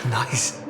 Nice.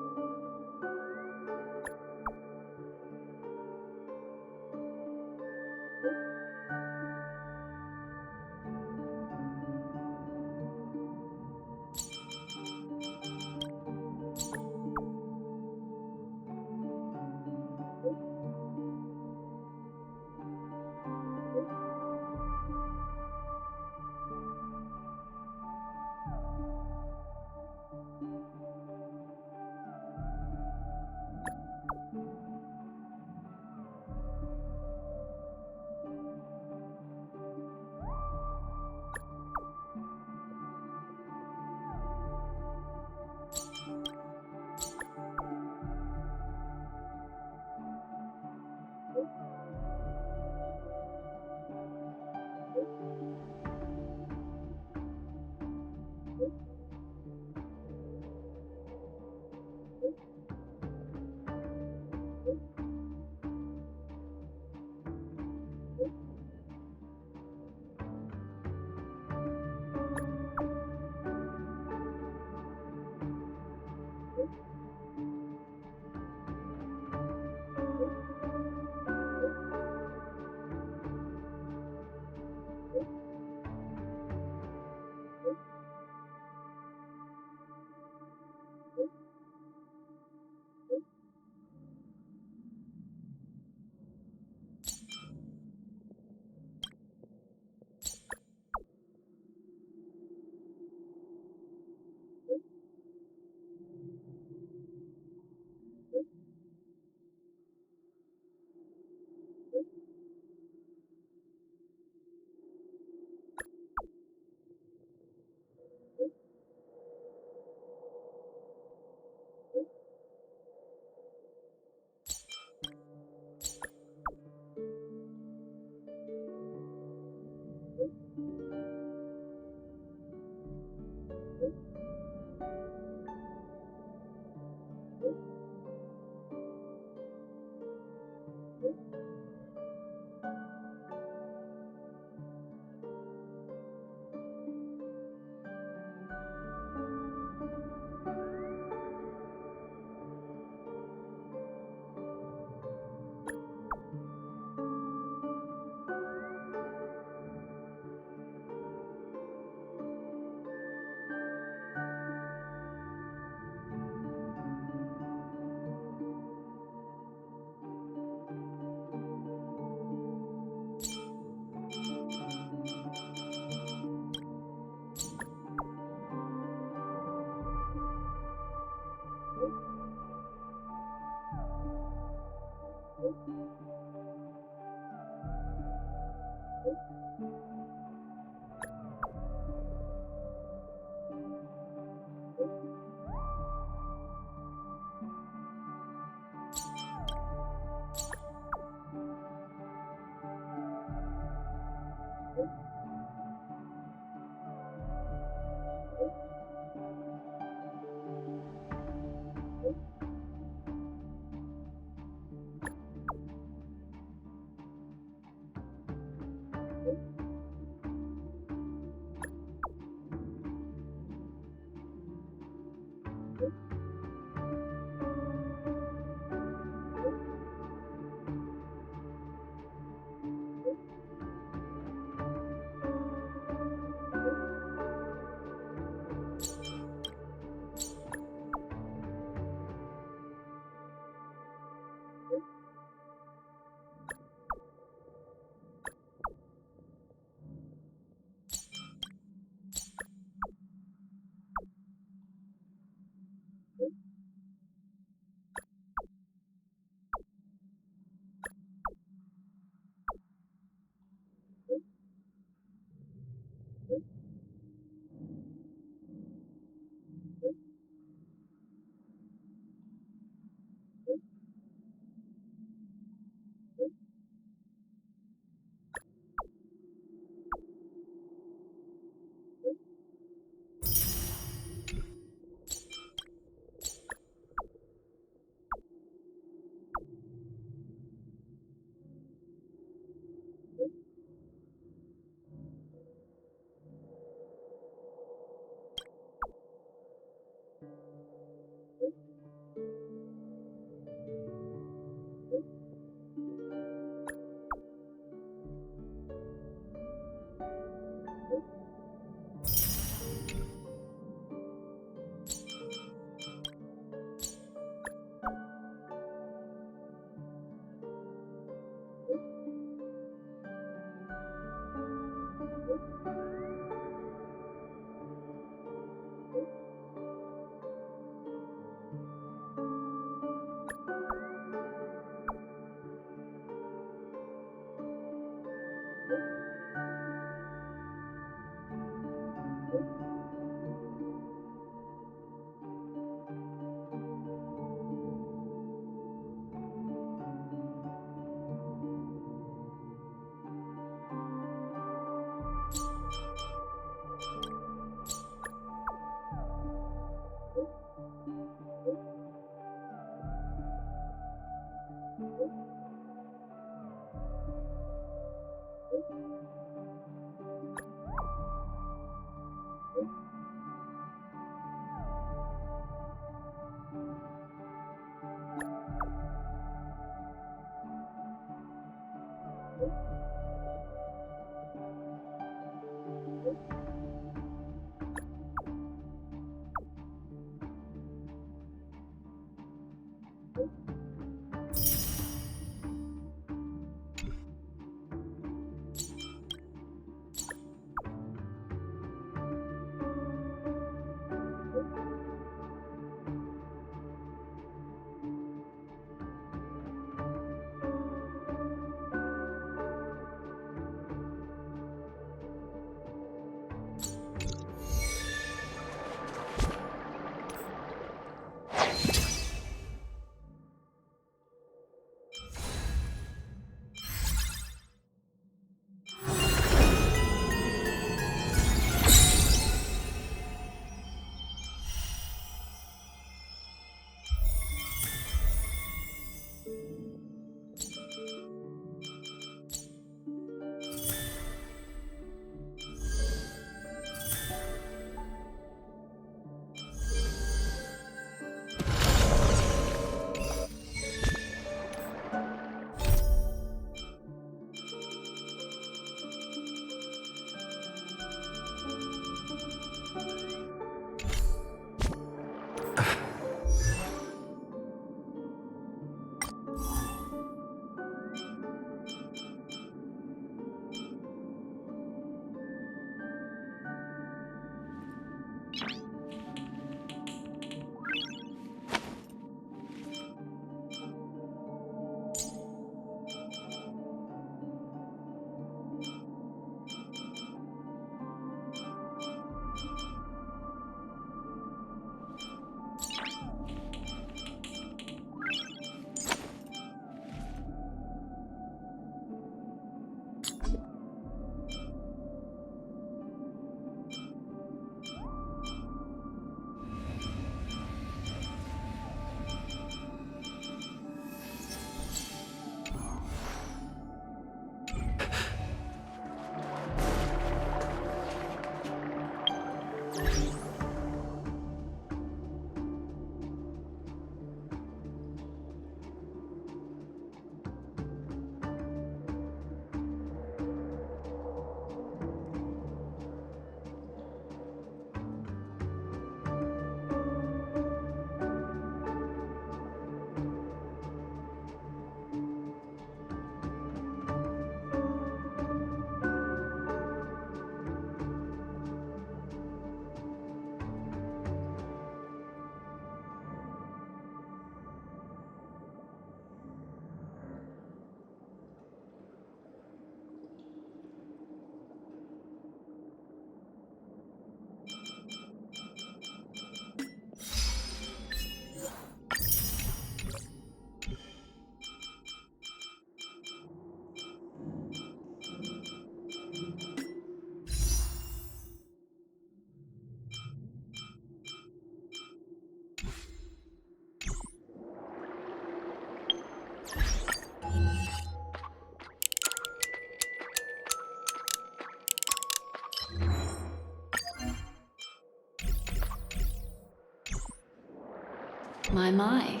My.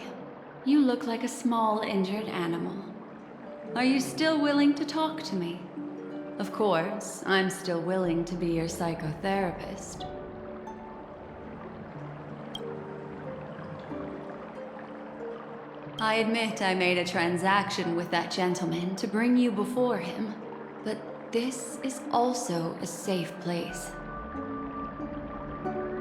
You look like a small injured animal. Are you still willing to talk to me? Of course, I'm still willing to be your psychotherapist. I admit I made a transaction with that gentleman to bring you before him, but this is also a safe place.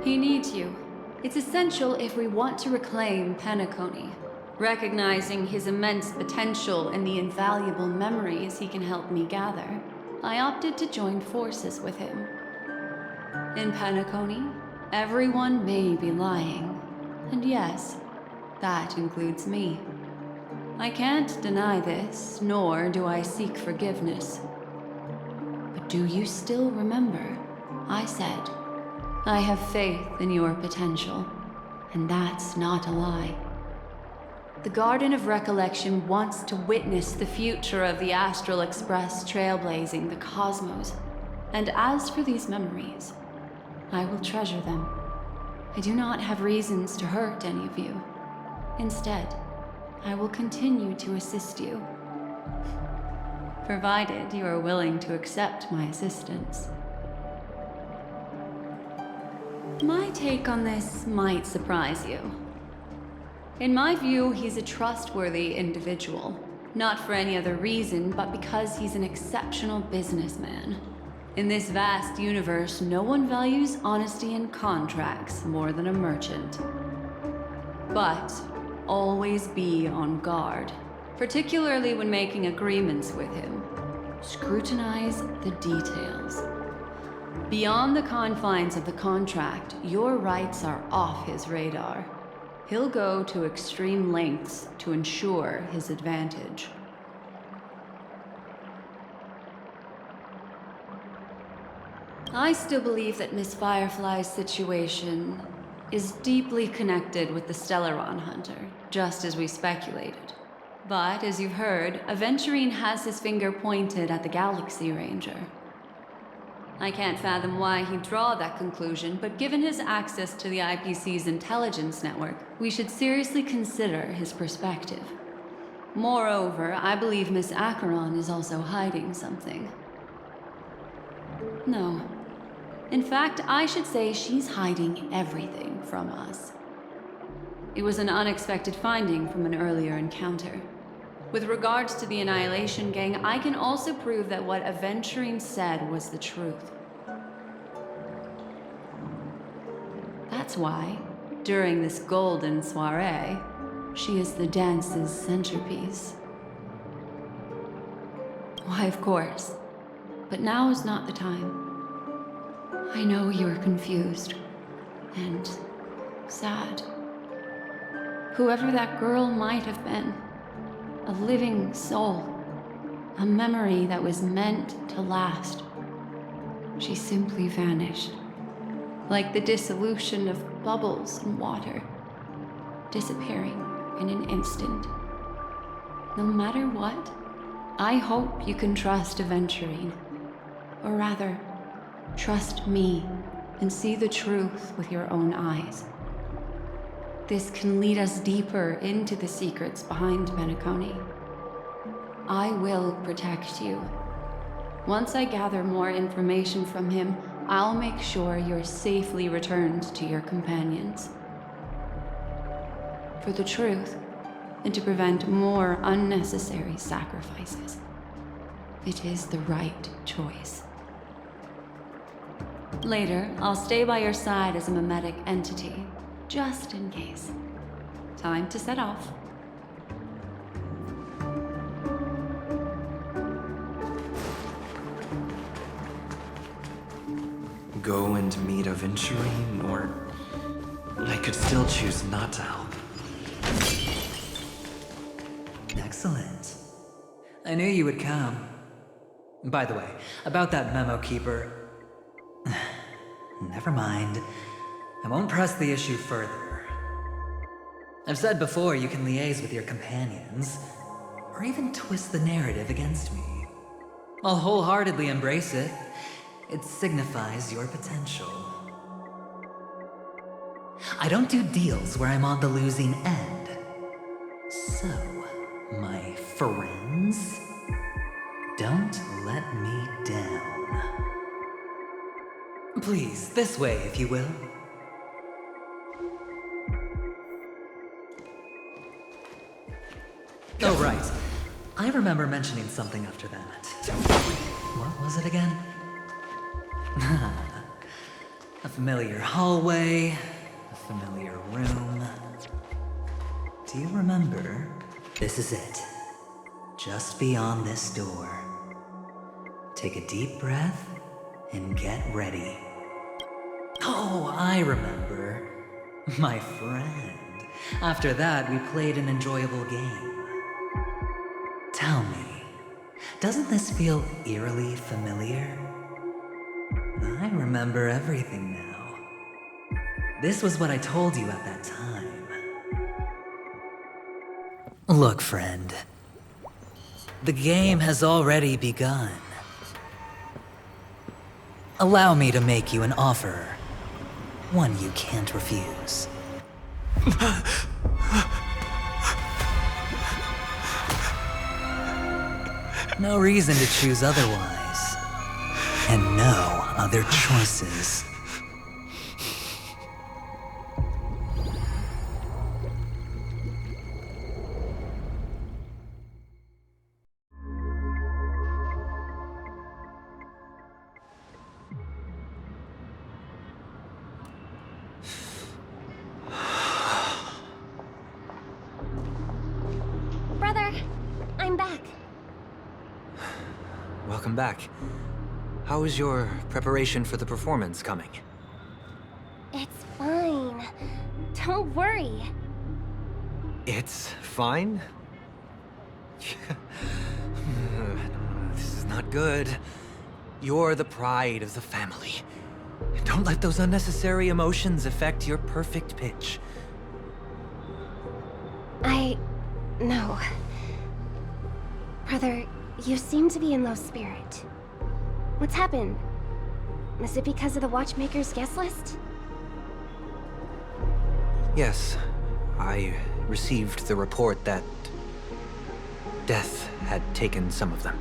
He needs you. It's essential if we want to reclaim Penacony. Recognizing his immense potential and the invaluable memories he can help me gather, I opted to join forces with him. In Penacony, everyone may be lying. And yes, that includes me. I can't deny this, nor do I seek forgiveness. But do you still remember? I said, I have faith in your potential, and that's not a lie. The Garden of Recollection wants to witness the future of the Astral Express trailblazing the cosmos. And as for these memories, I will treasure them. I do not have reasons to hurt any of you. Instead, I will continue to assist you. Provided you are willing to accept my assistance. My take on this might surprise you. In my view, he's a trustworthy individual. Not for any other reason, but because he's an exceptional businessman. In this vast universe, no one values honesty in contracts more than a merchant. But always be on guard, particularly when making agreements with him. Scrutinize the details. Beyond the confines of the contract, your rights are off his radar. He'll go to extreme lengths to ensure his advantage. I still believe that Miss Firefly's situation is deeply connected with the Stellaron Hunter, just as we speculated. But, as you've heard, Aventurine has his finger pointed at the Galaxy Ranger. I can't fathom why he'd draw that conclusion, but given his access to the IPC's intelligence network, we should seriously consider his perspective. Moreover, I believe Miss Acheron is also hiding something. No. In fact, I should say she's hiding everything from us. It was an unexpected finding from an earlier encounter. With regards to the Annihilation Gang, I can also prove that what Aventurine said was the truth. That's why, during this golden soiree, she is the dance's centerpiece. Why, of course. But now is not the time. I know you are confused and sad. Whoever that girl might have been, a living soul, a memory that was meant to last. She simply vanished, like the dissolution of bubbles in water, disappearing in an instant. No matter what, I hope you can trust Aventurine, or rather, trust me and see the truth with your own eyes. This can lead us deeper into the secrets behind Penacony. I will protect you. Once I gather more information from him, I'll make sure you're safely returned to your companions. For the truth, and to prevent more unnecessary sacrifices, it is the right choice. Later, I'll stay by your side as a mimetic entity, just in case. Time to set off. Go and meet Aventurine, or I could still choose not to help. Excellent. I knew you would come. By the way, about that memo keeper... Never mind. I won't press the issue further. I've said before you can liaise with your companions, or even twist the narrative against me. I'll wholeheartedly embrace it. It signifies your potential. I don't do deals where I'm on the losing end. So, my friends, don't let me down. Please, this way, if you will. Oh, right. I remember mentioning something after that. What was it again? A familiar hallway, a familiar room. Do you remember? This is it. Just beyond this door. Take a deep breath and get ready. Oh, I remember. My friend. After that, we played an enjoyable game. Tell me, doesn't this feel eerily familiar? I remember everything now. This was what I told you at that time. Look, friend. The game has already begun. Allow me to make you an offer. One you can't refuse. No reason to choose otherwise. And no other choices. Brother, I'm back. Welcome back. How is your preparation for the performance coming? It's fine. Don't worry. It's fine? This is not good. You're the pride of the family. Don't let those unnecessary emotions affect your perfect pitch. No. Brother, you seem to be in low spirit. What's happened? Is it because of the Watchmaker's guest list? Yes, I received the report that death had taken some of them.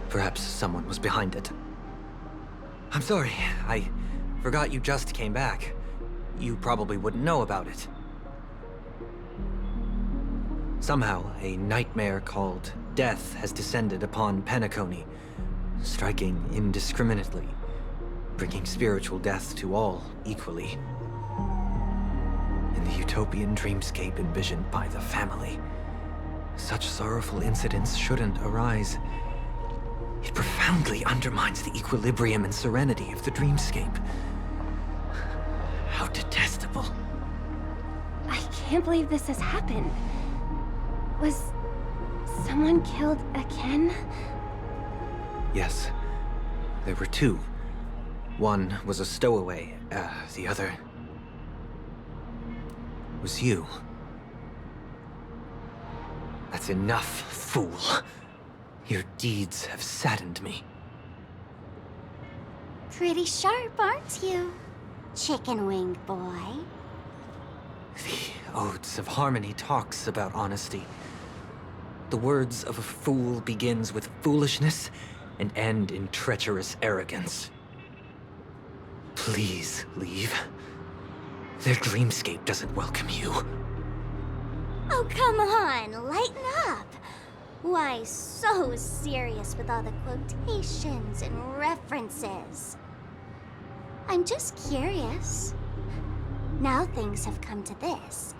Perhaps someone was behind it. I'm sorry, I forgot you just came back. You probably wouldn't know about it. Somehow, a nightmare called death has descended upon Penacony, striking indiscriminately, bringing spiritual death to all equally. In the utopian dreamscape envisioned by the family, such sorrowful incidents shouldn't arise. It profoundly undermines the equilibrium and serenity of the dreamscape. How detestable. I can't believe this has happened. Was someone killed again? Yes. There were two. One was a stowaway, the other was you. That's enough, fool. Your deeds have saddened me. Pretty sharp, aren't you, chicken-winged boy? The Odes of Harmony talks about honesty. The words of a fool begins with foolishness and end in treacherous arrogance. Please leave. Their dreamscape doesn't welcome you. Oh, come on, lighten up. Why so serious with all the quotations and references? I'm just curious. Now things have come to this.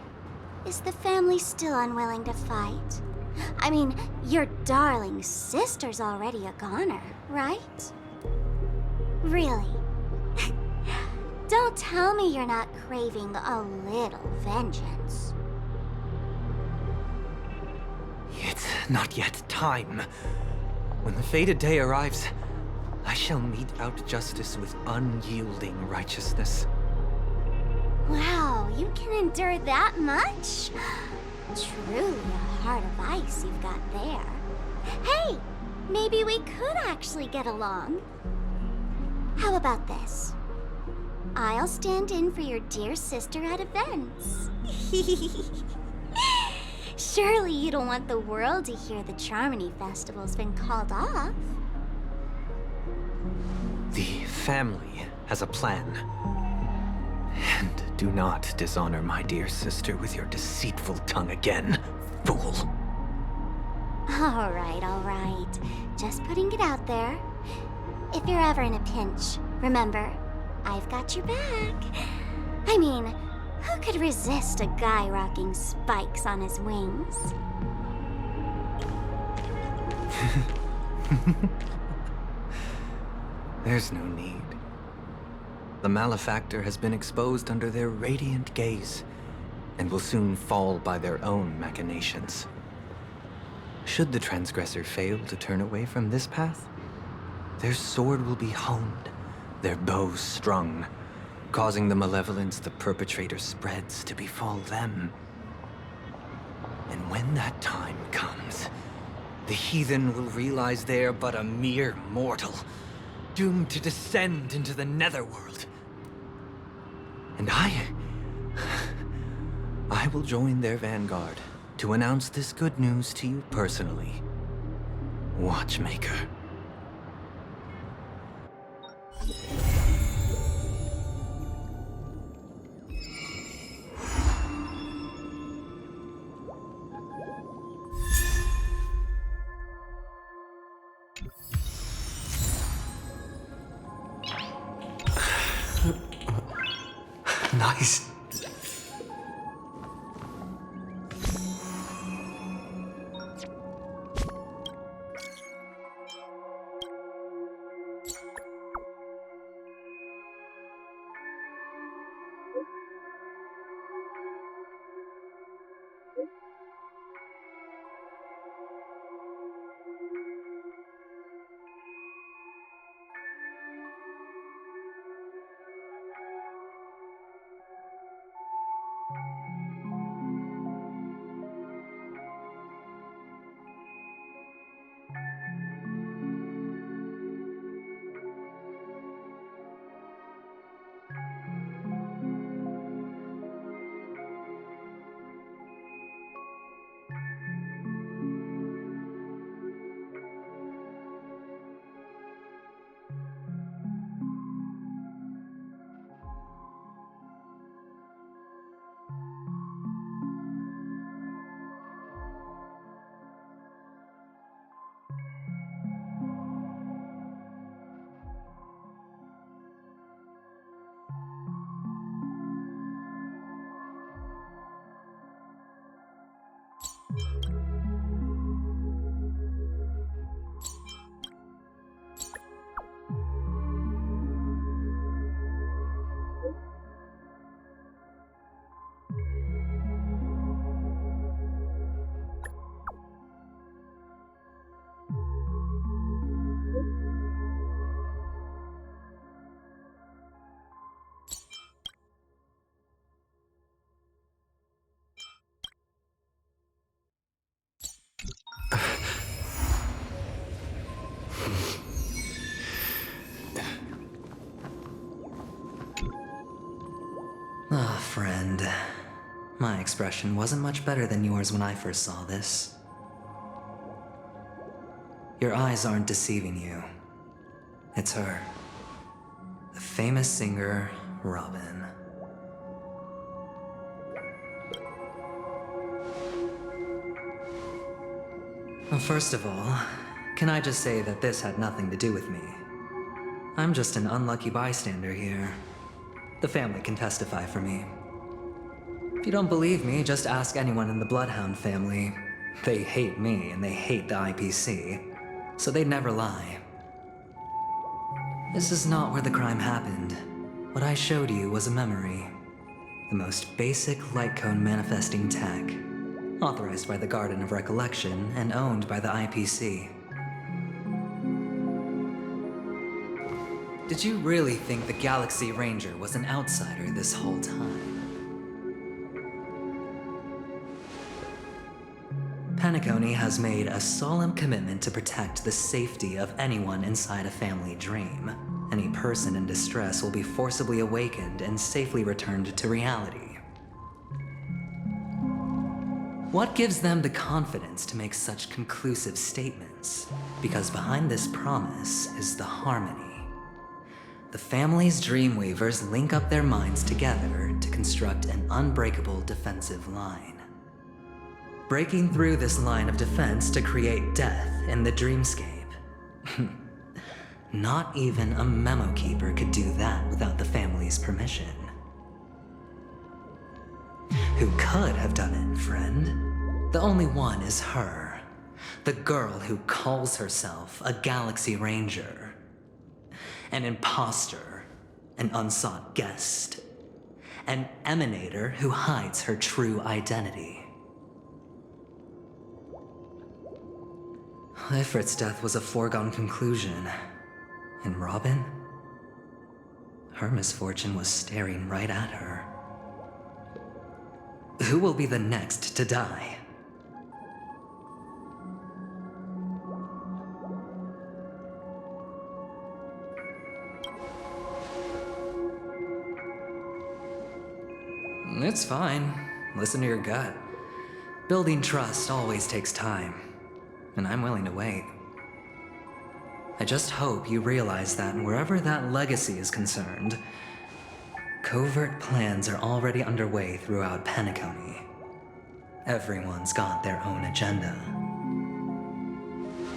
Is the family still unwilling to fight? I mean, your darling sister's already a goner, right? Really? Don't tell me you're not craving a little vengeance. It's not yet time. When the fated day arrives, I shall mete out justice with unyielding righteousness. Wow, you can endure that much? Truly a heart of ice you've got there. Hey, maybe we could actually get along. How about this? I'll stand in for your dear sister at events. Surely you don't want the world to hear the Charmony Festival's been called off. The family has a plan. And do not dishonor my dear sister with your deceitful tongue again, fool. All right. Just putting it out there. If you're ever in a pinch, remember, I've got your back. I mean, who could resist a guy rocking spikes on his wings? There's no need. The malefactor has been exposed under their radiant gaze, and will soon fall by their own machinations. Should the transgressor fail to turn away from this path, their sword will be honed, their bow strung, causing the malevolence the perpetrator spreads to befall them. And when that time comes, the heathen will realize they're but a mere mortal, doomed to descend into the netherworld. And I will join their vanguard to announce this good news to you personally, Watchmaker. Nice. Ah, friend. My expression wasn't much better than yours when I first saw this. Your eyes aren't deceiving you. It's her. The famous singer, Robin. Well, first of all, can I just say that this had nothing to do with me? I'm just an unlucky bystander here. The family can testify for me. If you don't believe me, just ask anyone in the Bloodhound family. They hate me and they hate the IPC, so they'd never lie. This is not where the crime happened. What I showed you was a memory. The most basic light cone manifesting tech, authorized by the Garden of Recollection and owned by the IPC. Did you really think the Galaxy Ranger was an outsider this whole time? Penacony has made a solemn commitment to protect the safety of anyone inside a family dream, Any person in distress will be forcibly awakened and safely returned to reality. What gives them the confidence to make such conclusive statements? Because behind this promise is the harmony. The family's Dreamweavers link up their minds together to construct an unbreakable defensive line. Breaking through this line of defense to create death in the dreamscape. Not even a memo keeper could do that without the family's permission. Who could have done it, friend? The only one is her. The girl who calls herself a Galaxy Ranger. An imposter, an unsought guest. An emanator who hides her true identity. Ifrit's death was a foregone conclusion. And Robin? Her misfortune was staring right at her. Who will be the next to die? It's fine. Listen to your gut. Building trust always takes time, and I'm willing to wait. I just hope you realize that wherever that legacy is concerned, covert plans are already underway throughout Penacony. Everyone's got their own agenda.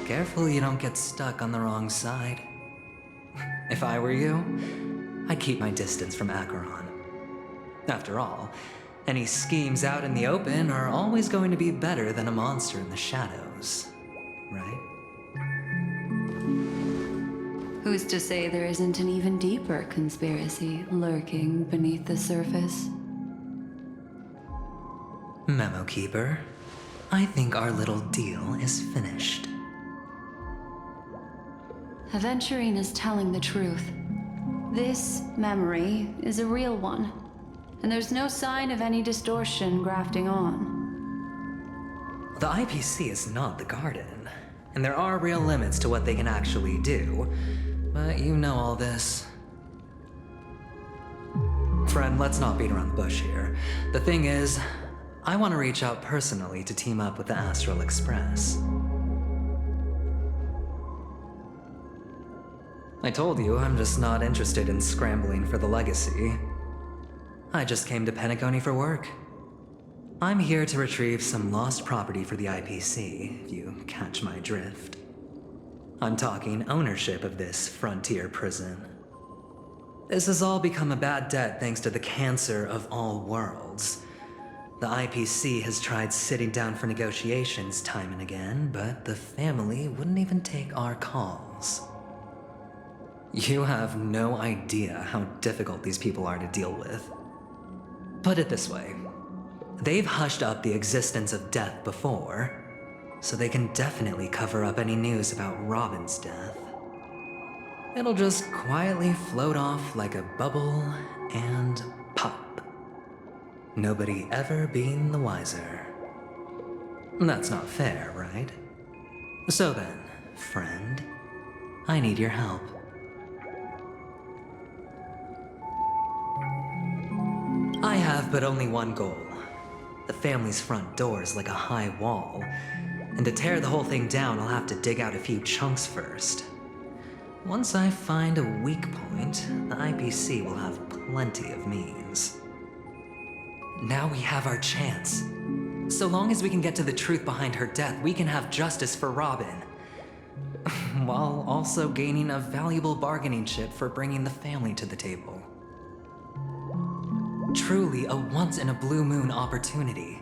Careful you don't get stuck on the wrong side. If I were you, I'd keep my distance from Acheron. After all, any schemes out in the open are always going to be better than a monster in the shadows, right? Who's to say there isn't an even deeper conspiracy lurking beneath the surface? Memo Keeper, I think our little deal is finished. Aventurine is telling the truth. This memory is a real one, and there's no sign of any distortion grafting on. The IPC is not the Garden, and there are real limits to what they can actually do. But you know all this. Friend, let's not beat around the bush here. The thing is, I want to reach out personally to team up with the Astral Express. I told you I'm just not interested in scrambling for the legacy. I just came to Penacony for work. I'm here to retrieve some lost property for the IPC, if you catch my drift. I'm talking ownership of this frontier prison. This has all become a bad debt thanks to the cancer of all worlds. The IPC has tried sitting down for negotiations time and again, but the family wouldn't even take our calls. You have no idea how difficult these people are to deal with. Put it this way, they've hushed up the existence of death before, so they can definitely cover up any news about Robin's death. It'll just quietly float off like a bubble and pop. Nobody ever being the wiser. That's not fair, right? So then, friend, I need your help. I have but only one goal. The family's front door is like a high wall, and to tear the whole thing down, I'll have to dig out a few chunks first. Once I find a weak point, the IPC will have plenty of means. Now we have our chance. So long as we can get to the truth behind her death, we can have justice for Robin. While also gaining a valuable bargaining chip for bringing the family to the table. Truly a once-in-a-blue-moon opportunity.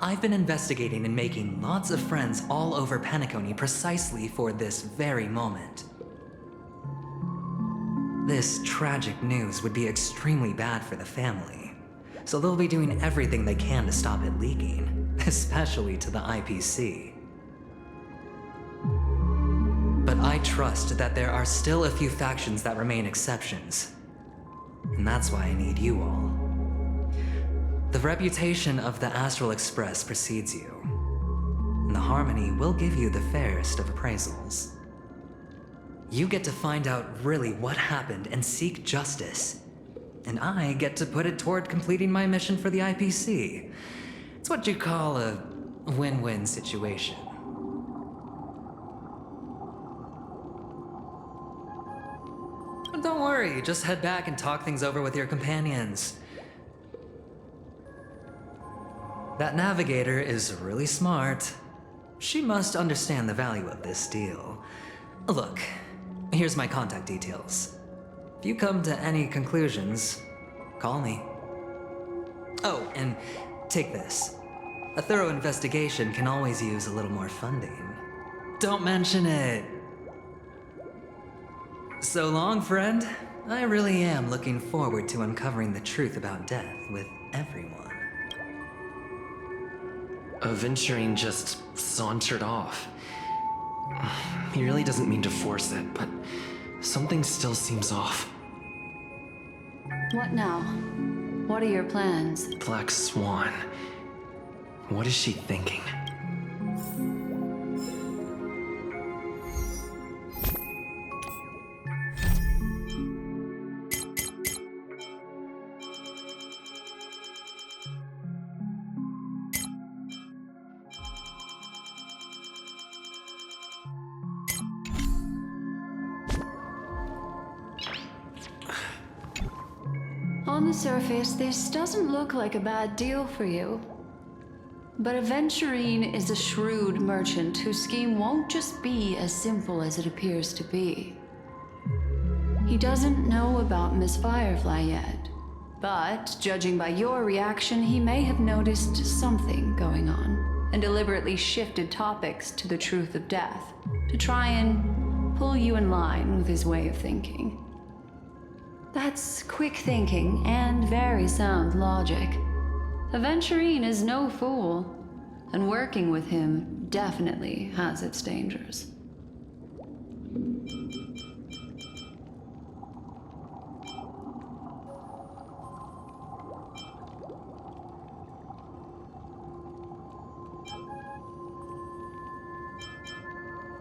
I've been investigating and making lots of friends all over Penacony precisely for this very moment. This tragic news would be extremely bad for the family, so they'll be doing everything they can to stop it leaking, especially to the IPC. But I trust that there are still a few factions that remain exceptions, and that's why I need you all. The reputation of the Astral Express precedes you, and the Harmony will give you the fairest of appraisals. You get to find out really what happened and seek justice. And I get to put it toward completing my mission for the IPC. It's what you call a win-win situation. But don't worry, just head back and talk things over with your companions. That navigator is really smart. She must understand the value of this deal. Look, here's my contact details. If you come to any conclusions, call me. Oh, and take this. A thorough investigation can always use a little more funding. Don't mention it. So long, friend. I really am looking forward to uncovering the truth about death with everyone. Aventurine just sauntered off. He really doesn't mean to force it, but something still seems off. What now? What are your plans? Black Swan. What is she thinking? On the surface, this doesn't look like a bad deal for you. But Aventurine is a shrewd merchant whose scheme won't just be as simple as it appears to be. He doesn't know about Miss Firefly yet, but judging by your reaction, he may have noticed something going on and deliberately shifted topics to the truth of death to try and pull you in line with his way of thinking. That's quick thinking and very sound logic. Aventurine is no fool, and working with him definitely has its dangers.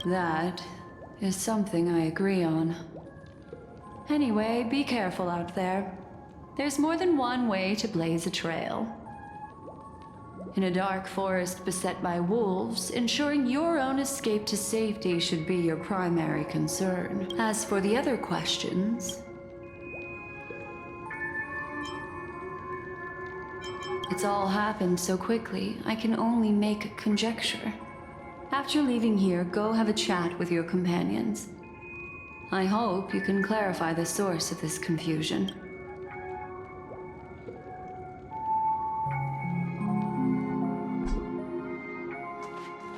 That is something I agree on. Anyway, be careful out there. There's more than one way to blaze a trail. In a dark forest beset by wolves, ensuring your own escape to safety should be your primary concern. As for the other questions, it's all happened so quickly, I can only make conjecture. After leaving here, go have a chat with your companions. I hope you can clarify the source of this confusion.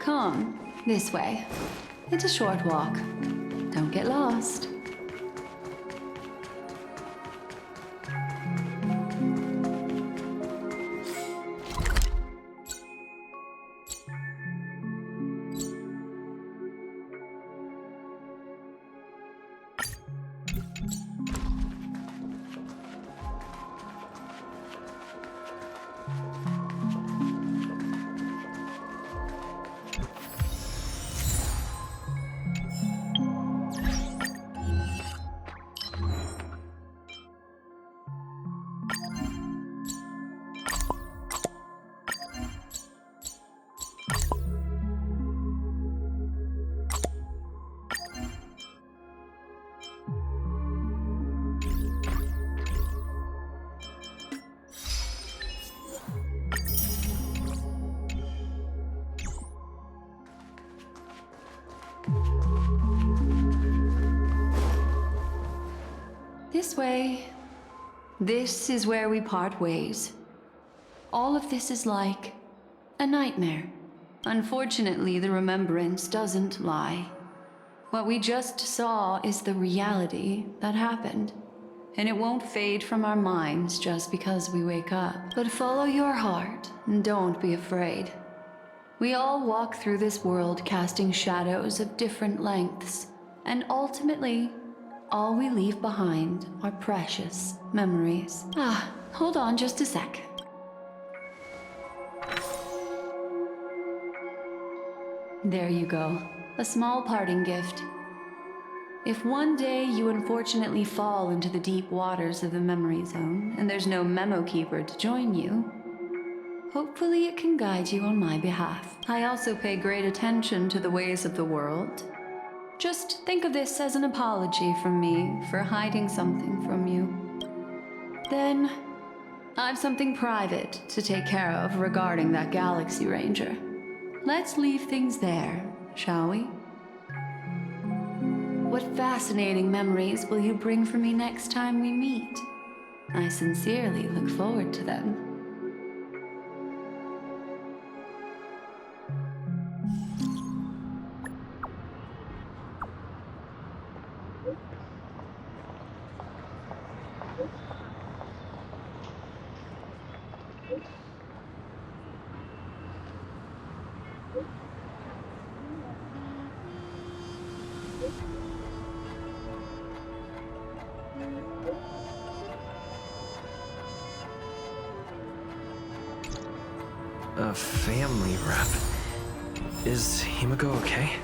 Come, this way. It's a short walk. Don't get lost. This way. This is where we part ways. All of this is like a nightmare. Unfortunately, the remembrance doesn't lie. What we just saw is the reality that happened. And it won't fade from our minds just because we wake up. But follow your heart and don't be afraid. We all walk through this world casting shadows of different lengths. And ultimately, all we leave behind are precious memories. Hold on just a sec. There you go. A small parting gift. If one day you unfortunately fall into the deep waters of the memory zone and there's no memo keeper to join you, hopefully it can guide you on my behalf. I also pay great attention to the ways of the world. Just think of this as an apology from me for hiding something from you. Then, I've something private to take care of regarding that Galaxy Ranger. Let's leave things there, shall we? What fascinating memories will you bring for me next time we meet? I sincerely look forward to them. A family rep. Is Himiko okay?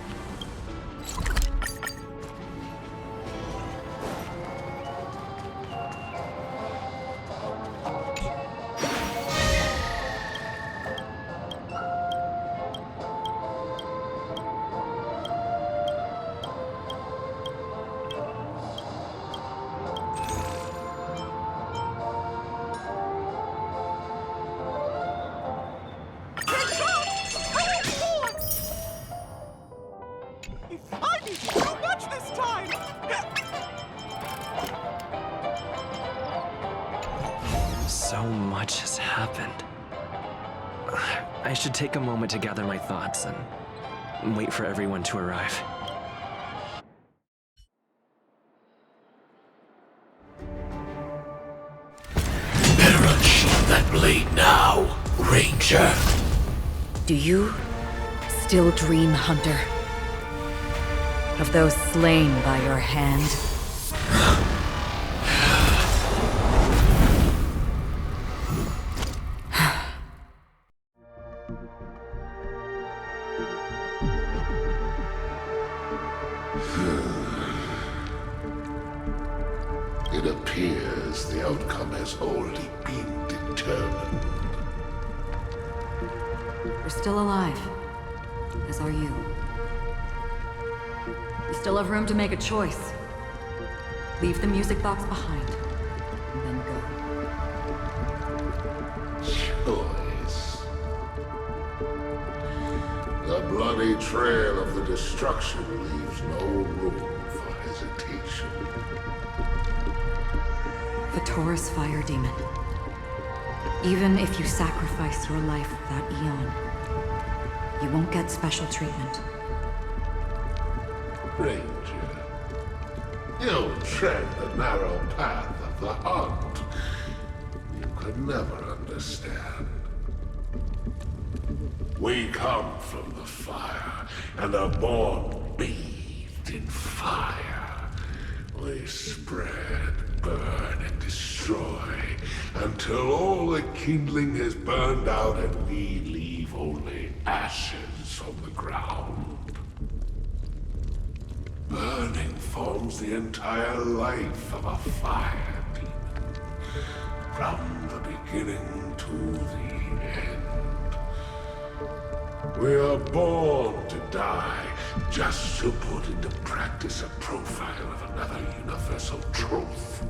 I did too much this time! So much has happened. I should take a moment to gather my thoughts and wait for everyone to arrive. Better unsheath that blade now, Ranger. Do you still dream, Hunter? Of those slain by your hand? It appears the outcome has already been determined. You're still alive, as are you. You still have room to make a choice. Leave the music box behind, and then go. Choice. The bloody trail of the destruction leaves no room for hesitation. The Taurus Fire Demon. Even if you sacrifice your life for that eon, you won't get special treatment. Ranger, you tread the narrow path of the hunt. You could never understand. We come from the fire, and are born bathed in fire. We spread, burn, and destroy, until all the kindling has burned out and we leave only ashes on the ground. Burning forms the entire life of a fire demon, from the beginning to the end. We are born to die, just to put into practice a profile of another universal truth.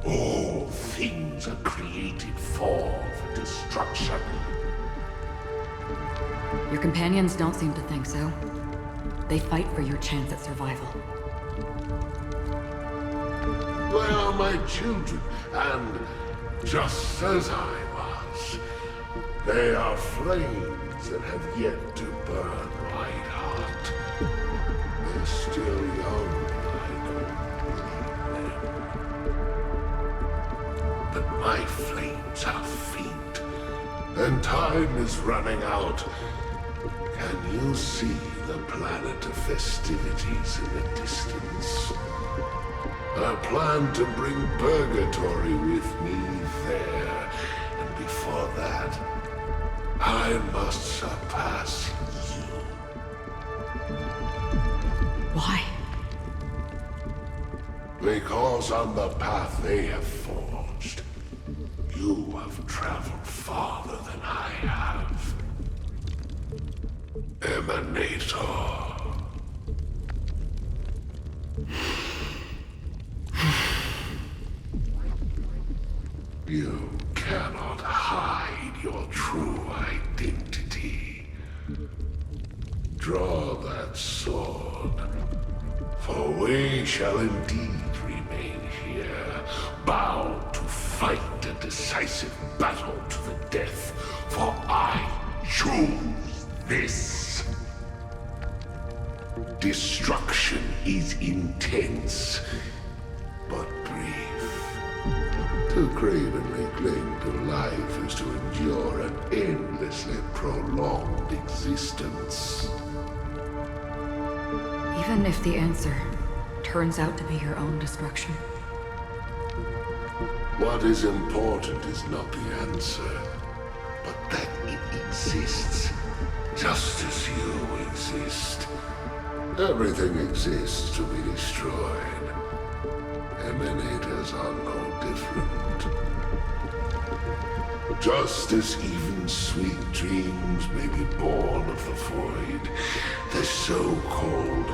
All things are created for the destruction. Your companions don't seem to think so. They fight for your chance at survival. They are my children, and just as I was, they are flames that have yet to burn right hot. They're still young, I don't believe them. But my flames are faint, and time is running out. Can you see the planet of festivities in the distance? I plan to bring purgatory with me there, and before that, I must surpass you. Why? Because on the path they have forged, you have traveled farther than I have. Emanator. You cannot hide your true identity. Draw that sword, for we shall indeed remain here, bound to fight a decisive battle to the death, for I choose this. Destruction is intense, but brief. To cravenly cling to life is to endure an endlessly prolonged existence. Even if the answer turns out to be your own destruction. What is important is not the answer, but that it exists, just as you exist. Everything exists to be destroyed. Emanators are no different. Just as even sweet dreams may be born of the void, the so-called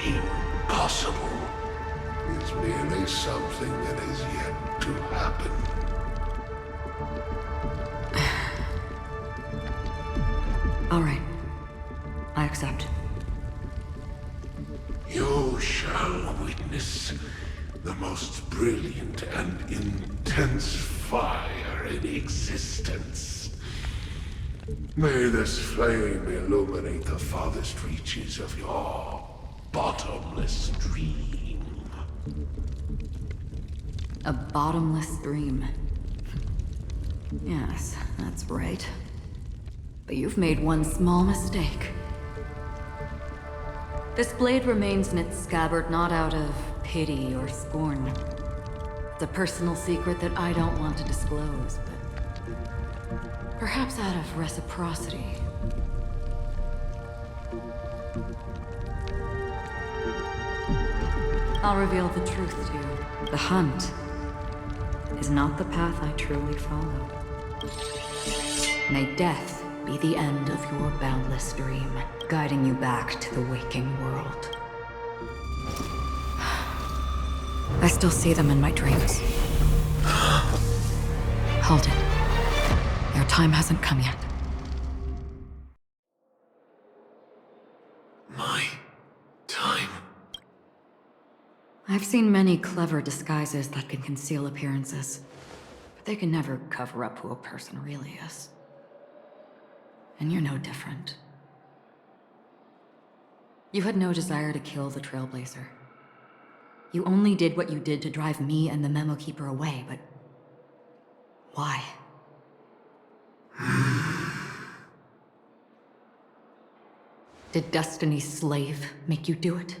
impossible is merely something that is yet to happen. All right. I accept. You shall witness the most brilliant and intense fire in existence. May this flame illuminate the farthest reaches of your bottomless dream. A bottomless dream. Yes, that's right. But you've made one small mistake. This blade remains in its scabbard not out of pity or scorn. It's a personal secret that I don't want to disclose, but perhaps out of reciprocity. I'll reveal the truth to you. The hunt is not the path I truly follow. May death be the end of your boundless dream, guiding you back to the waking world. I still see them in my dreams. Hold it. Your time hasn't come yet. My time? I've seen many clever disguises that can conceal appearances, but they can never cover up who a person really is. And you're no different. You had no desire to kill the Trailblazer. You only did what you did to drive me and the Memo Keeper away, but why? Did Destiny's slave make you do it?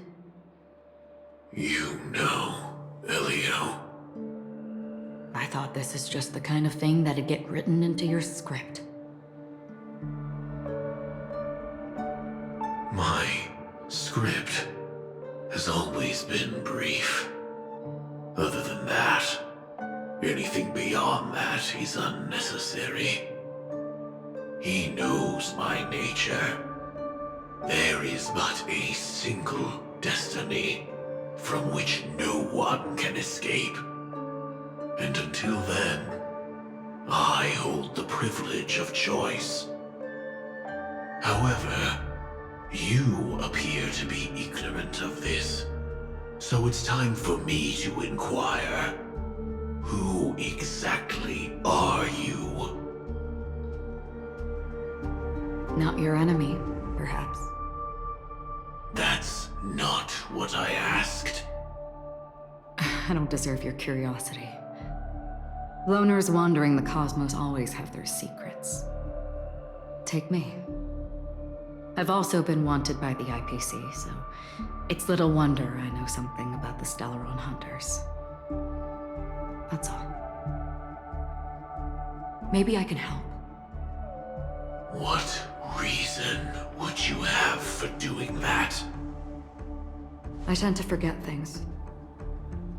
You know, Elio. I thought this is just the kind of thing that'd get written into your script. My script has always been brief. Other than that, anything beyond that is unnecessary. He knows my nature. There is but a single destiny from which no one can escape. And until then, I hold the privilege of choice. However, you appear to be ignorant of this, so it's time for me to inquire. Who exactly are you? Not your enemy, perhaps. That's not what I asked. I don't deserve your curiosity. Loners wandering the cosmos always have their secrets. Take me. I've also been wanted by the IPC, so it's little wonder I know something about the Stellaron hunters. That's all. Maybe I can help. What reason would you have for doing that? I tend to forget things.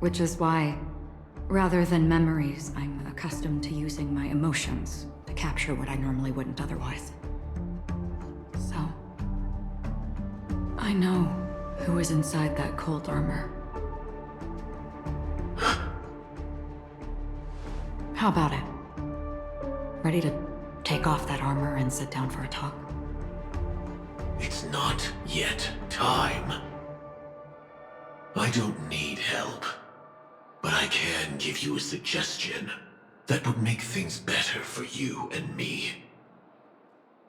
Which is why, rather than memories, I'm accustomed to using my emotions to capture what I normally wouldn't otherwise. So, I know who is inside that cold armor. How about it? Ready to take off that armor and sit down for a talk? It's not yet time. I don't need help, but I can give you a suggestion that would make things better for you and me.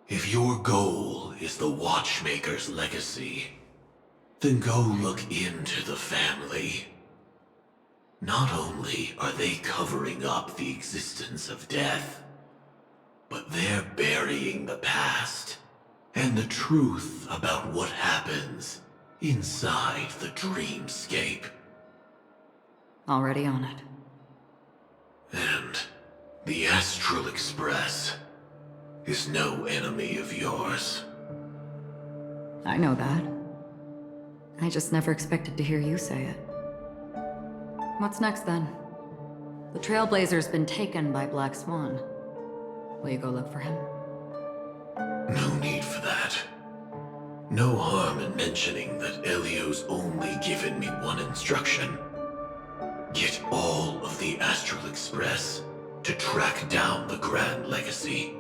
If your goal is the Watchmaker's legacy, then go look into the family. Not only are they covering up the existence of death, but they're burying the past and the truth about what happens inside the dreamscape. Already on it. And the Astral Express is no enemy of yours. I know that. I just never expected to hear you say it. What's next then? The Trailblazer's been taken by Black Swan. Will you go look for him? No need for that. No harm in mentioning that Elio's only given me one instruction. Get all of the Astral Express to track down the Grand Legacy.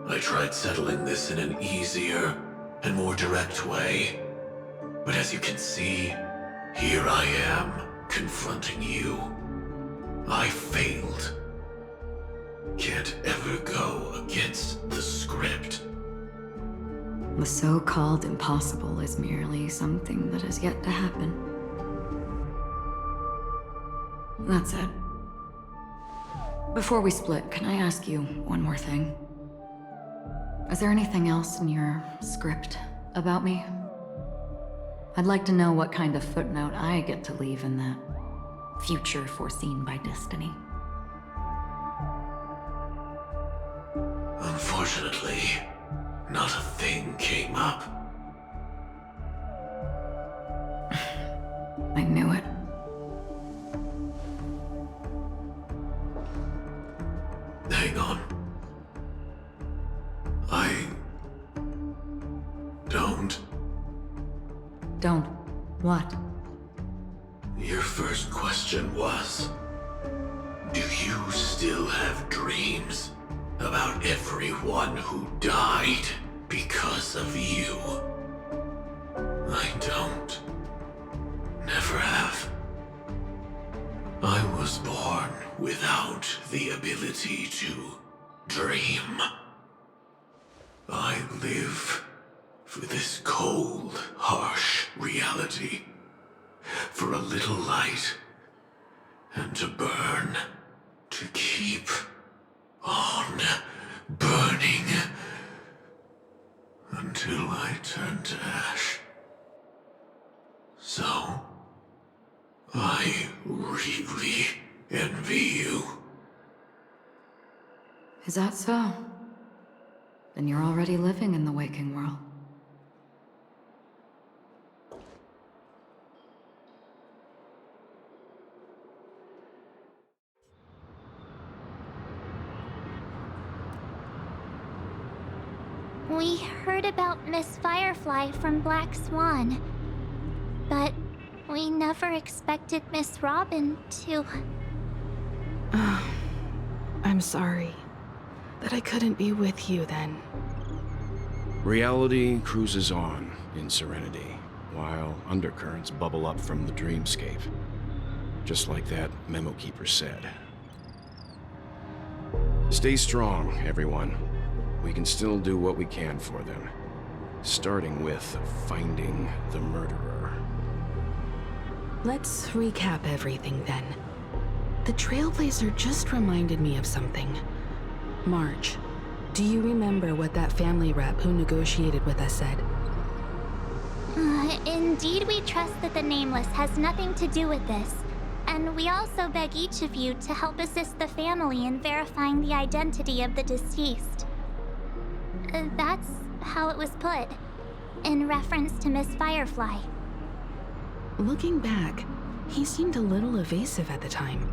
I tried settling this in an easier and more direct way, but as you can see, here I am, confronting you. I failed. Can't ever go against the script. The so-called impossible is merely something that has yet to happen. That's it. Before we split, can I ask you one more thing? Is there anything else in your script about me? I'd like to know what kind of footnote I get to leave in that future foreseen by destiny. Unfortunately, not a thing came up. I knew it. Hang on. Don't. What? Your first question was, do you still have dreams about everyone who died because of you? I don't. Never have. I was born without the ability to dream. I live for this cold, harsh reality. For a little light, and to burn, to keep on burning, until I turn to ash. So, I really envy you. Is that so? Then you're already living in the waking world. We heard about Miss Firefly from Black Swan, but we never expected Miss Robin to... I'm sorry that I couldn't be with you then. Reality cruises on in Serenity, while undercurrents bubble up from the dreamscape. Just like that memo keeper said. Stay strong, everyone. We can still do what we can for them. Starting with finding the murderer. Let's recap everything then. The Trailblazer just reminded me of something. March, do you remember what that family rep who negotiated with us said? Indeed, we trust that the Nameless has nothing to do with this. And we also beg each of you to help assist the family in verifying the identity of the deceased. That's how it was put, in reference to Miss Firefly. Looking back, He seemed a little evasive at the time.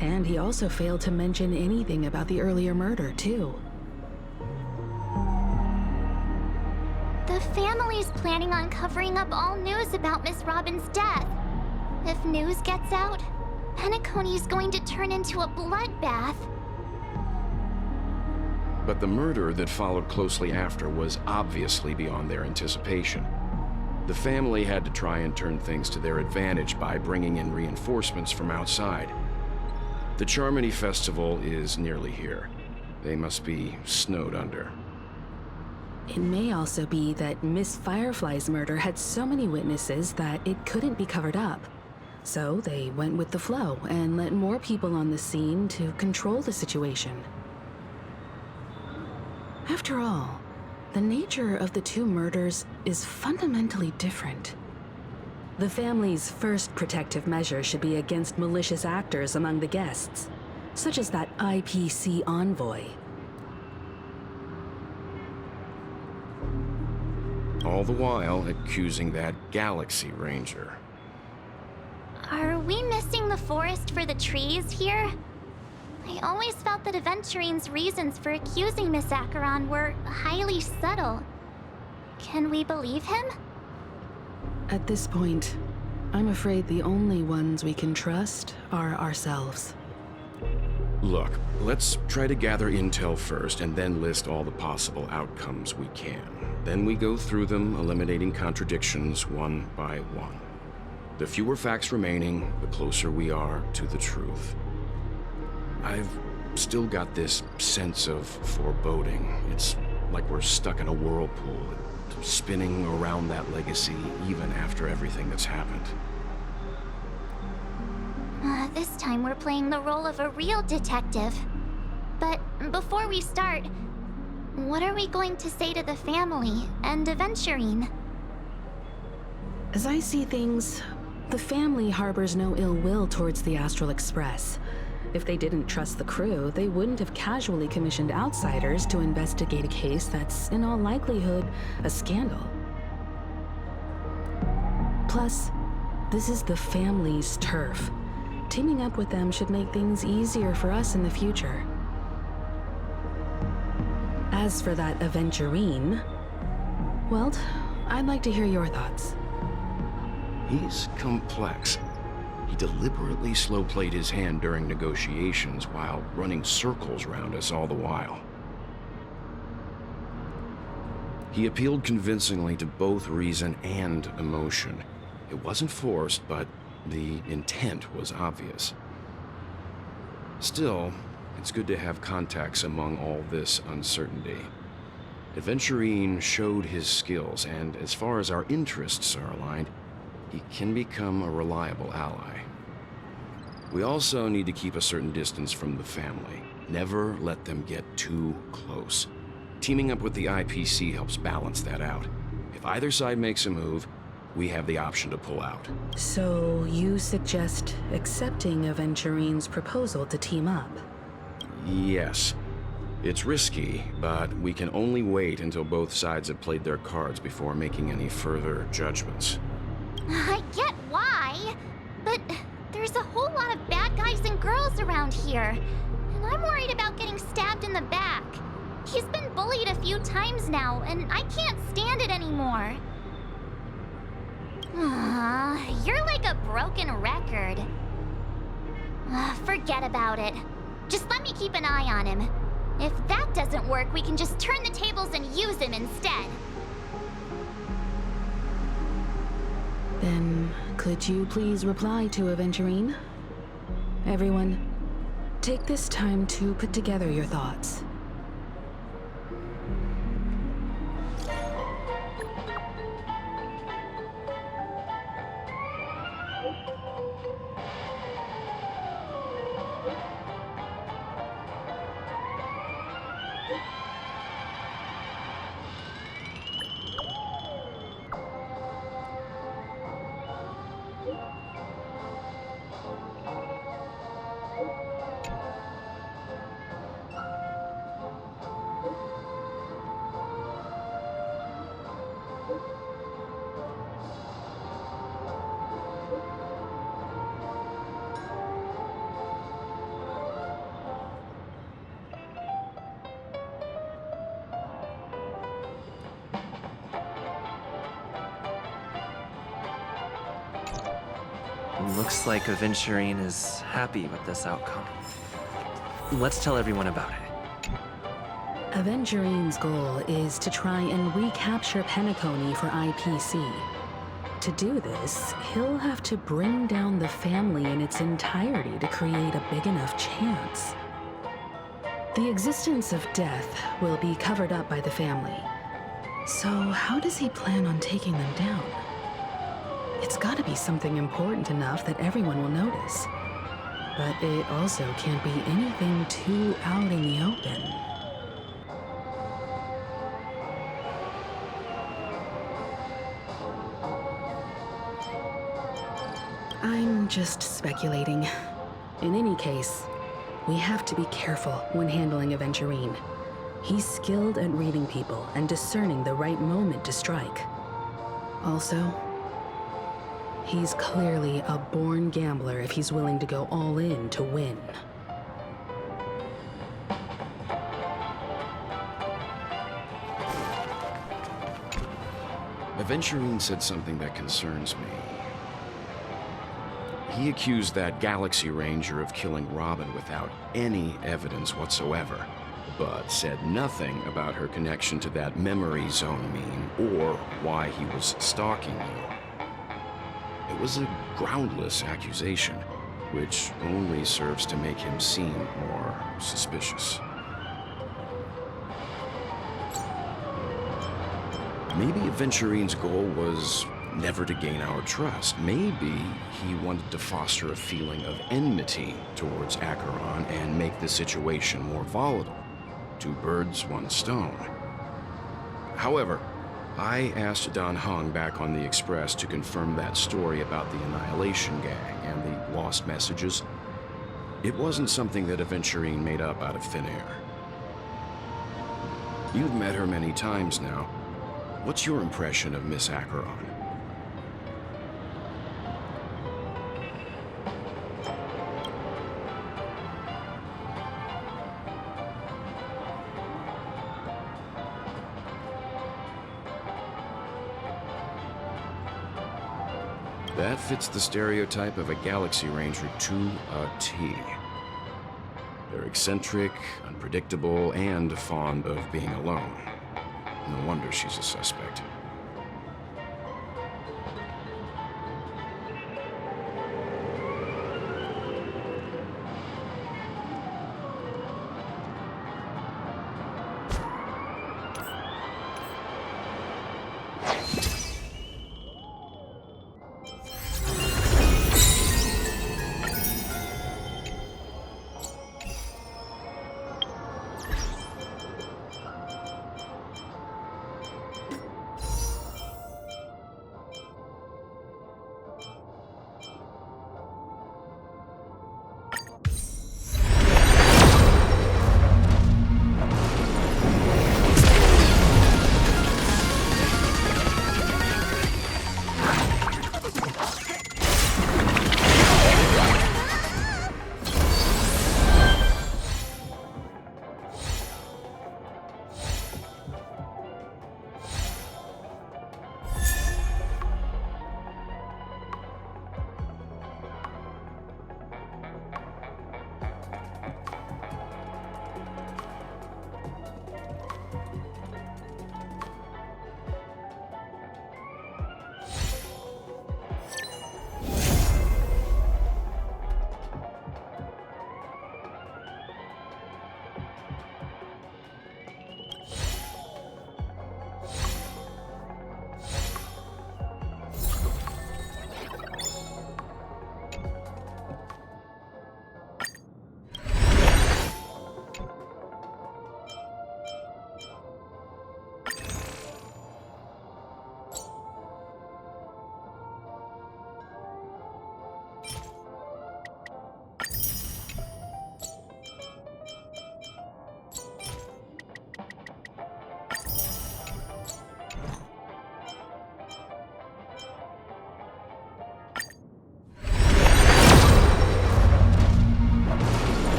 And he also failed to mention anything about the earlier murder, too. The family's planning on covering up all news about Miss Robin's death. If news gets out, Penacony's going to turn into a bloodbath. But the murder that followed closely after was obviously beyond their anticipation. The family had to try and turn things to their advantage by bringing in reinforcements from outside. The Charmony Festival is nearly here. They must be snowed under. It may also be that Miss Firefly's murder had so many witnesses that it couldn't be covered up. So they went with the flow and let more people on the scene to control the situation. After all, the nature of the two murders is fundamentally different. The family's first protective measure should be against malicious actors among the guests, such as that IPC envoy. All the while accusing that Galaxy Ranger. Are we missing the forest for the trees here? I always felt that Aventurine's reasons for accusing Miss Acheron were highly subtle. Can we believe him? At this point, I'm afraid the only ones we can trust are ourselves. Look, let's try to gather intel first and then list all the possible outcomes we can. Then we go through them, eliminating contradictions one by one. The fewer facts remaining, the closer we are to the truth. I've still got this sense of foreboding. It's like we're stuck in a whirlpool, spinning around that legacy even after everything that's happened. This time we're playing the role of a real detective. But before we start, what are we going to say to the family and Aventurine? As I see things, the family harbors no ill will towards the Astral Express. If they didn't trust the crew, they wouldn't have casually commissioned outsiders to investigate a case that's, in all likelihood, a scandal. Plus, this is the family's turf. Teaming up with them should make things easier for us in the future. As for that Aventurine, well, I'd like to hear your thoughts. He's complex. He deliberately slow-played his hand during negotiations while running circles around us all the while. He appealed convincingly to both reason and emotion. It wasn't forced, but the intent was obvious. Still, it's good to have contacts among all this uncertainty. Aventurine showed his skills, and as far as our interests are aligned, he can become a reliable ally. We also need to keep a certain distance from the family. Never let them get too close. Teaming up with the IPC helps balance that out. If either side makes a move, we have the option to pull out. So you suggest accepting Aventurine's proposal to team up? Yes. It's risky, but we can only wait until both sides have played their cards before making any further judgments. I get why, but there's a whole lot of bad guys and girls around here, and I'm worried about getting stabbed in the back. He's been bullied a few times now, and I can't stand it anymore. You're like a broken record. Forget about it. Just let me keep an eye on him. If that doesn't work, we can just turn the tables and use him instead. Then, could you please reply to Aventurine? Everyone, take this time to put together your thoughts. Looks like Aventurine is happy with this outcome. Let's tell everyone about it. Aventurine's goal is to try and recapture Penacony for IPC. To do this, he'll have to bring down the family in its entirety to create a big enough chance. The existence of death will be covered up by the family. So how does he plan on taking them down? It's gotta be something important enough that everyone will notice. But it also can't be anything too out in the open. I'm just speculating. In any case, we have to be careful when handling Aventurine. He's skilled at reading people and discerning the right moment to strike. Also, he's clearly a born gambler if he's willing to go all in to win. Aventurine said something that concerns me. He accused that Galaxy Ranger of killing Robin without any evidence whatsoever, but said nothing about her connection to that memory zone meme or why he was stalking you. It was a groundless accusation, which only serves to make him seem more suspicious. Maybe Aventurine's goal was never to gain our trust. Maybe he wanted to foster a feeling of enmity towards Acheron and make the situation more volatile. Two birds, one stone. However, I asked Dan Heng back on the Express to confirm that story about the Annihilation Gang and the lost messages. It wasn't something that Aventurine made up out of thin air. You've met her many times now. What's your impression of Miss Acheron? That fits the stereotype of a Galaxy Ranger to a T. They're eccentric, unpredictable, and fond of being alone. No wonder she's a suspect.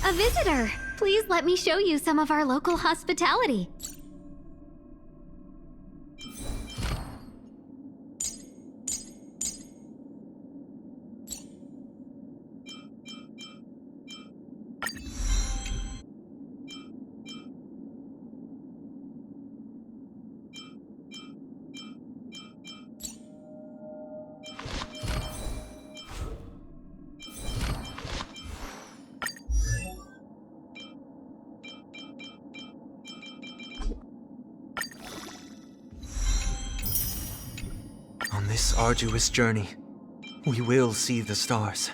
A visitor! Please let me show you some of our local hospitality. On this arduous journey, we will see the stars.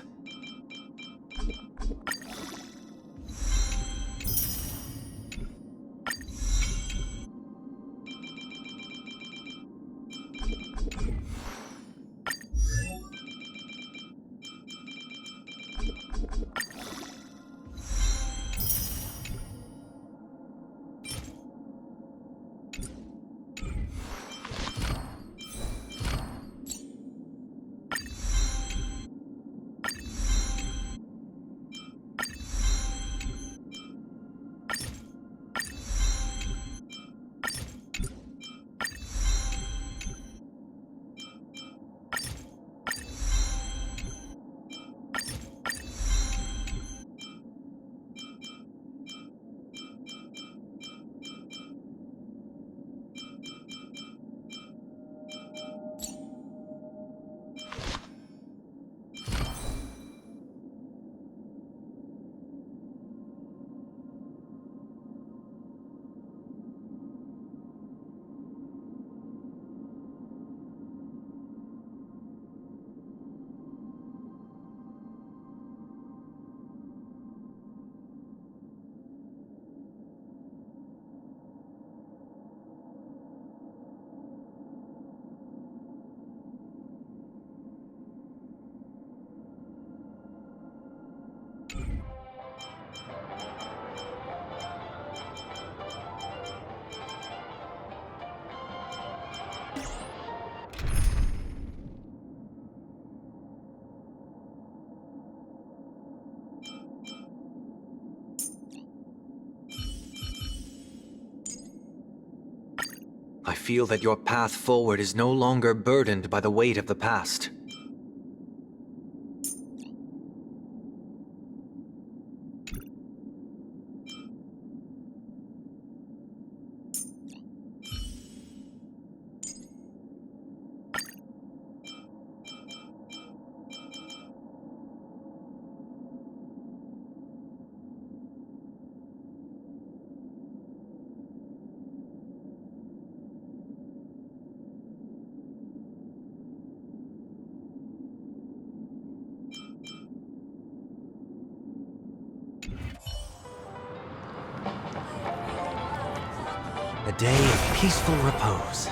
I feel that your path forward is no longer burdened by the weight of the past. A day of peaceful repose.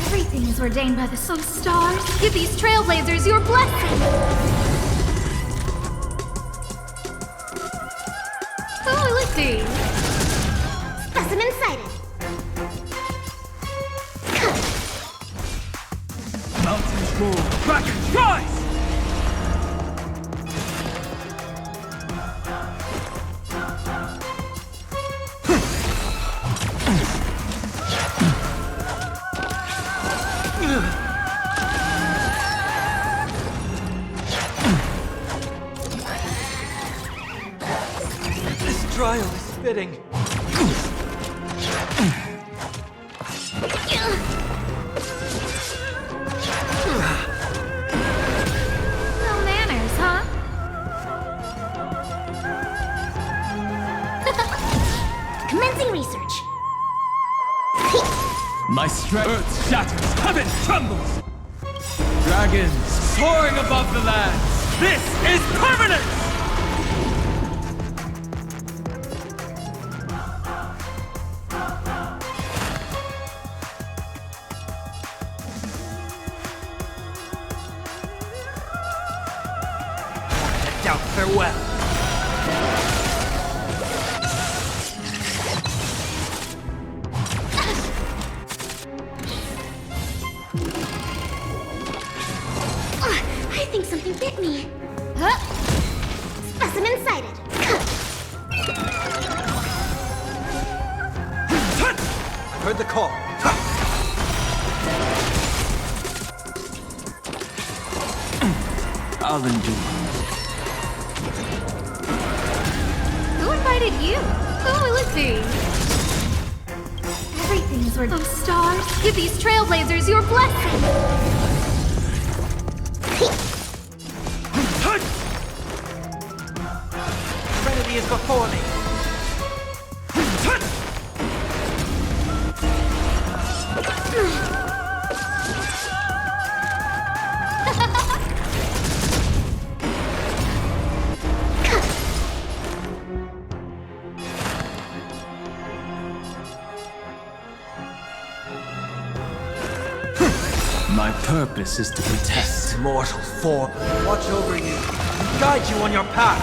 Everything is ordained by the sun stars. Give these Trailblazers your blessing! Oh, let's see. Specimen sighted. Mountains roar, dragons rise! fitting. No manners, huh? Commencing research. My strength. Earth shatters, heaven trembles! Dragons soaring above the lands! This is permanence! Out farewell. I think something bit me. Huh? Specimen sighted. Heard the call. I'll endure. Who invited you? Who will it be? Everything is where those stars. Give these Trailblazers your blessing! Trinity is before me. My purpose is to protect. Mortal form, watch over you and guide you on your path.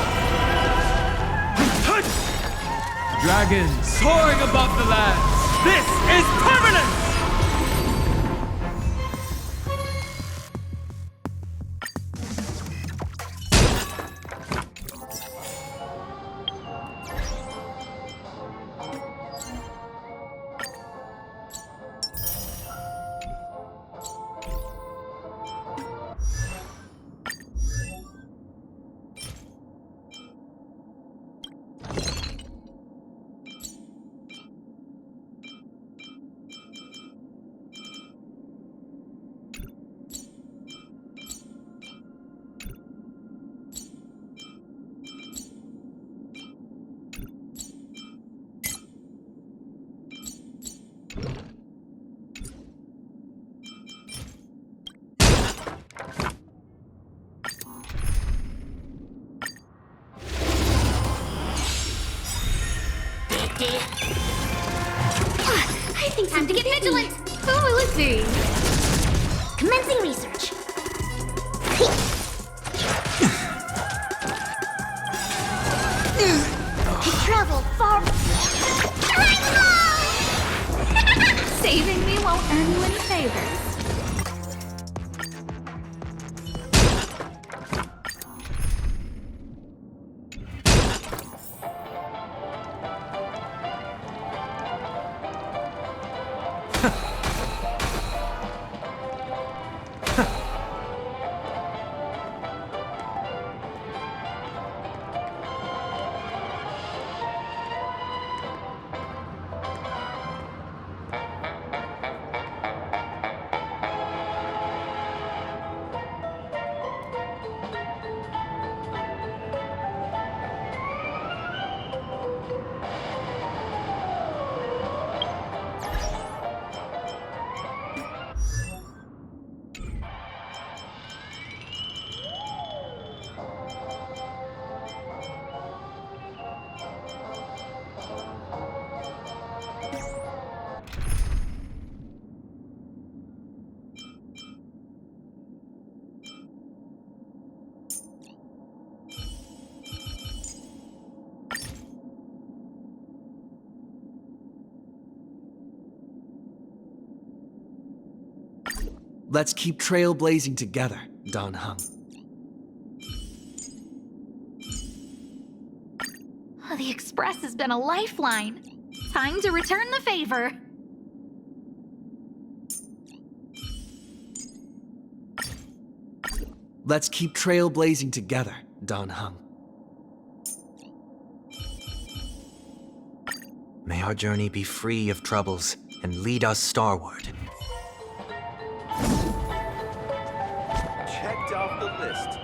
Dragons soaring above the lands! This is permanence! I think time to get vigilant. Who will it be? Commencing research. He traveled far. Saving me won't earn you any favors. Let's keep trailblazing together, Dan Heng. The Express has been a lifeline. Time to return the favor. Let's keep trailblazing together, Dan Heng. May our journey be free of troubles and lead us starward. Checked off the list.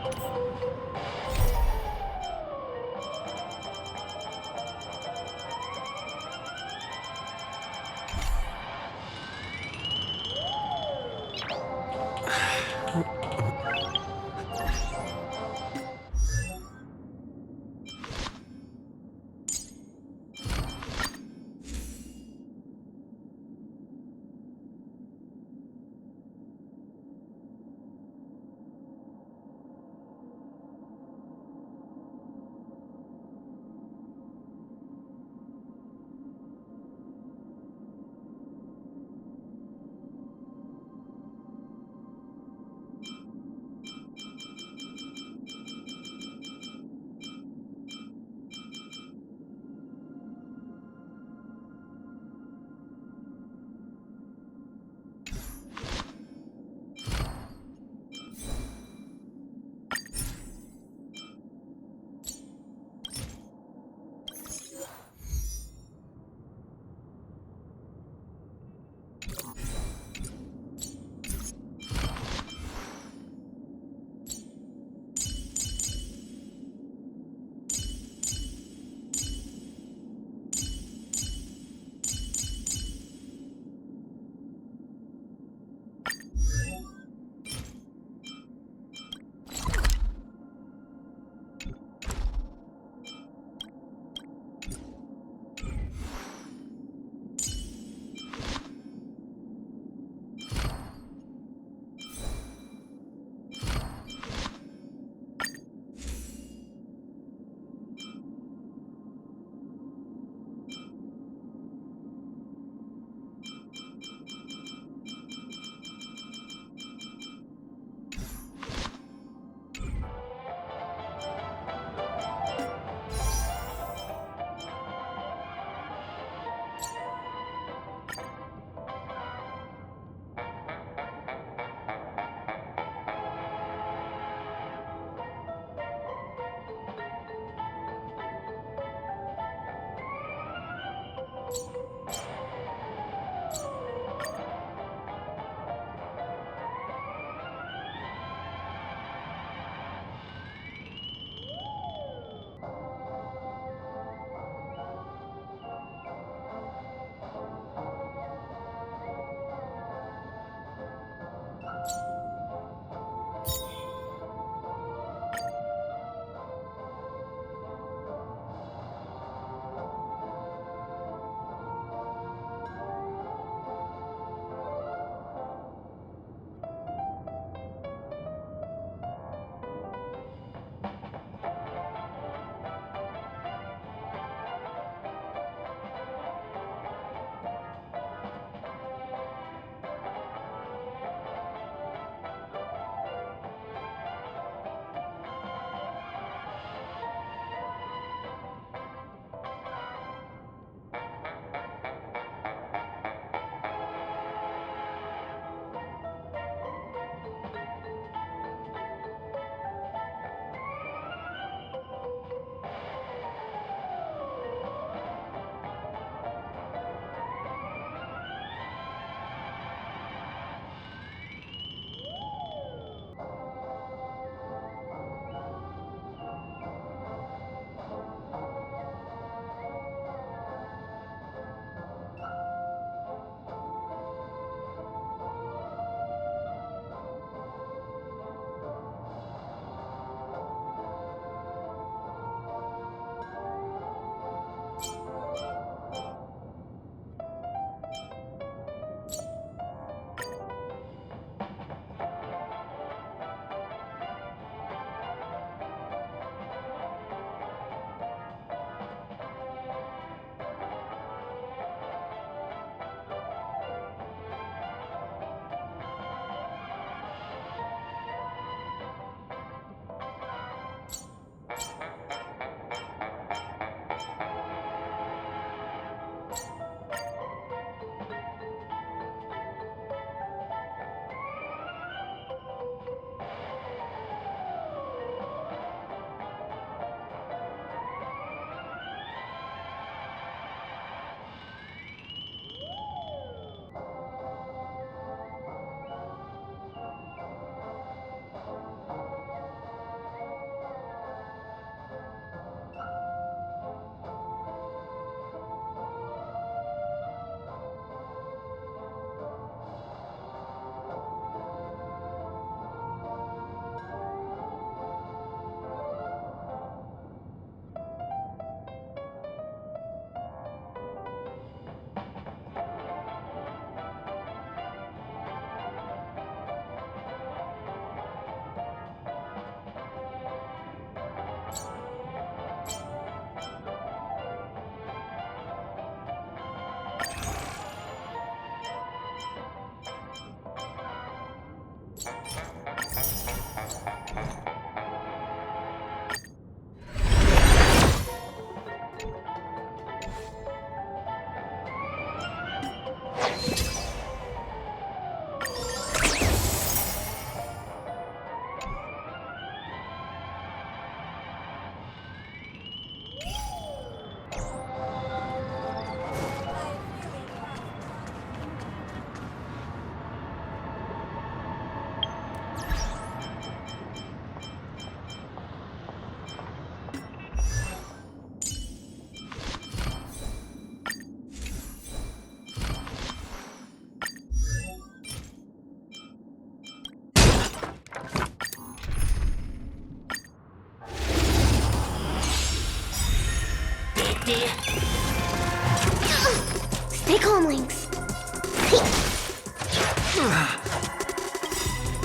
Stay calm, Lynx.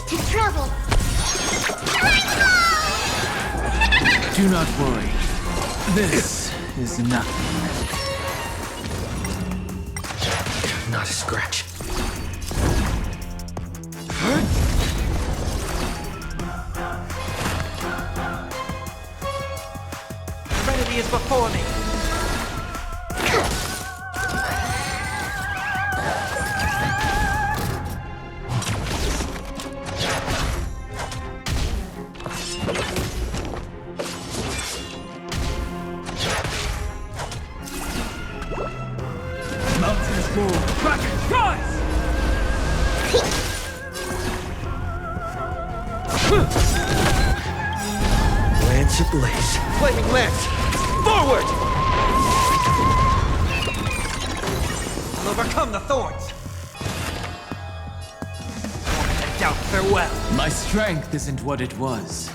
To travel. Do not worry. This is nothing. Not a scratch. Serenity is before me. Mountains move. Kraken, rise! Lance ablaze. Flaming lance! Forward! I'll overcome the thorns! I doubt farewell. My strength isn't what it was.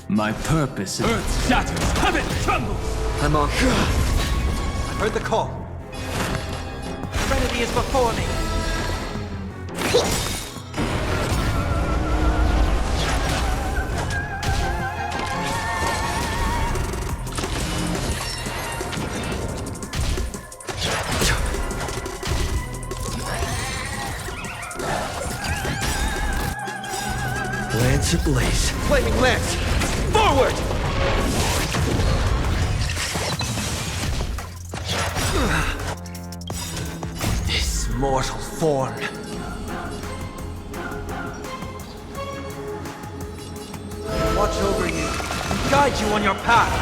My purpose is... Earth shatters, heaven trembles! I'm on. I heard the call. Serenity is before me. Lance ablaze. Flaming lance! Forward! This mortal form. Watch over you. Guide you on your path.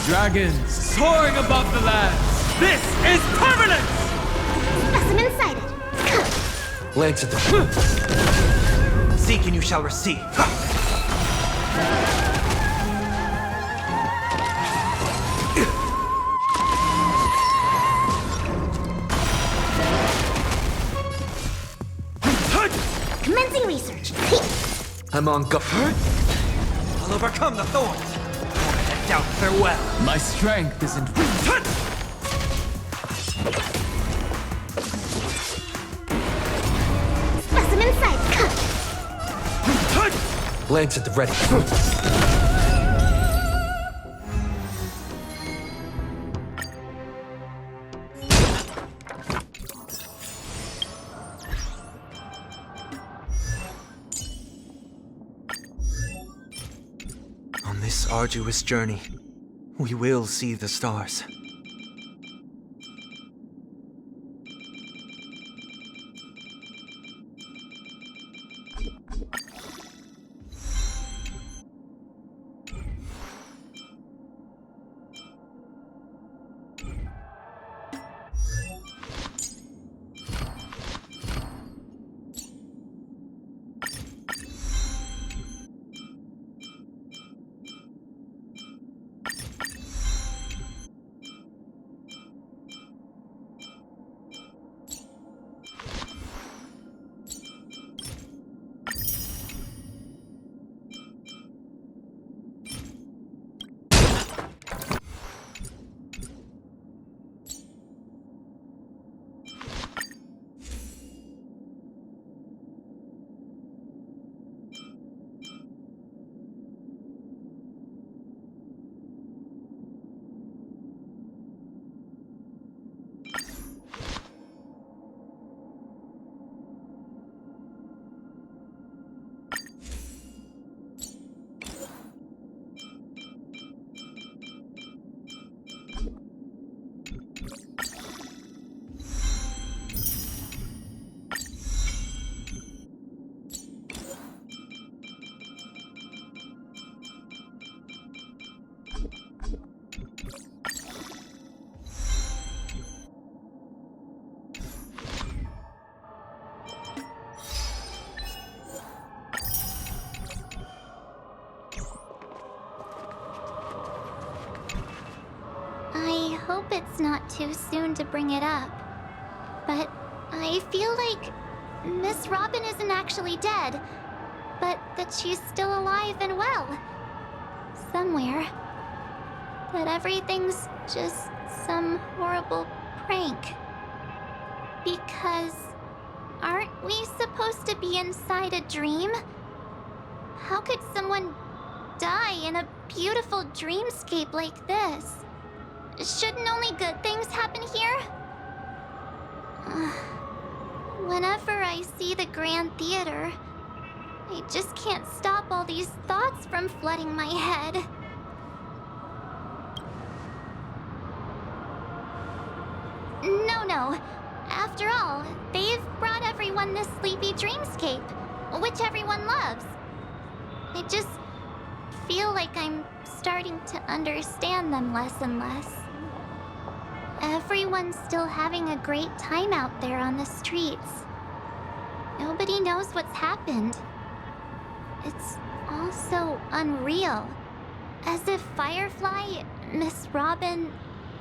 Dragons soaring above the lands. This is permanence! Specimen sighted. Lance at the... Seek and you shall receive. Commencing research. I'm on go... I'll overcome the thorns. I doubt farewell. My strength isn't... Specimen sighted. Lance at the ready. On this arduous journey, we will see the stars. it's not too soon to bring it up, but I feel like Miss Robin isn't actually dead, but that she's still alive and well. Somewhere. That everything's just some horrible prank. Because aren't we supposed to be inside a dream? How could someone die in a beautiful dreamscape like this? Shouldn't only good things happen here? Whenever I see the Grand Theater, I just can't stop all these thoughts from flooding my head. No. After all, they've brought everyone this sleepy dreamscape, which everyone loves. I just feel like I'm starting to understand them less and less. Everyone's still having a great time out there on the streets. Nobody knows what's happened. It's all so unreal. As if Firefly, Miss Robin,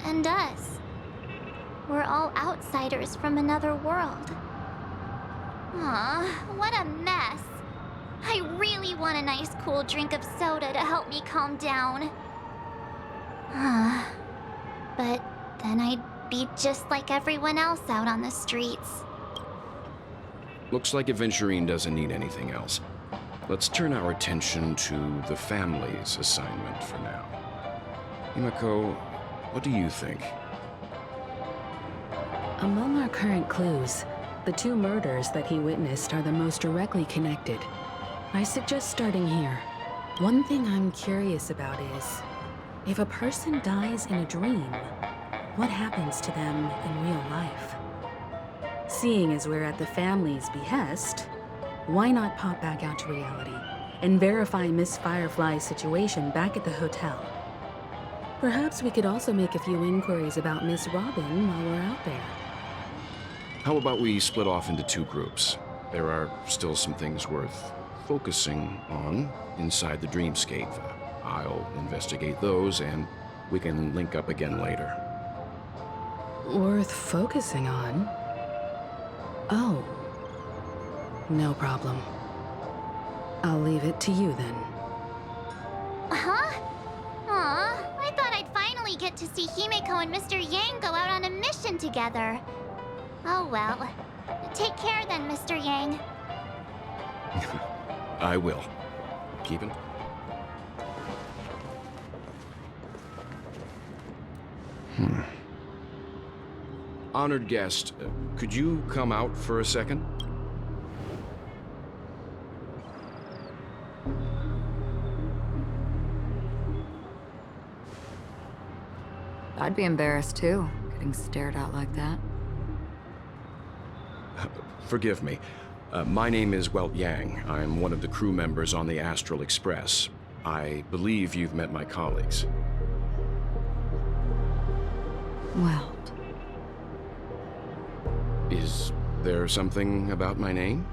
and us were all outsiders from another world. Aw, what a mess. I really want a nice cool drink of soda to help me calm down. But then I'd be just like everyone else out on the streets. Looks like Aventurine doesn't need anything else. Let's turn our attention to the family's assignment for now. Himiko, what do you think? Among our current clues, the 2 murders that he witnessed are the most directly connected. I suggest starting here. One thing I'm curious about is, if a person dies in a dream, what happens to them in real life? Seeing as we're at the family's behest, why not pop back out to reality and verify Miss Firefly's situation back at the hotel? Perhaps we could also make a few inquiries about Miss Robin while we're out there. How about we split off into 2 groups? There are still some things worth focusing on inside the dreamscape. I'll investigate those, and we can link up again later. Worth focusing on? Oh. No problem. I'll leave it to you then. Huh? Aw, I thought I'd finally get to see Himiko and Mr. Yang go out on a mission together. Oh well. Take care then, Mr. Yang. I will. Keepin'? Honored guest, could you come out for a second? I'd be embarrassed too, getting stared at like that. Forgive me. My name is Welt Yang. I'm one of the crew members on the Astral Express. I believe you've met my colleagues. Welt. Is there something about my name?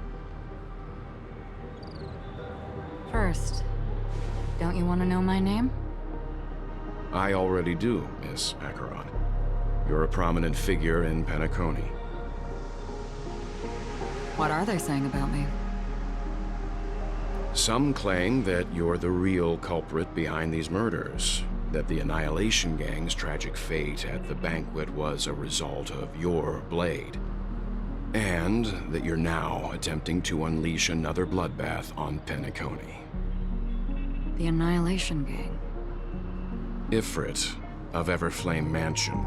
First, don't you want to know my name? I already do, Miss Acheron. You're a prominent figure in Penacony. What are they saying about me? Some claim that you're the real culprit behind these murders, that the Annihilation Gang's tragic fate at the banquet was a result of your blade, and that you're now attempting to unleash another bloodbath on Penacony. The Annihilation Gang. Ifrit of Everflame Mansion.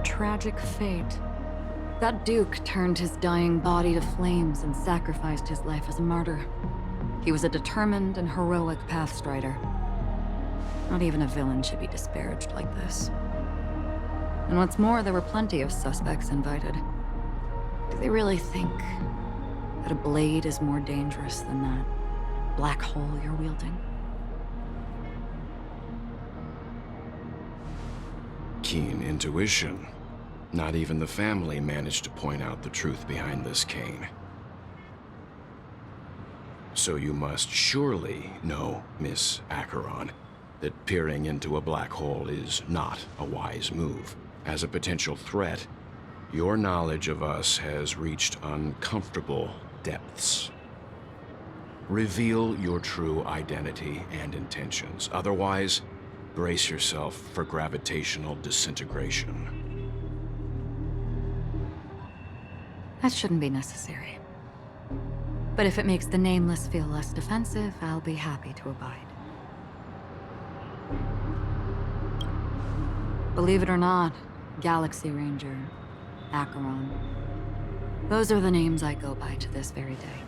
Tragic fate. That Duke turned his dying body to flames and sacrificed his life as a martyr. He was a determined and heroic pathstrider. Not even a villain should be disparaged like this. And what's more, there were plenty of suspects invited. Do they really think that a blade is more dangerous than that black hole you're wielding? Keen intuition. Not even the family managed to point out the truth behind this cane. So you must surely know, Miss Acheron, that peering into a black hole is not a wise move. As a potential threat, your knowledge of us has reached uncomfortable depths. Reveal your true identity and intentions. Otherwise, brace yourself for gravitational disintegration. That shouldn't be necessary. But if it makes the Nameless feel less defensive, I'll be happy to abide. Believe it or not, Galaxy Ranger, Acheron. Those are the names I go by to this very day.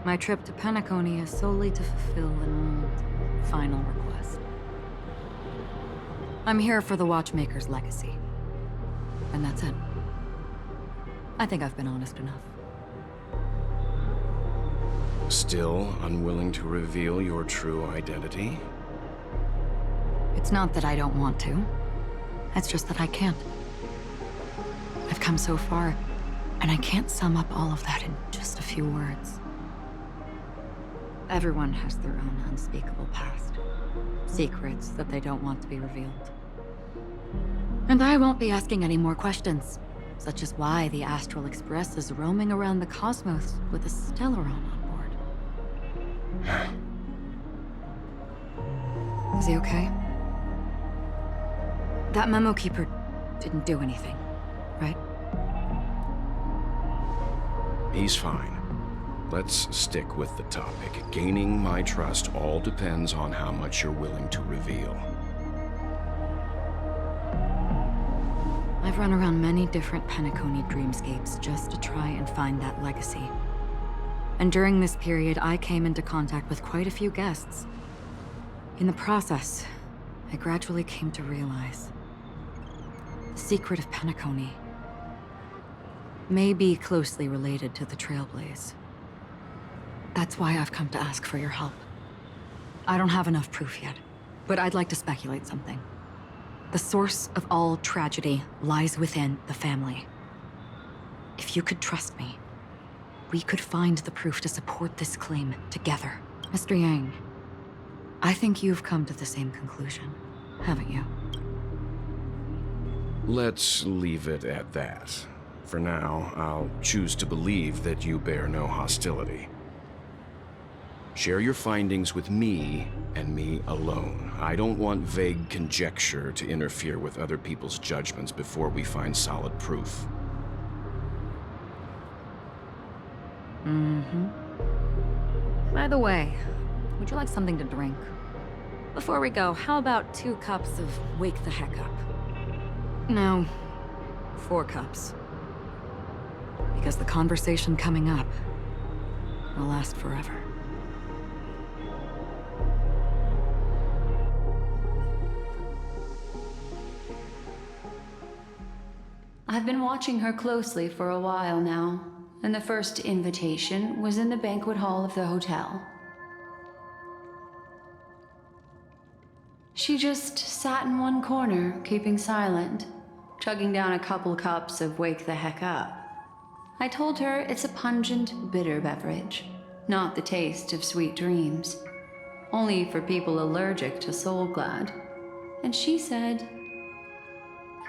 My trip to Penacony is solely to fulfill an old, final request. I'm here for the Watchmaker's legacy. And that's it. I think I've been honest enough. Still unwilling to reveal your true identity? It's not that I don't want to. It's just that I can't. I've come so far, and I can't sum up all of that in just a few words. Everyone has their own unspeakable past. Secrets that they don't want to be revealed. And I won't be asking any more questions, such as why the Astral Express is roaming around the cosmos with a Stellaron on board. Is he okay? That memo keeper didn't do anything, right? He's fine. Let's stick with the topic. Gaining my trust all depends on how much you're willing to reveal. I've run around many different Penacony dreamscapes just to try and find that legacy. And during this period, I came into contact with quite a few guests. In the process, I gradually came to realize the secret of Penacony may be closely related to the Trailblaze. That's why I've come to ask for your help. I don't have enough proof yet, but I'd like to speculate something. The source of all tragedy lies within the family. If you could trust me, we could find the proof to support this claim together. Mr. Yang, I think you've come to the same conclusion, haven't you? Let's leave it at that. For now, I'll choose to believe that you bear no hostility. Share your findings with me, and me alone. I don't want vague conjecture to interfere with other people's judgments before we find solid proof. By the way, would you like something to drink? Before we go, how about 2 cups of Wake the Heck Up? No, 4 cups. Because the conversation coming up will last forever. I've been watching her closely for a while now, and the first invitation was in the banquet hall of the hotel. She just sat in one corner, keeping silent, chugging down a couple cups of Wake the Heck Up. I told her it's a pungent, bitter beverage, not the taste of sweet dreams, only for people allergic to Soulglad. And she said,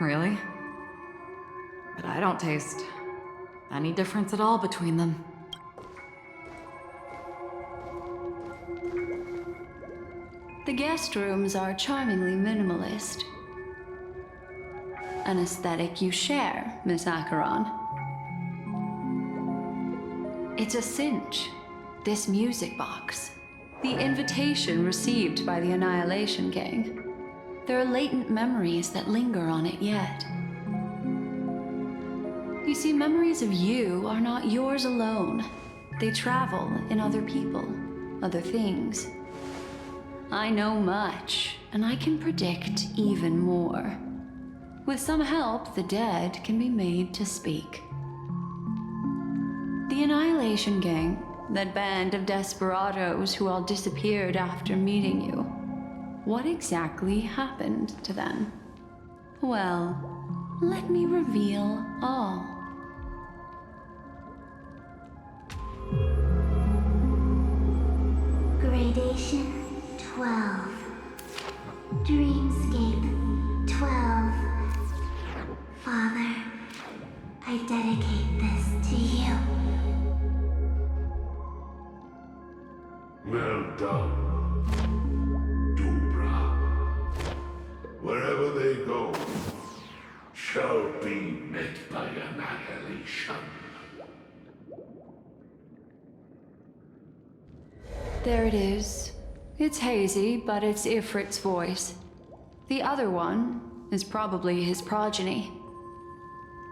Really? But I don't taste any difference at all between them. the guest rooms are charmingly minimalist. An aesthetic you share, Miss Acheron. It's a cinch, this music box. The invitation received by the Annihilation Gang. There are latent memories that linger on it yet. You see, memories of you are not yours alone. They travel in other people, other things. I know much, and I can predict even more. With some help, the dead can be made to speak. The Annihilation Gang, that band of desperados who all disappeared after meeting you. What exactly happened to them? Well, let me reveal all. Gradation 12. I dedicate this to you. Well done, Dubra. Wherever they go, shall be met by annihilation. There it is. It's hazy, but it's Ifrit's voice. The other one is probably his progeny.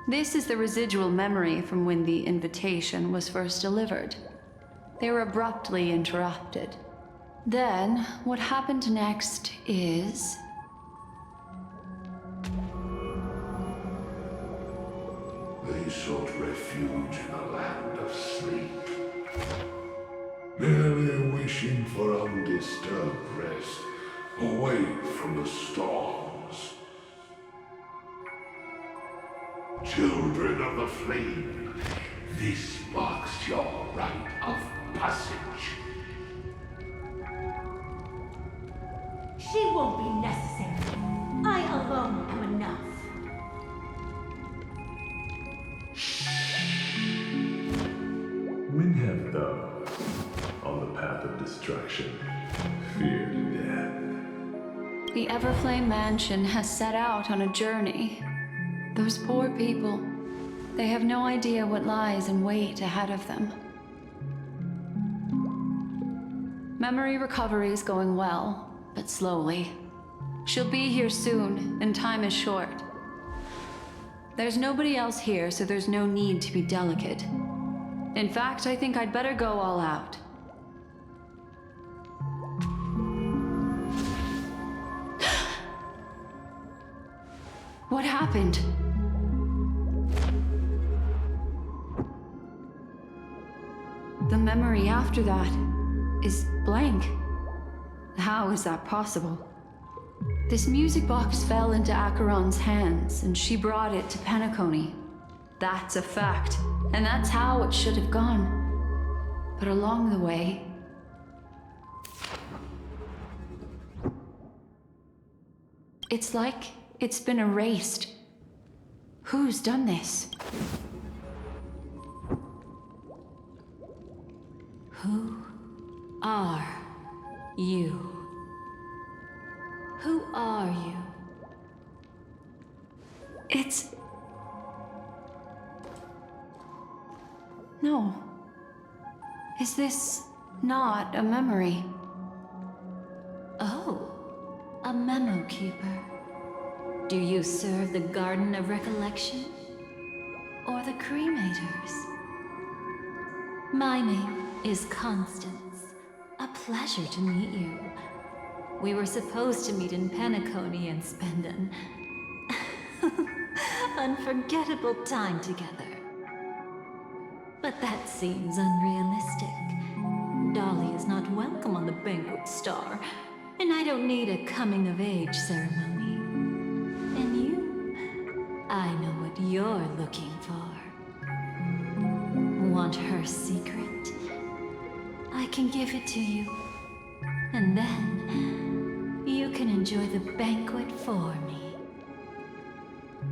This is the residual memory from when the invitation was first delivered. They were abruptly interrupted. Then, what happened next is... They sought refuge in a land of sleep, merely wishing for undisturbed rest, away from the storms. Children of the Flame, this marks your rite of passage. She won't be necessary. I alone am enough. When have those on the path of destruction feared death? The Everflame Mansion has set out on a journey. Those poor people, they have no idea what lies in wait ahead of them. Memory recovery is going well, but slowly. She'll be here soon, and time is short. There's nobody else here, so there's no need to be delicate. In fact, I think I'd better go all out. What happened? The memory after that is blank. How is that possible? This music box fell into Acheron's hands, and she brought it to Penacony. That's a fact, and that's how it should have gone. But along the way... it's like it's been erased. Who's done this? Who are you? Who are you? It's... no. Is this not a memory? Oh, a memo keeper. Do you serve the Garden of Recollection? Or the Cremators? My name is Constance. A pleasure to meet you. We were supposed to meet in Penacony and spend an unforgettable time together. But that seems unrealistic. Dolly is not welcome on the Banquet Star, and I don't need a coming-of-age ceremony. And you? I know what you're looking for. Want her secret? I can give it to you. And then, you can enjoy the banquet for me.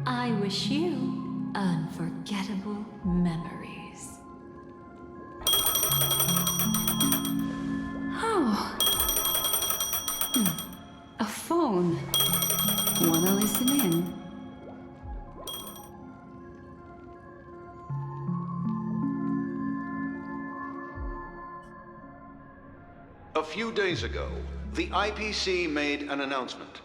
I wish you unforgettable memories. Oh. A phone. Wanna listen in? A few days ago, the IPC made an announcement.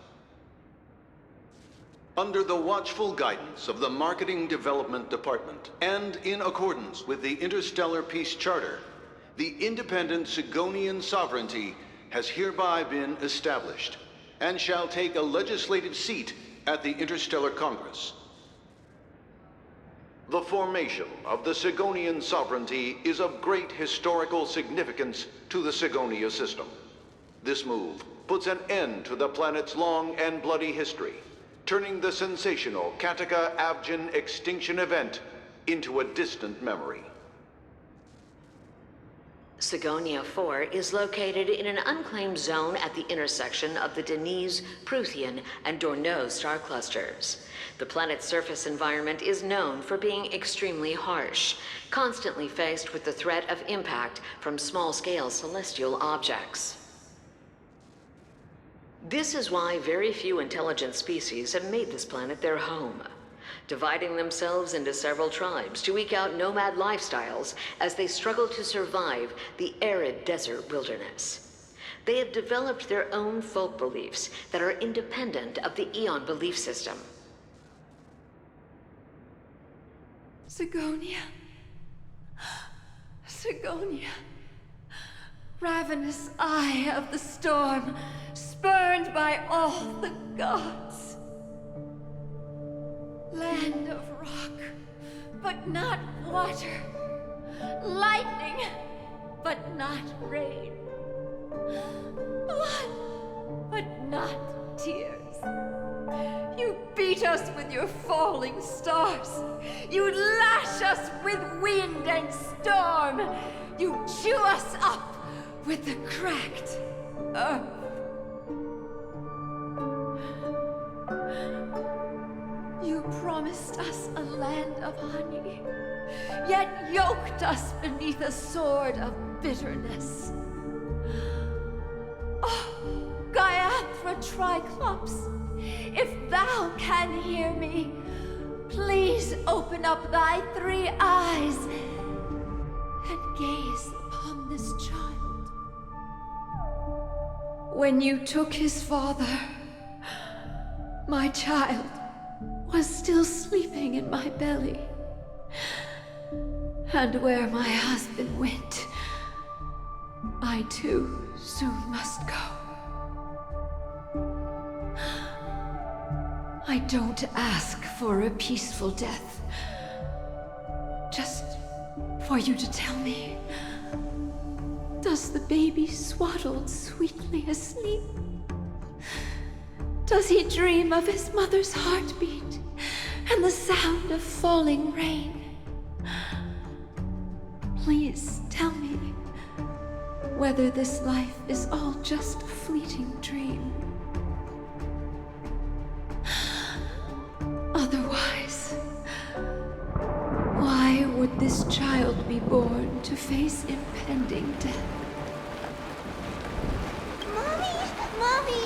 Under the watchful guidance of the Marketing Development Department, and in accordance with the Interstellar Peace Charter, the independent Sigonian sovereignty has hereby been established, and shall take a legislative seat at the Interstellar Congress. The formation of the Sigonian sovereignty is of great historical significance to the Sigonia system. This move puts an end to the planet's long and bloody history, turning the sensational Kataka-Avgin extinction event into a distant memory. Sigonia 4 is located in an unclaimed zone at the intersection of the Denise, Prothean, and Dorneau star clusters. The planet's surface environment is known for being extremely harsh, constantly faced with the threat of impact from small-scale celestial objects. This is why very few intelligent species have made this planet their home, dividing themselves into several tribes to eke out nomad lifestyles as they struggle to survive the arid desert wilderness. They have developed their own folk beliefs that are independent of the Eon belief system. Sigonia. Sigonia. Ravenous eye of the storm, spurned by all the gods. Land of rock, but not water. Lightning, but not rain. Blood, but not tears. You beat us with your falling stars. You lash us with wind and storm. You chew us up with the cracked earth. You promised us a land of honey, yet yoked us beneath a sword of bitterness. Oh, Gaiathra Triclops, if thou can hear me, please open up thy 3 eyes and gaze upon this child. When you took his father, my child was still sleeping in my belly. And where my husband went, I too soon must go. I don't ask for a peaceful death. Just for you to tell me, does the baby swaddled sweetly asleep? Does he dream of his mother's heartbeat and the sound of falling rain? Please tell me whether this life is all just a fleeting dream. Otherwise, why would this child be born to face impending death? Mommy!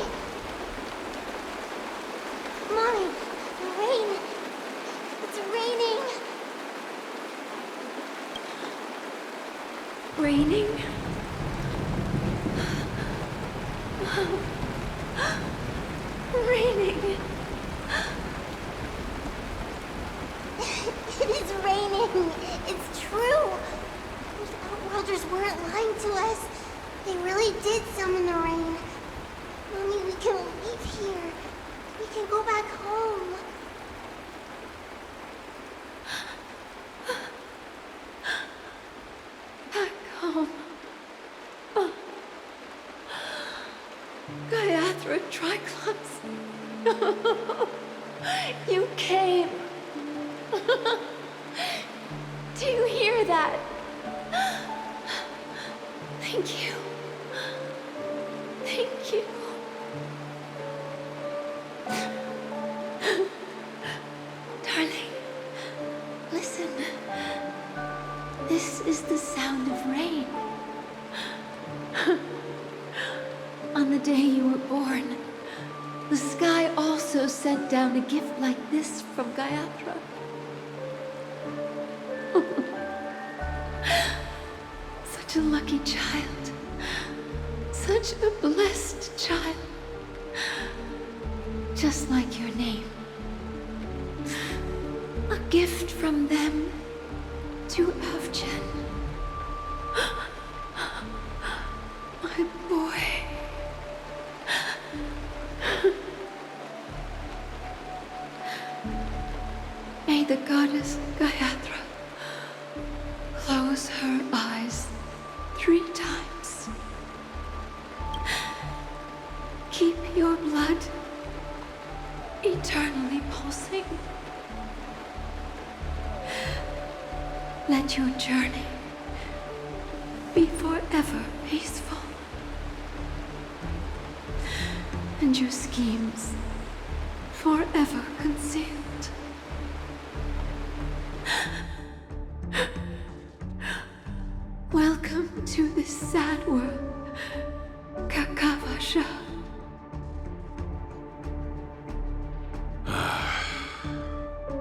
Mommy, rain! It's raining! Raining? Raining! It is raining! It's true! Those outworlders weren't lying to us. They really did summon the rain. Mommy, we can leave here. We can go back home. Back home. Gaiathra Triclops. You came. Do you hear that? Thank you. Thank you. Darling, listen. This is the sound of rain. On the day you were born, the sky also sent down a gift like this from Gaiathra. Such a lucky child. Such a blessed child. Just like your name. A gift from them to Avgen. My boy. May the goddess Gaiathra close her eyes 3 times. Keep your blood eternally pulsing. Let your journey be forever peaceful. And your schemes forever concealed. Welcome to this sad world, Kakavasha.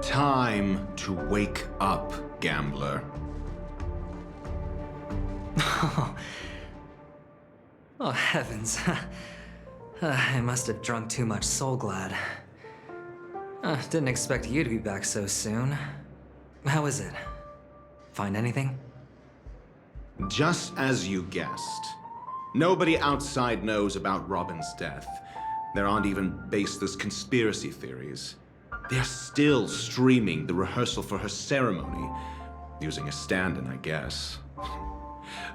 Time to wake up, gambler. Oh, heavens. I must have drunk too much Soul Glad. Didn't expect you to be back so soon. How is it? Find anything? Just as you guessed. Nobody outside knows about Robin's death. There aren't even baseless conspiracy theories. They're still streaming the rehearsal for her ceremony, using a stand-in, I guess.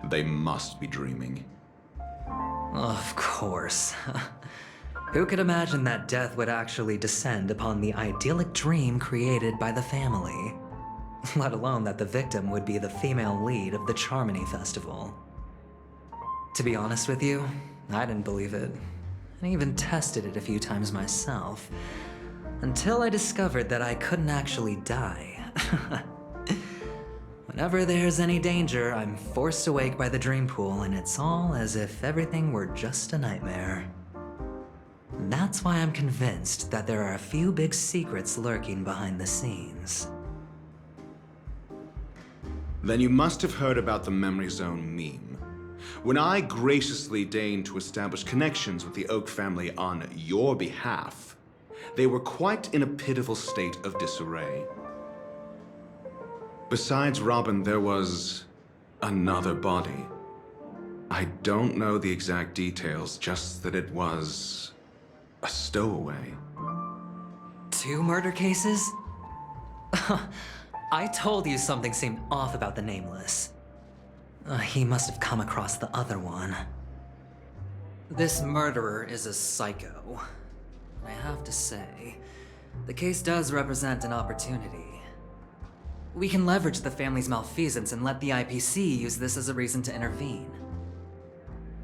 They must be dreaming. Of course. Who could imagine that death would actually descend upon the idyllic dream created by the family? Let alone that the victim would be the female lead of the Charmony Festival. To be honest with you, I didn't believe it. I even tested it a few times myself, until I discovered that I couldn't actually die. Whenever there's any danger, I'm forced awake by the dream pool, and it's all as if everything were just a nightmare. That's why I'm convinced that there are a few big secrets lurking behind the scenes. Then you must have heard about the Memory Zone meme. When I graciously deigned to establish connections with the Oak family on your behalf, they were quite in a pitiful state of disarray. Besides Robin, there was another body. I don't know the exact details, just that it was a stowaway. 2 murder cases? I told you something seemed off about the Nameless. He must have come across the other one. This murderer is a psycho. I have to say, the case does represent an opportunity. We can leverage the family's malfeasance and let the IPC use this as a reason to intervene.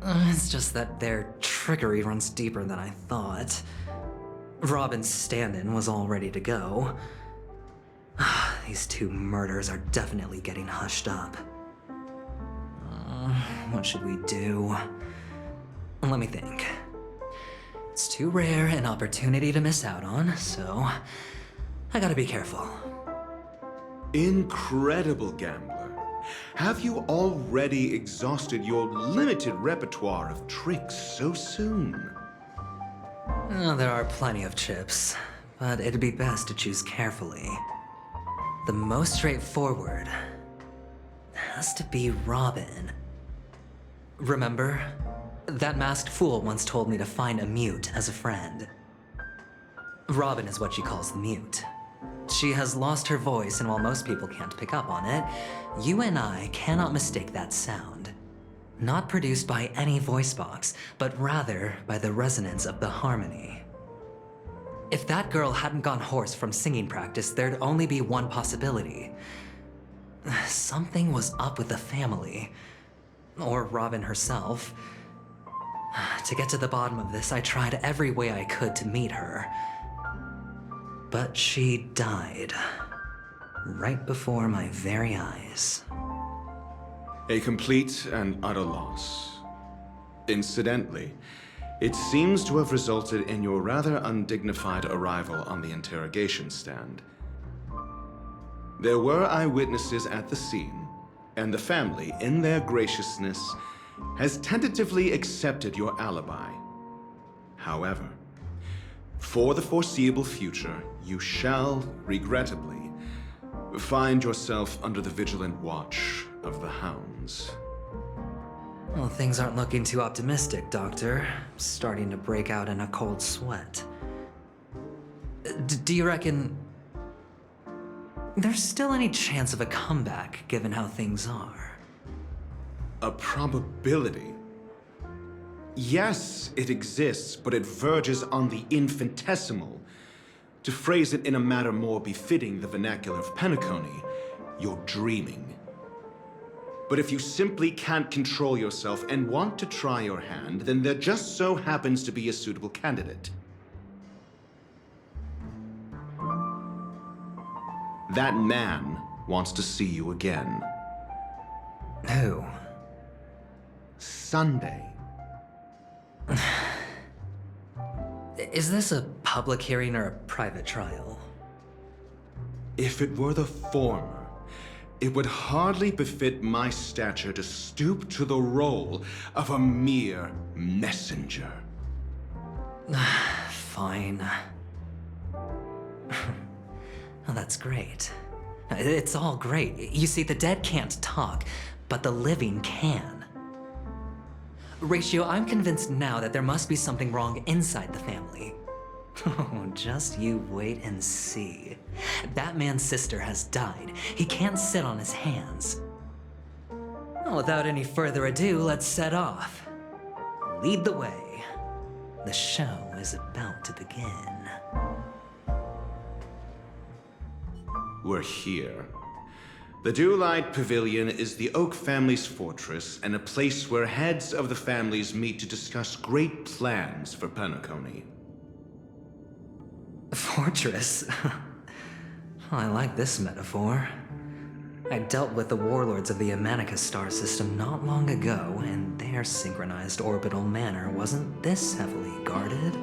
It's just that their trickery runs deeper than I thought. Robin's stand-in was all ready to go. These 2 murders are definitely getting hushed up. What should we do? Let me think. It's too rare an opportunity to miss out on, so I gotta be careful. Incredible, gambler. Have you already exhausted your limited repertoire of tricks so soon? There are plenty of chips, but it'd be best to choose carefully. The most straightforward has to be Robin. Remember? That masked fool once told me to find a mute as a friend. Robin is what she calls the mute. She has lost her voice, and while most people can't pick up on it, you and I cannot mistake that sound. Not produced by any voice box, but rather by the resonance of the harmony. If that girl hadn't gone hoarse from singing practice, there'd only be one possibility. Something was up with the family. Or Robin herself. To get to the bottom of this, I tried every way I could to meet her. But she died. Right before my very eyes. A complete and utter loss. Incidentally, it seems to have resulted in your rather undignified arrival on the interrogation stand. There were eyewitnesses at the scene, and the family, in their graciousness, has tentatively accepted your alibi. However, for the foreseeable future, you shall, regrettably, find yourself under the vigilant watch of the hounds. Well, things aren't looking too optimistic, Doctor. I'm starting to break out in a cold sweat. Do you reckon there's still any chance of a comeback, given how things are? A probability? Yes, it exists, but it verges on the infinitesimal. To phrase it in a manner more befitting the vernacular of Penacony, you're dreaming. But if you simply can't control yourself and want to try your hand, then there just so happens to be a suitable candidate. That man wants to see you again. Who? Sunday. Is this a public hearing or a private trial? If it were the former, it would hardly befit my stature to stoop to the role of a mere messenger. Fine. Oh, that's great. It's all great. You see, the dead can't talk, but the living can. Ratio, I'm convinced now that there must be something wrong inside the family. Oh, just you wait and see. That man's sister has died. He can't sit on his hands. Well, without any further ado, let's set off. Lead the way. The show is about to begin. We're here. The Dewlight Pavilion is the Oak family's fortress and a place where heads of the families meet to discuss great plans for Penacony. Fortress? I like this metaphor. I dealt with the warlords of the Amanicus star system not long ago, and their synchronized orbital manor wasn't this heavily guarded.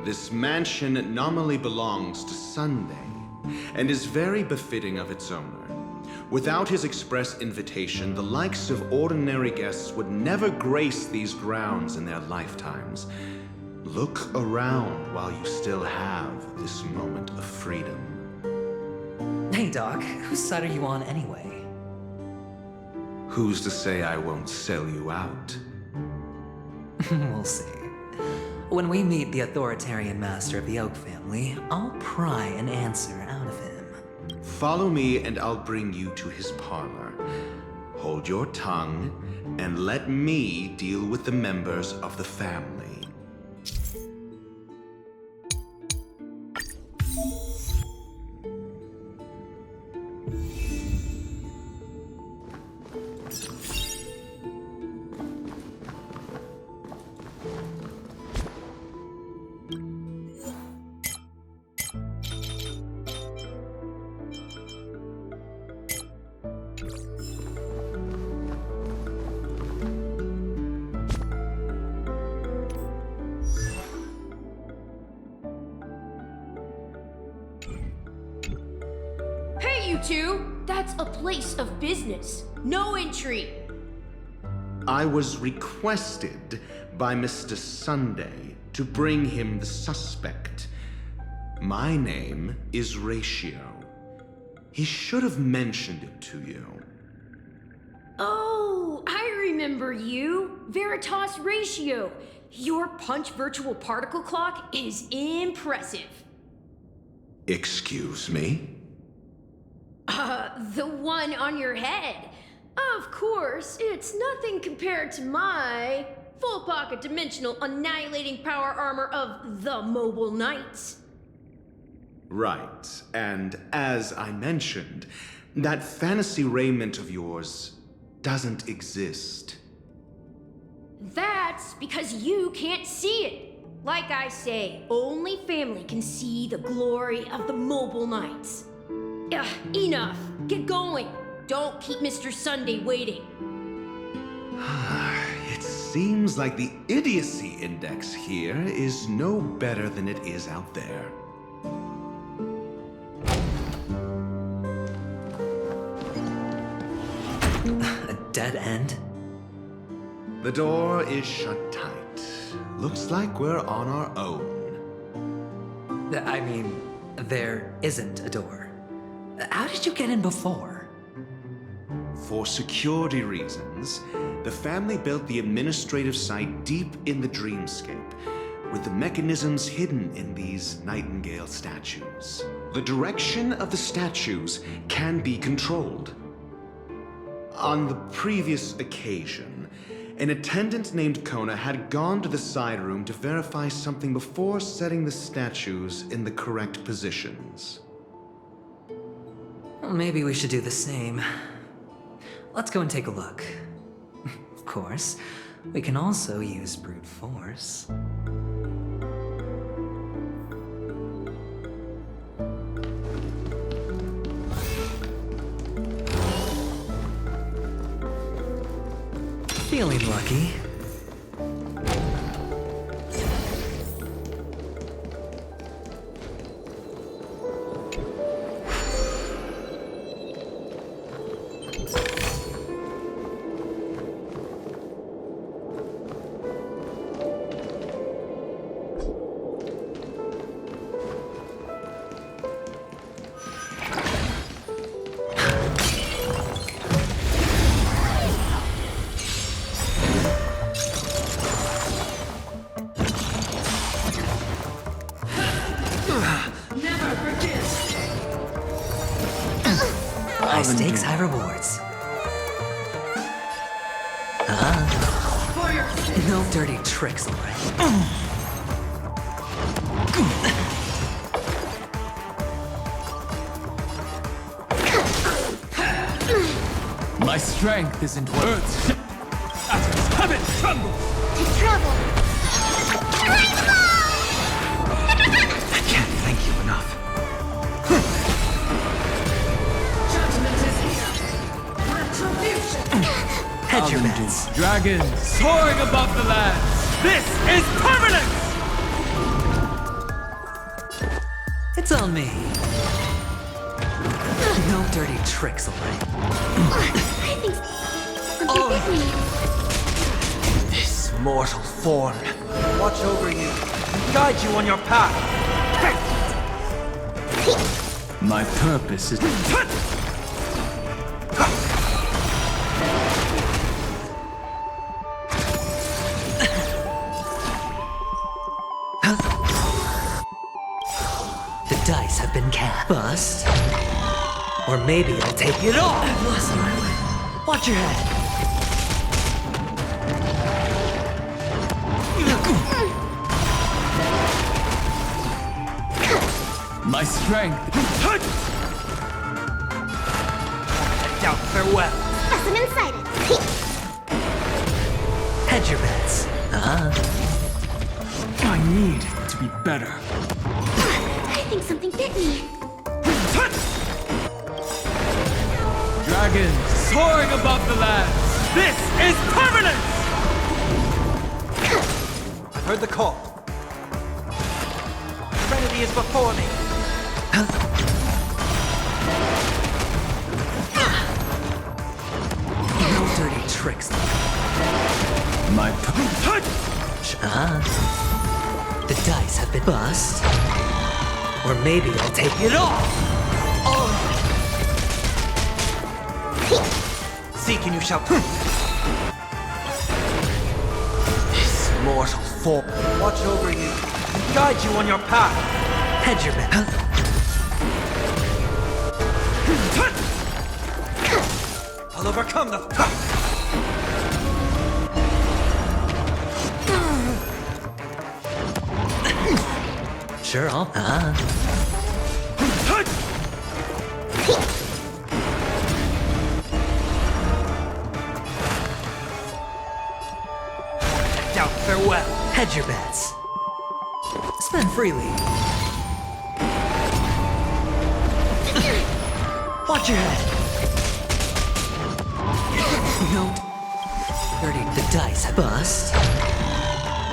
This mansion nominally belongs to Sunday, and is very befitting of its owner. Without his express invitation, the likes of ordinary guests would never grace these grounds in their lifetimes. Look around while you still have this moment of freedom. Hey, Doc, whose side are you on anyway? Who's to say I won't sell you out? We'll see. When we meet the authoritarian master of the Oak family, I'll pry an answer out of him. Follow me and I'll bring you to his parlor. Hold your tongue and let me deal with the members of the family. You two, that's a place of business. No entry. I was requested by Mr. Sunday to bring him the suspect. My name is Ratio. He should have mentioned it to you. Oh, I remember you. Veritas Ratio. Your punch virtual particle clock is impressive. Excuse me? The one on your head. Of course, it's nothing compared to my full pocket dimensional annihilating power armor of the Mobile Knights. Right, and as I mentioned, that fantasy raiment of yours doesn't exist. That's because you can't see it. Like I say, only family can see the glory of the Mobile Knights. Enough. Get going. Don't keep Mr. Sunday waiting. It seems like the idiocy index here is no better than it is out there. A dead end? The door is shut tight. Looks like we're on our own. I mean, there isn't a door. How did you get in before? For security reasons, the family built the administrative site deep in the dreamscape, with the mechanisms hidden in these nightingale statues. The direction of the statues can be controlled. On the previous occasion, an attendant named Kona had gone to the side room to verify something before setting the statues in the correct positions. Well, maybe we should do the same. Let's go and take a look. Of course, we can also use brute force. Feeling lucky. High stakes, high rewards. No dirty tricks, alright? My strength isn't what Earth's atoms haven't trembled! To trouble. I can't thank you enough. Hedge your bets. Dragons soaring above the lands! This is permanence! It's on me. No dirty tricks, alright? I think something bit me. This mortal form, watch over you, and guide you on your path. My purpose is... The dice have been cast. Bust. Or maybe I'll take it all. I've lost my way. Watch your head. My strength... Doubt farewell. Specimen sighted. Hedge your bets. I need to be better. I think something bit me. Dragons soaring above the lands! This is permanence! I've heard the call. Serenity is before me. No dirty tricks. My The dice have been bust. Or maybe I'll take it all. Seek and you shall... This mortal form, watch over you, and guide you on your path. Hedge your bet. I'll overcome the... Sure, I'll... Doubt farewell. Hedge your bets. Spend freely. Watch your head. No dirty. The dice have bust.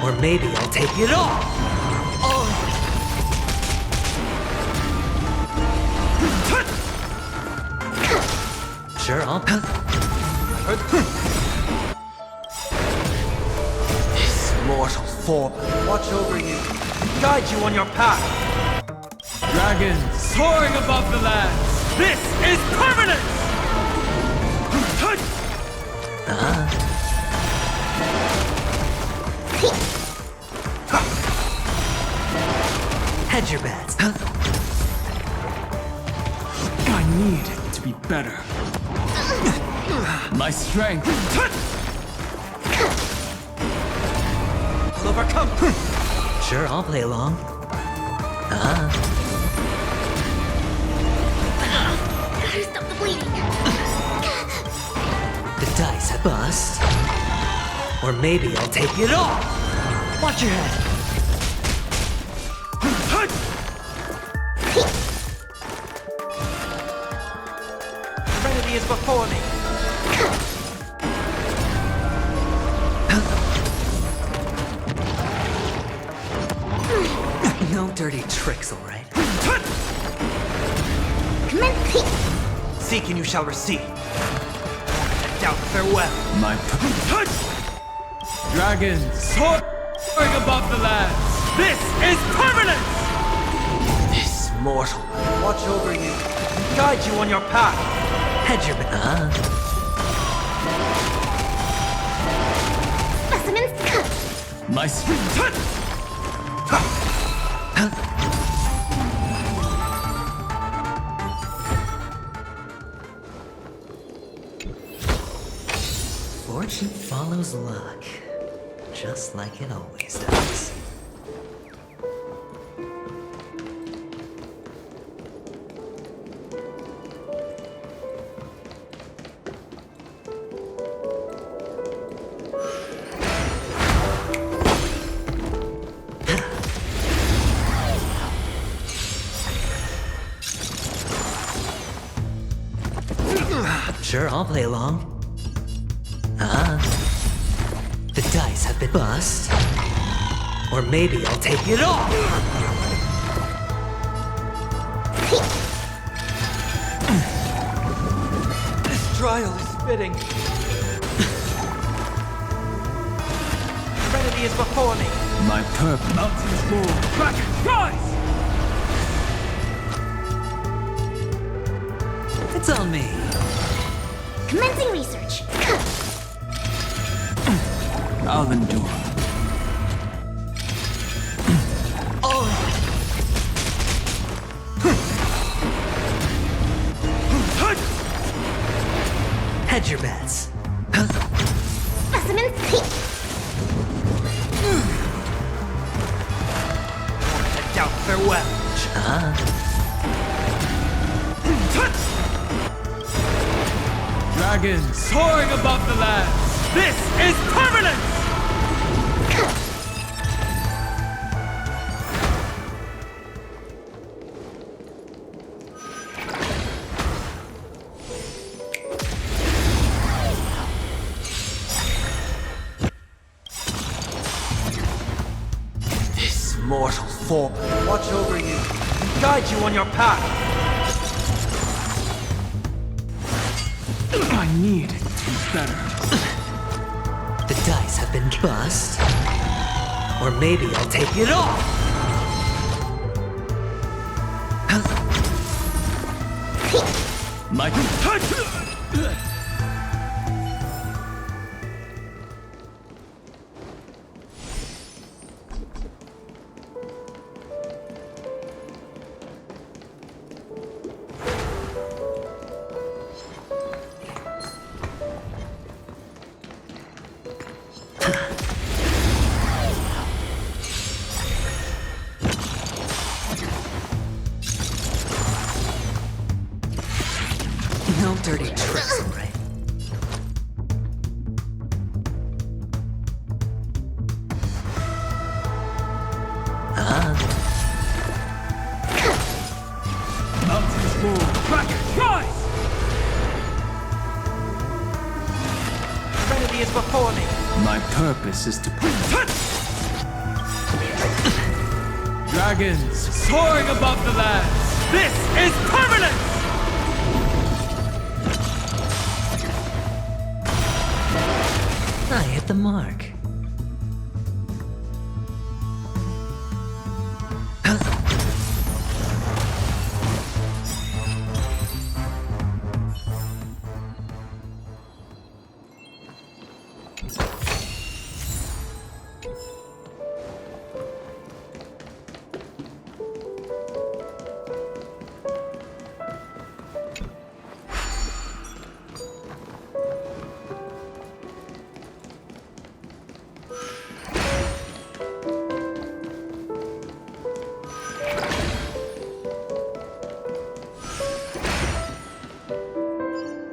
Or maybe I'll take it all. Sure, I'll... This mortal form, watch over you, and guide you on your path. Dragons soaring above the lands! This is permanence! Hedge your bets. I need to be better. My strength... I'll overcome. Sure, I'll play along. Gotta stop the bleeding. The dice have bust. Or maybe I'll take it all. Watch your head. Serenity is before me. dirty tricks, alright? Seek and you shall receive. Doubt farewell. My dragons soaring above the lands. This is permanence! This mortal will watch over you and guide you on your path. Head your Specimens cut. My Fortune follows luck, just like it always does. Sure, I'll play along. The dice have been bust. Or maybe I'll take it all! This trial is fitting. Serenity is before me. My purpose. Mountains move. Dragon, rise! It's on me. Commencing research. I'll endure. Hedge your bets. Specimens Doubt farewell. Dragons soaring above the lands. This is permanence! This mortal form will watch over you and guide you on your path. I need to be better. The dice have been bust. Or maybe I'll take it all! My No dirty tricks, alright? mountains move. Dragon, rise! Serenity is before me. My purpose is to dragons soaring above the lands. This is permanence! I hit the mark.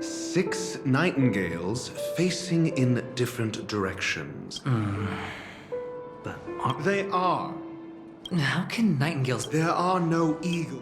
Six nightingales facing in different directions. But they are. how can nightingales... There are no eagles.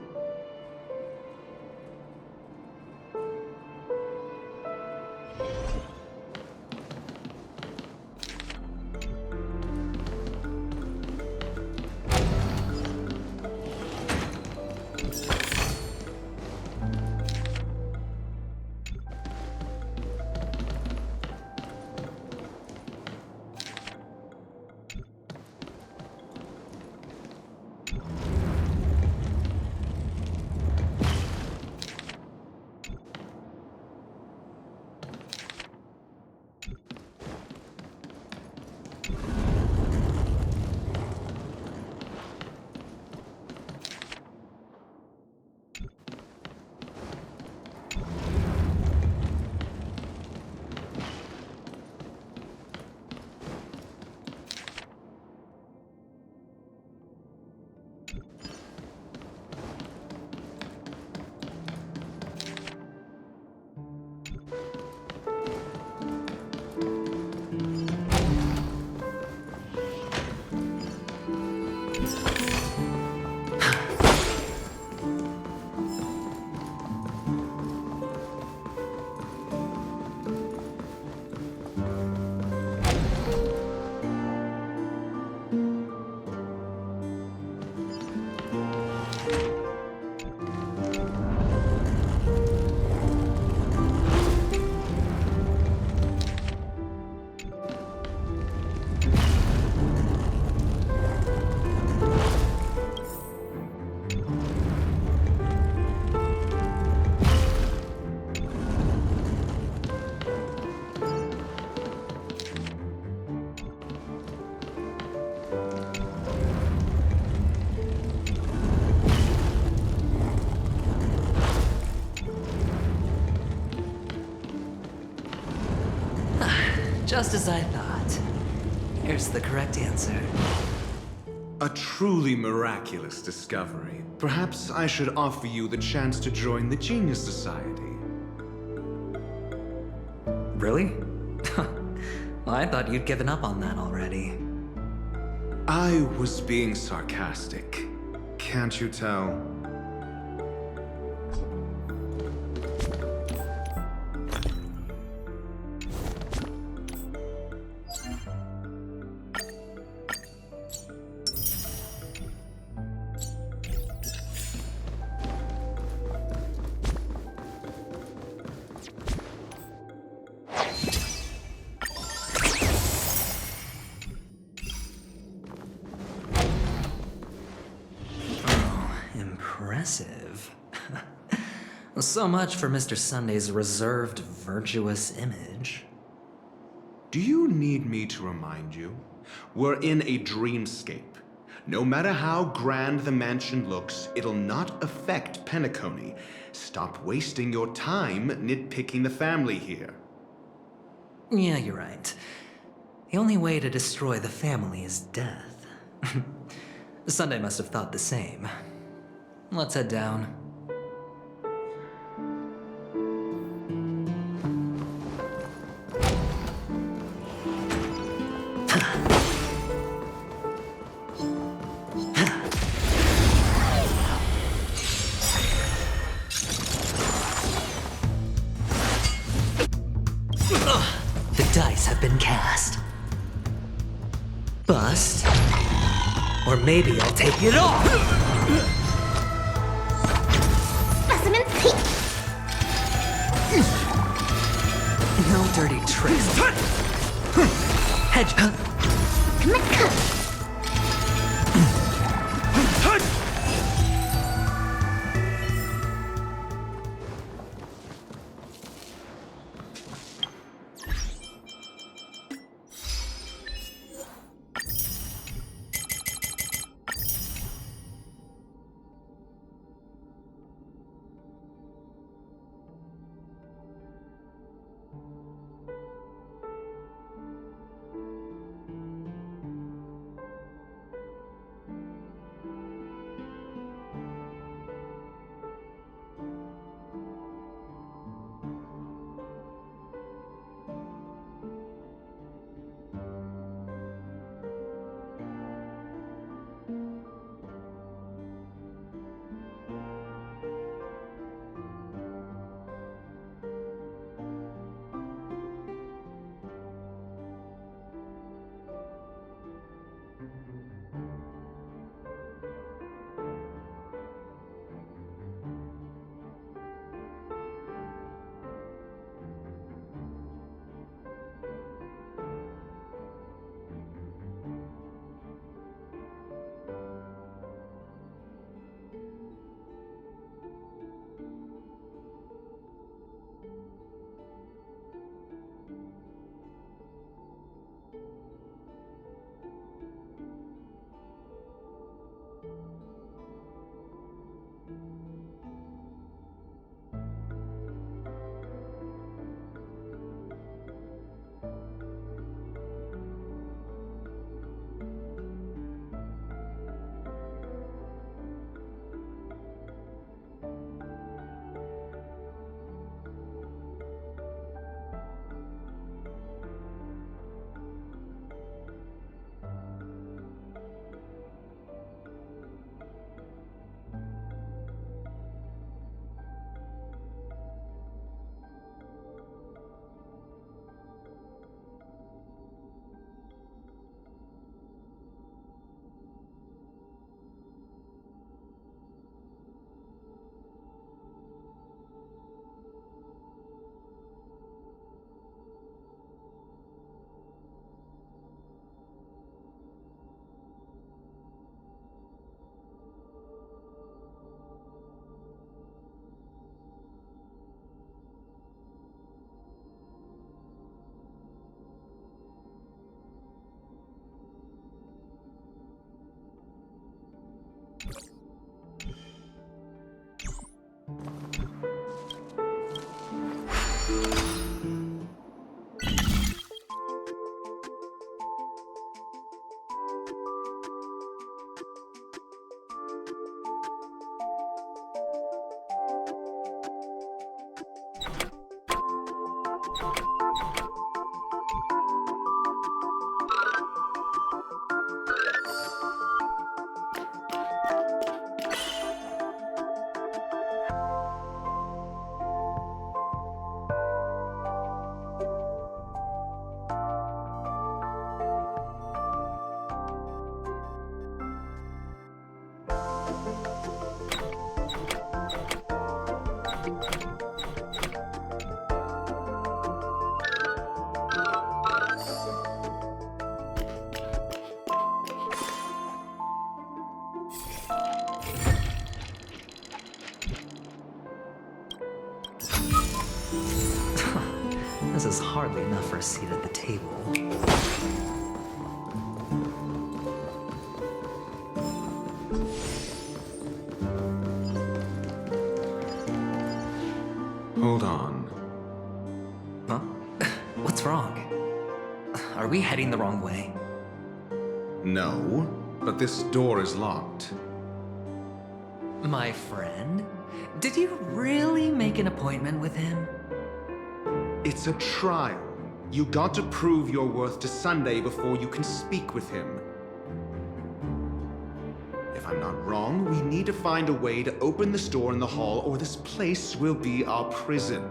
Just as I thought. Here's the correct answer. A truly miraculous discovery. Perhaps I should offer you the chance to join the Genius Society. Really? Well, I thought you'd given up on that already. I was being sarcastic. Can't you tell? Impressive. So much for Mr. Sunday's reserved, virtuous image. Do you need me to remind you? We're in a dreamscape. No matter how grand the mansion looks, it'll not affect Penacony. Stop wasting your time nitpicking the family here. Yeah, you're right. The only way to destroy the family is death. Sunday must have thought the same. Let's head down. The dice have been cast. Bust. Or maybe I'll take it off! Specimen peak! No dirty tricks. Hedge. Come on, come. This is hardly enough for a seat at the table. Hold on. Huh? What's wrong? Are we heading the wrong way? No, but this door is locked. My friend? Did you really make an appointment with him? It's a trial. You got to prove your worth to Sunday before you can speak with him. If I'm not wrong, we need to find a way to open this door in the hall, or this place will be our prison.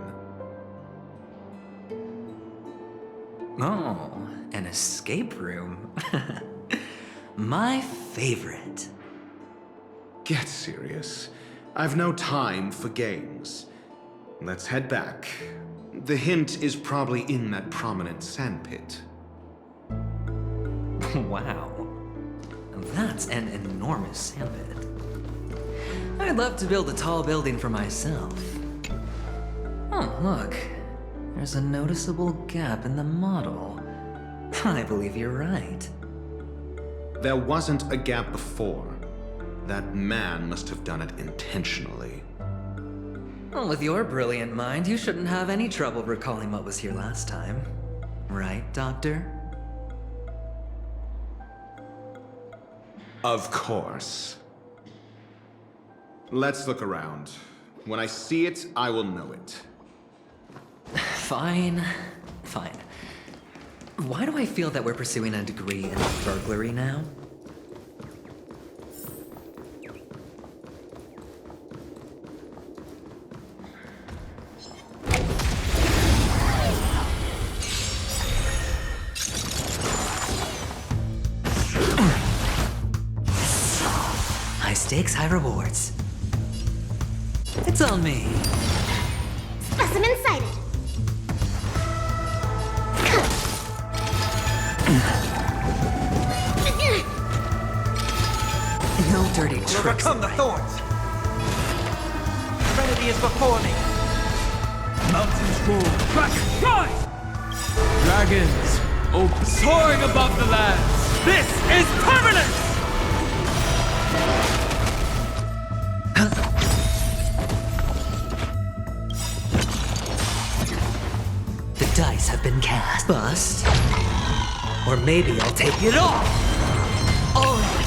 Oh, an escape room. My favorite. Get serious. I've no time for games. Let's head back. The hint is probably in that prominent sandpit. Wow. That's an enormous sandpit. I'd love to build a tall building for myself. Oh, look. There's a noticeable gap in the model. I believe you're right. There wasn't a gap before. That man must have done it intentionally. Well, with your brilliant mind, you shouldn't have any trouble recalling what was here last time. Right, Doctor? Of course. Let's look around. When I see it, I will know it. Fine. Fine. Why do I feel that we're pursuing a degree in burglary now? High stakes, high rewards. It's on me. Specimen sighted. No dirty tricks. Overcome the thorns. Serenity is before me. Mountains roar, crack, rise! Dragons, soaring above the lands. This is permanence! The dice have been cast. Bust. Or maybe I'll take it off. Oh.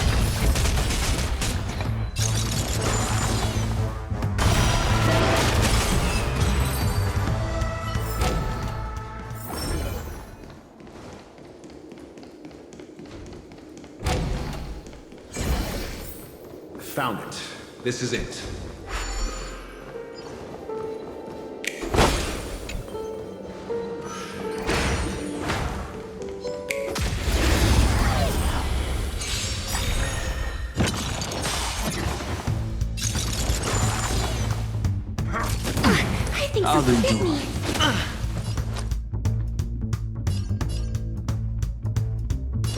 Found it. This is it. I think I'll something bit endure. me.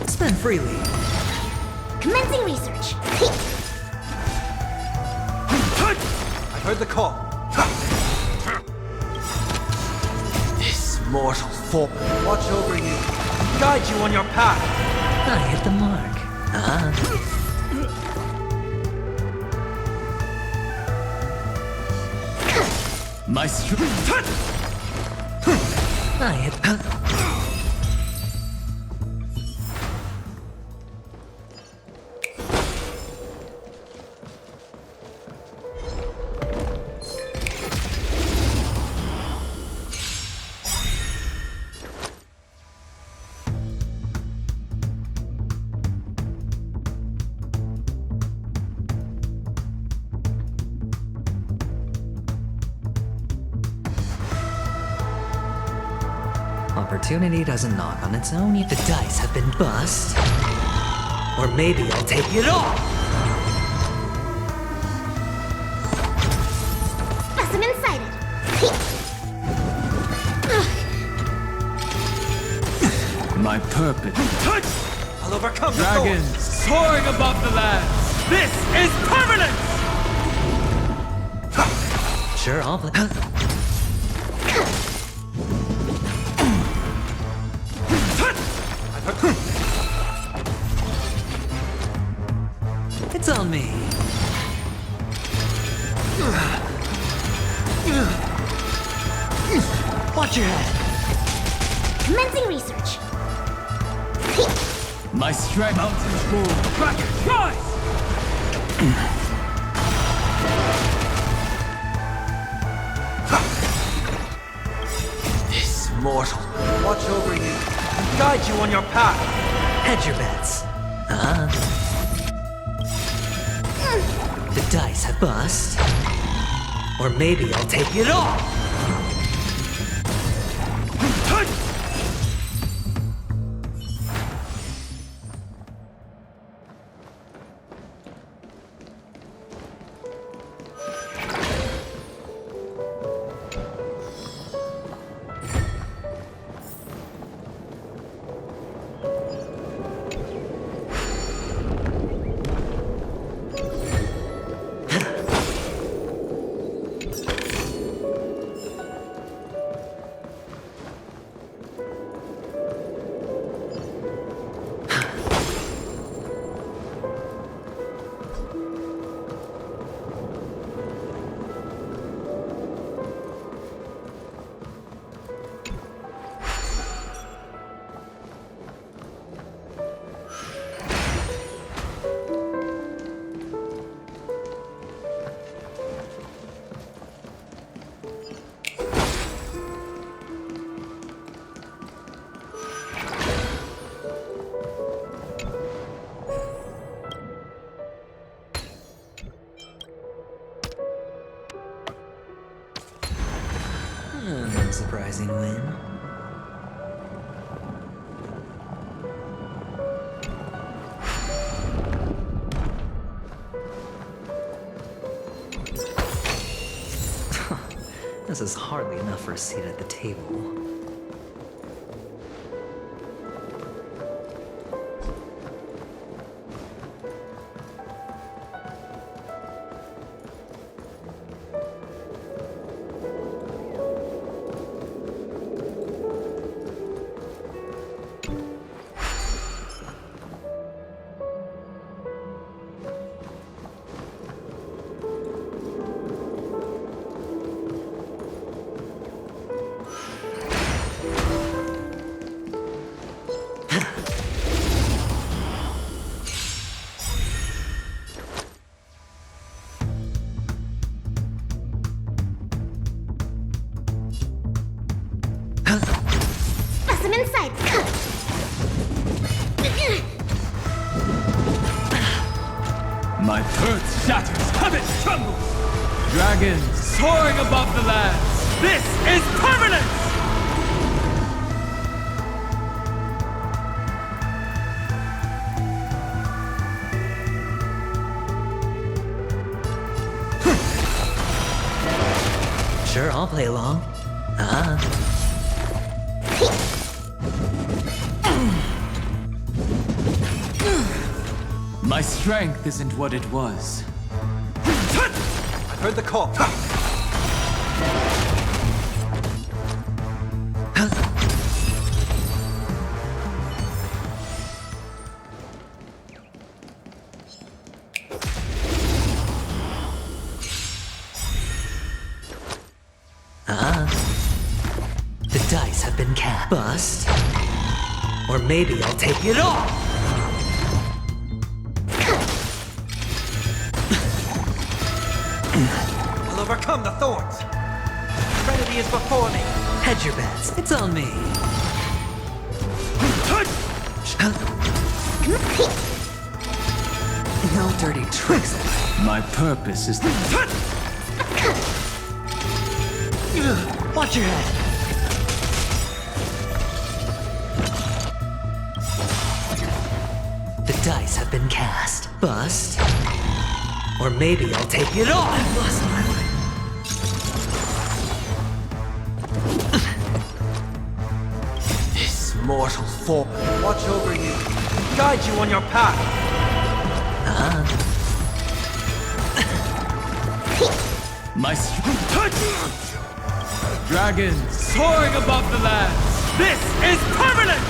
Spend freely. Commencing research. I heard the call. This mortal form will watch over you, guide you on your path. I hit the mark. My strength. I hit. Opportunity doesn't knock on its own. The dice have been bust. Or maybe I'll take it off. Specimen sighted. My purpose. I'll overcome the Dragons, thorns. soaring above the lands. This is permanence! Sure, I'll play. Watch your head. Commencing research. My strength. Mountains roll. Dragon, rise! This mortal will watch over you and guide you on your path. Hedge your bets. The dice have bust. Or maybe I'll take it all. Surprising win. This is hardly enough for a seat at the table. Specimen sight. My earth shatters, heaven trembles! Dragons soaring above the lands! This is permanence! Sure, I'll play along. My strength isn't what it was. I've heard the call. The dice have been cast. Bust. Or maybe I'll take it all. I'll overcome the thorns. Serenity is before me. Hedge your bets. It's on me. No dirty tricks. My purpose is Watch your head. The dice have been cast. Bust. Or maybe I'll take it all. I've lost my mind. This mortal form will watch over you, guide you on your path. my dragons soaring above the lands. This is permanence!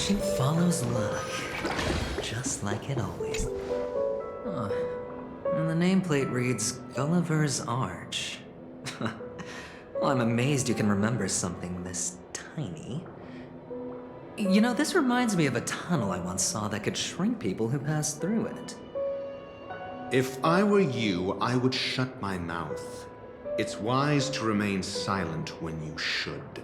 Fortune follows luck, just like it always. Oh, and the nameplate reads Gulliver's Arch. Well, I'm amazed you can remember something this tiny. You know, this reminds me of a tunnel I once saw that could shrink people who passed through it. If I were you, I would shut my mouth. It's wise to remain silent when you should.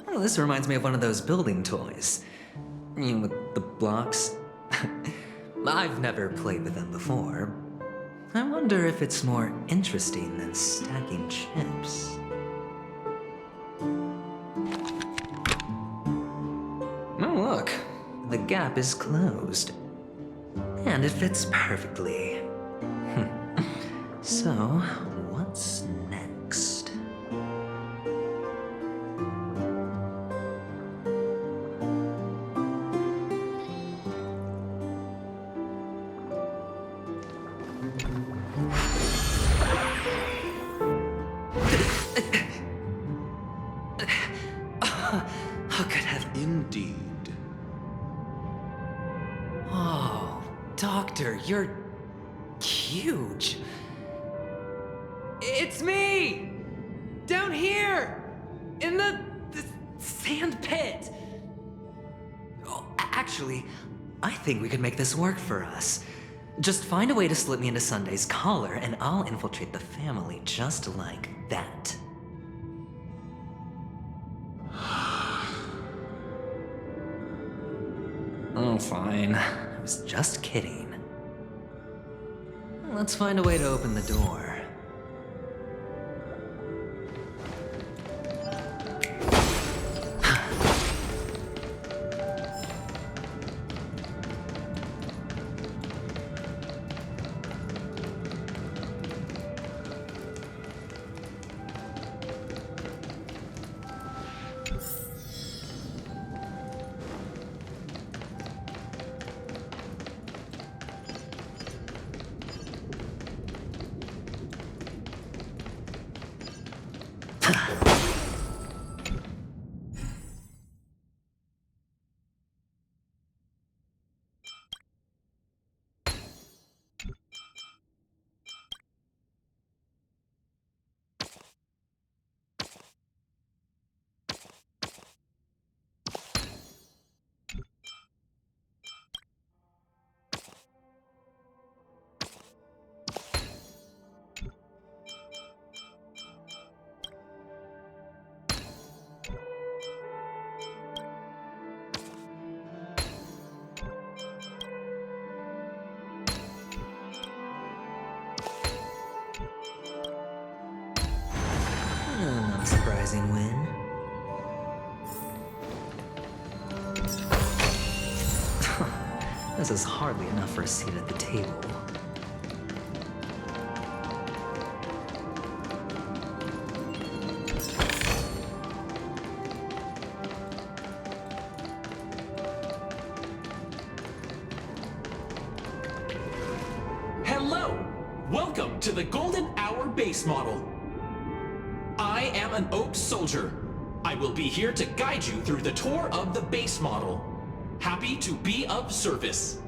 Oh, this reminds me of one of those building toys. You know, with the blocks. I've never played with them before. I wonder if it's more interesting than stacking chips. Oh, look. The gap is closed. And it fits perfectly. So, what's next? Oh, good heaven. Indeed. Oh, Doctor, you're huge. It's me! Down here! In the sand pit! Oh, actually, I think we could make this work for us. Just find a way to slip me into Sunday's collar, and I'll infiltrate the family just like that. Oh, fine. I was just kidding. Let's find a way to open the door. Not a surprising win. This is hardly enough for a seat at the table. Hello! Welcome to the Golden Hour base model. I am an Oak Soldier. I will be here to guide you through the tour of the base model. Happy to be of service.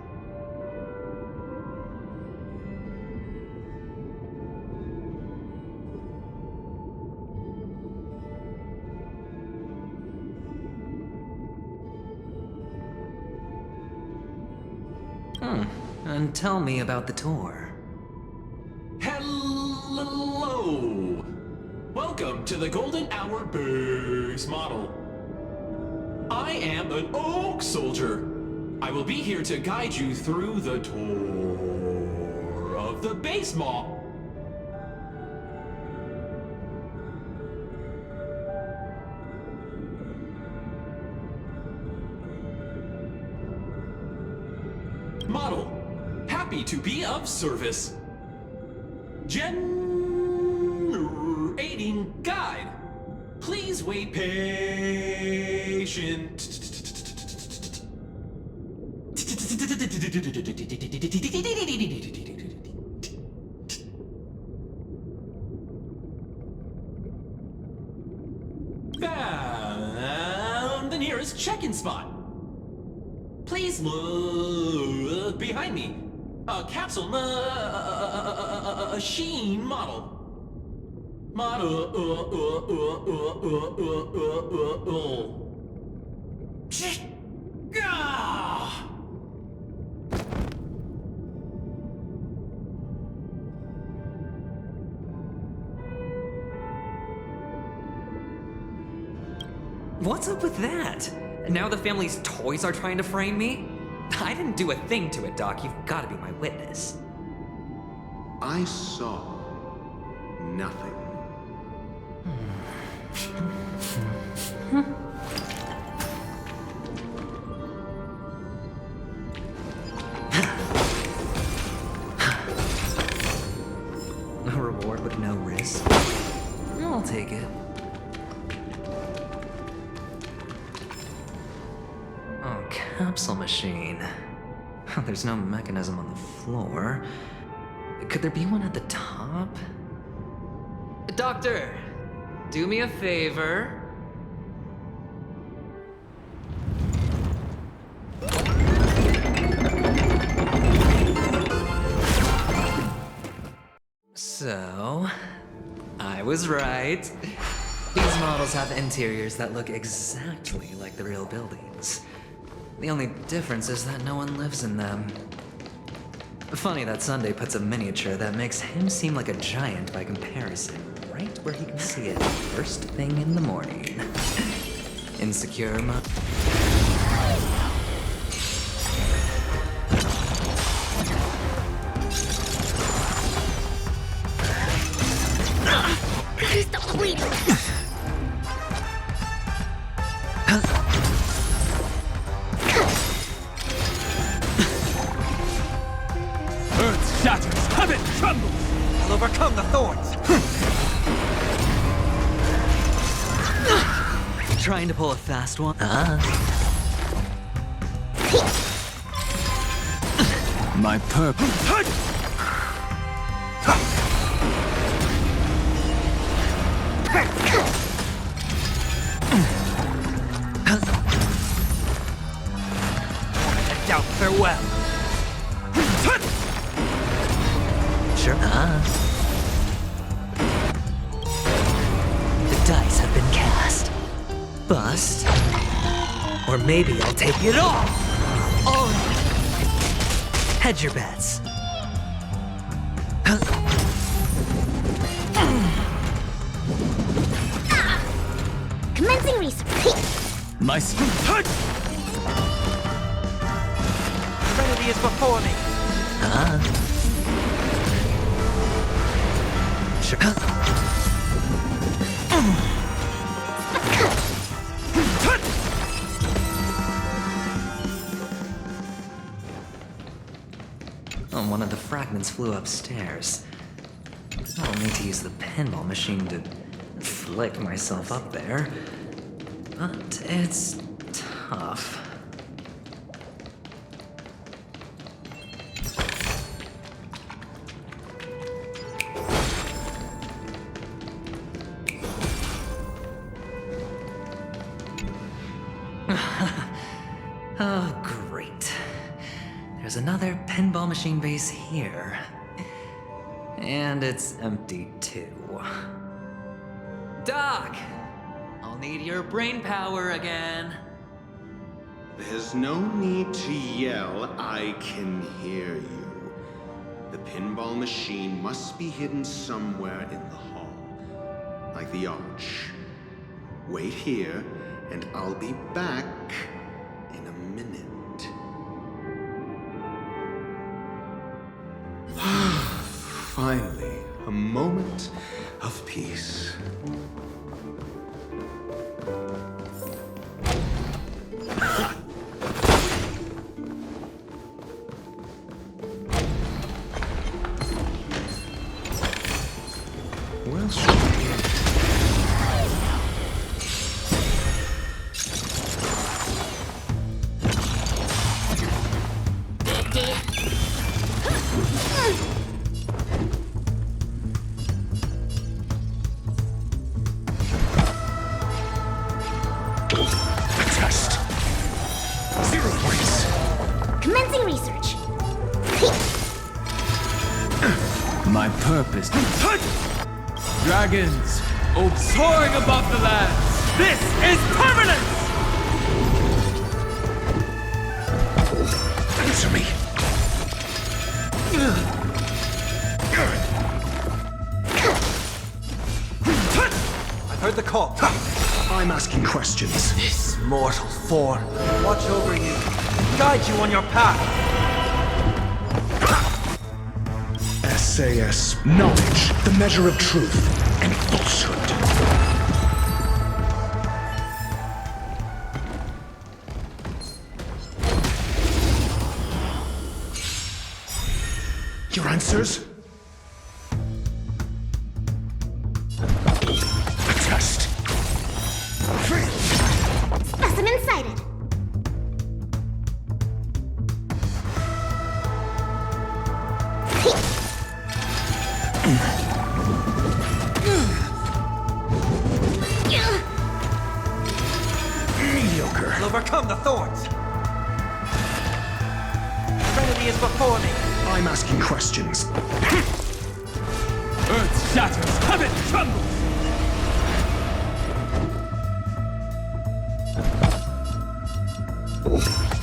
And tell me about the tour. Hello! Welcome to the Golden Hour base model. I am an Oak Soldier. I will be here to guide you through the tour of the base model. Happy to be of service. Generating guide. Please wait patient. Found the nearest check-in spot. Please look behind me. A capsule machine model. What's up with that? Now the family's toys are trying to frame me? I didn't do a thing to it, Doc. You've got to be my witness. I saw nothing. A reward with no risk? I'll take it. Oh, capsule machine. There's no mechanism on the floor. Could there be one at the top? Doctor, do me a favor. So, I was right. These models have interiors that look exactly like the real buildings. The only difference is that no one lives in them. Funny that Sunday puts a miniature that makes him seem like a giant by comparison, right where he can see it first thing in the morning. Insecure Stop bleeding! Earth shatters, heaven trembles! I'll overcome the thorns! Trying to pull a fast one? My purpose. Doubt farewell. Sure. The dice have been cast. Bust. Or maybe I'll take it all. All right. Hedge your bets. Commencing research. My Serenity is before me. Sure. Oh, one of the fragments flew upstairs. I'll need to use the pinball machine to flick myself up there. But it's tough. Oh, great. There's another pinball machine base here. And it's empty too. Doc! I'll need your brain power again. There's no need to yell, I can hear you. The pinball machine must be hidden somewhere in the hall. Like the arch. Wait here, and I'll be back in a minute. Finally, a moment of peace. Where else should we be? purpose. Dragons, soaring above the lands. This is permanence! Answer me. I've heard the call. I'm asking questions. This mortal form, watch over you, guide you on your path. SAS, knowledge, the measure of truth and falsehood. Your answers? A test. Specimen sighted. Mediocre. I'll overcome the thorns. Serenity is before me. I'm asking questions. Earth shatters, heaven trembles!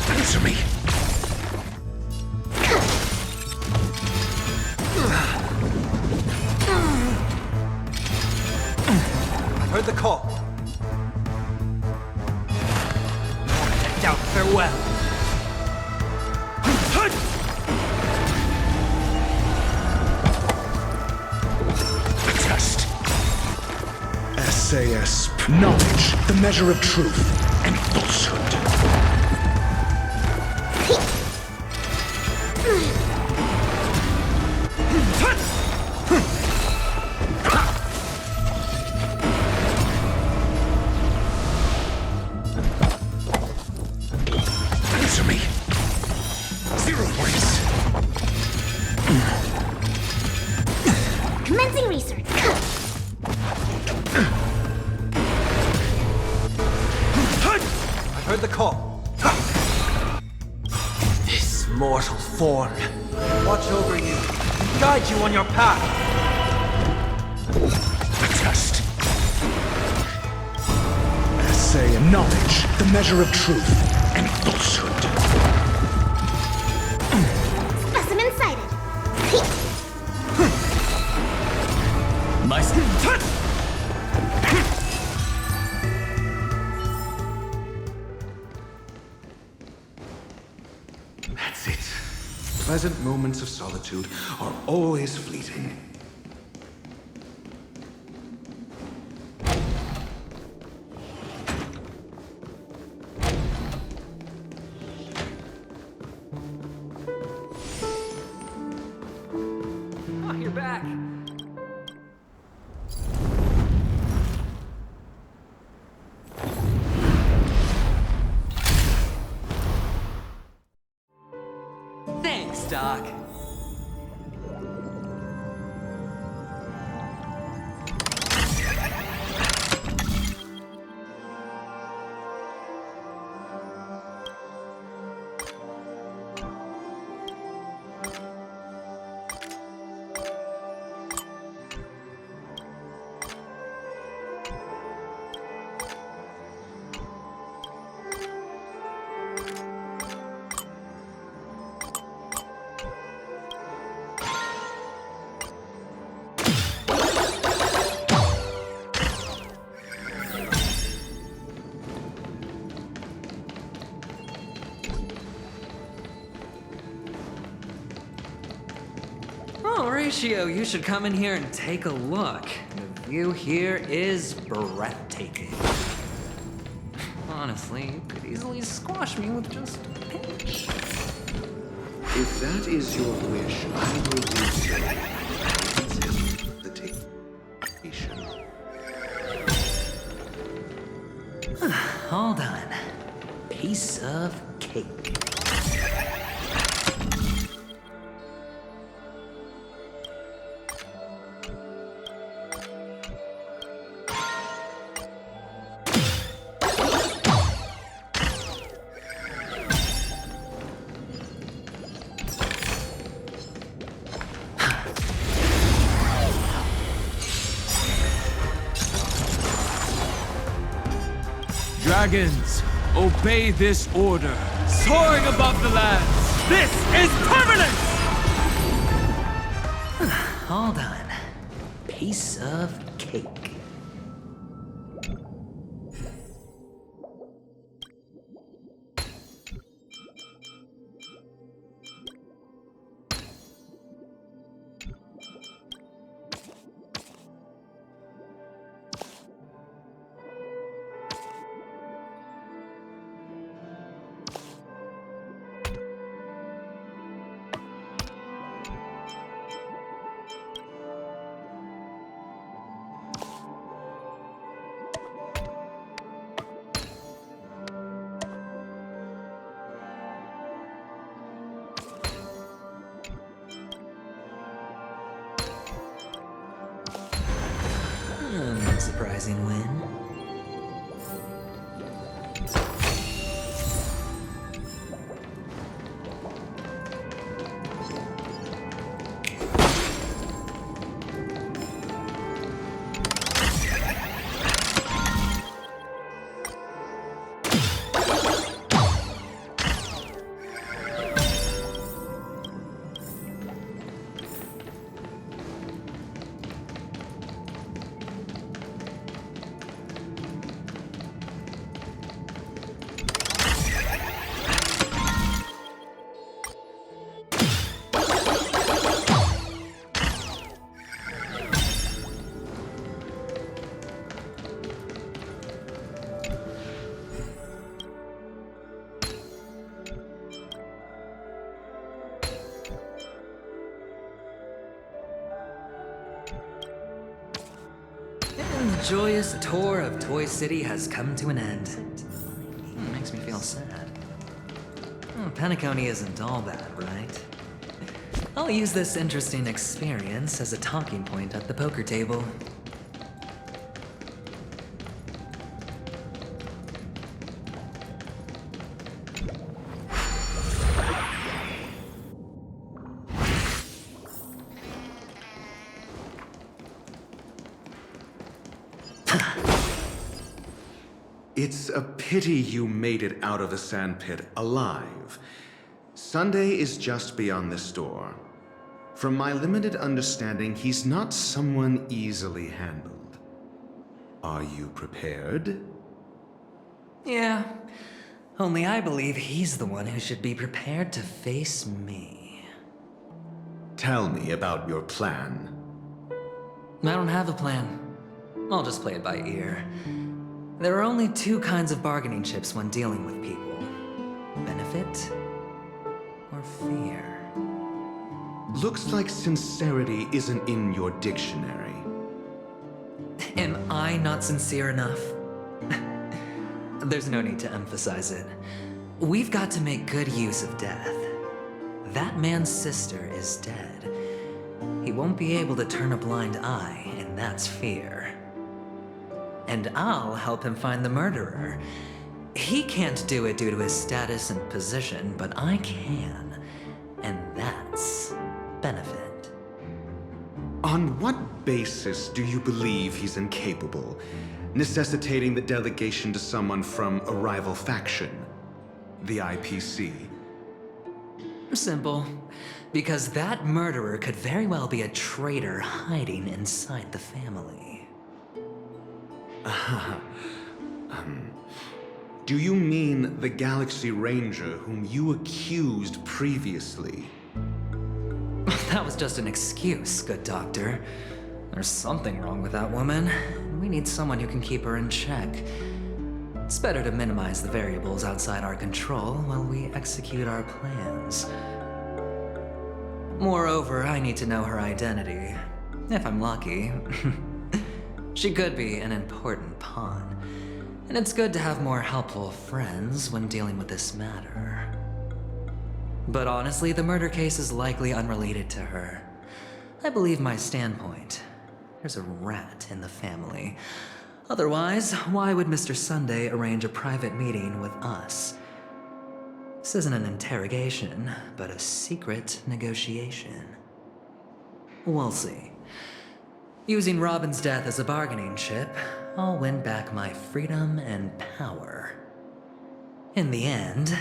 Answer me. I've heard the call. Doubt farewell. Test. SAS, knowledge, the measure of truth and falsehood. Answer me. 0 points. Commencing research. I've heard the call. This mortal form, watch over you, guide you on your path. A test. Essay and knowledge, the measure of truth and falsehood. Specimen sighted. My skin touch! That's it. Pleasant moments of solitude are always fleeting. Oh, you're back. Thanks, Doc. Oh, Ratio, you should come in here and take a look. The view here is breathtaking. Honestly, you could easily squash me with just a pinch. If that is your wish, I will do so. The temptation. All done. Piece of cake. Dragons, obey this order. Soaring above the lands, this is permanence! All done. Piece of cake. Surprising win. And the joyous tour of Toy City has come to an end. It makes me feel sad. Oh, Penacony isn't all bad, right? I'll use this interesting experience as a talking point at the poker table. It's a pity you made it out of the sandpit alive. Sunday is just beyond this door. From my limited understanding, he's not someone easily handled. Are you prepared? Yeah, only I believe he's the one who should be prepared to face me. Tell me about your plan. I don't have a plan. I'll just play it by ear. There are only two kinds of bargaining chips when dealing with people. Benefit or fear. Looks like sincerity isn't in your dictionary. Am I not sincere enough? There's no need to emphasize it. We've got to make good use of death. That man's sister is dead. He won't be able to turn a blind eye, and that's fear. And I'll help him find the murderer. He can't do it due to his status and position, but I can. And that's benefit. On what basis do you believe he's incapable, necessitating the delegation to someone from a rival faction? The IPC? Simple. Because that murderer could very well be a traitor hiding inside the family. Do you mean the Galaxy Ranger whom you accused previously? That was just an excuse, good doctor. There's something wrong with that woman. We need someone who can keep her in check. It's better to minimize the variables outside our control while we execute our plans. Moreover, I need to know her identity. If I'm lucky. She could be an important pawn. And it's good to have more helpful friends when dealing with this matter. But honestly, the murder case is likely unrelated to her. I believe my standpoint. There's a rat in the family. Otherwise, why would Mr. Sunday arrange a private meeting with us? This isn't an interrogation, but a secret negotiation. We'll see. Using Robin's death as a bargaining chip, I'll win back my freedom and power. In the end,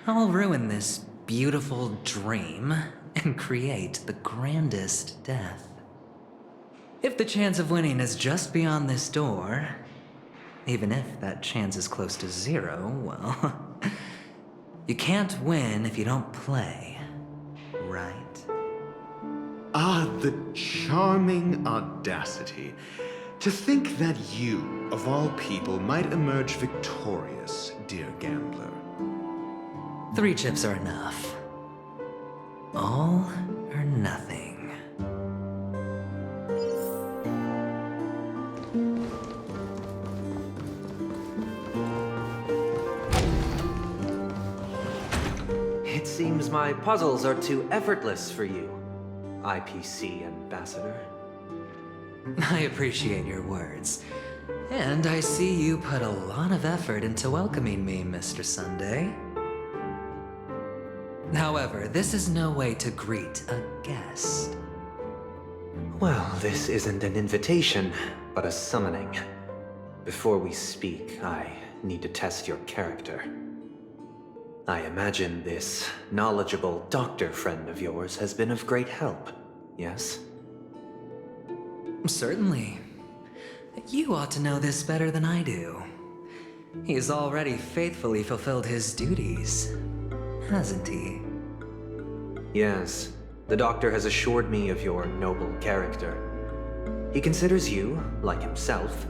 I'll ruin this beautiful dream and create the grandest death. If the chance of winning is just beyond this door, even if that chance is close to 0, well, you can't win if you don't play, right? Ah, the charming audacity. To think that you, of all people, might emerge victorious, dear gambler. 3 chips are enough. All or nothing. It seems my puzzles are too effortless for you, IPC Ambassador. I appreciate your words. And I see you put a lot of effort into welcoming me, Mr. Sunday. However, this is no way to greet a guest. Well, this isn't an invitation, but a summoning. Before we speak, I need to test your character. I imagine this knowledgeable doctor friend of yours has been of great help, yes? Certainly. You ought to know this better than I do. He's already faithfully fulfilled his duties, hasn't he? Yes, the doctor has assured me of your noble character. He considers you, like himself,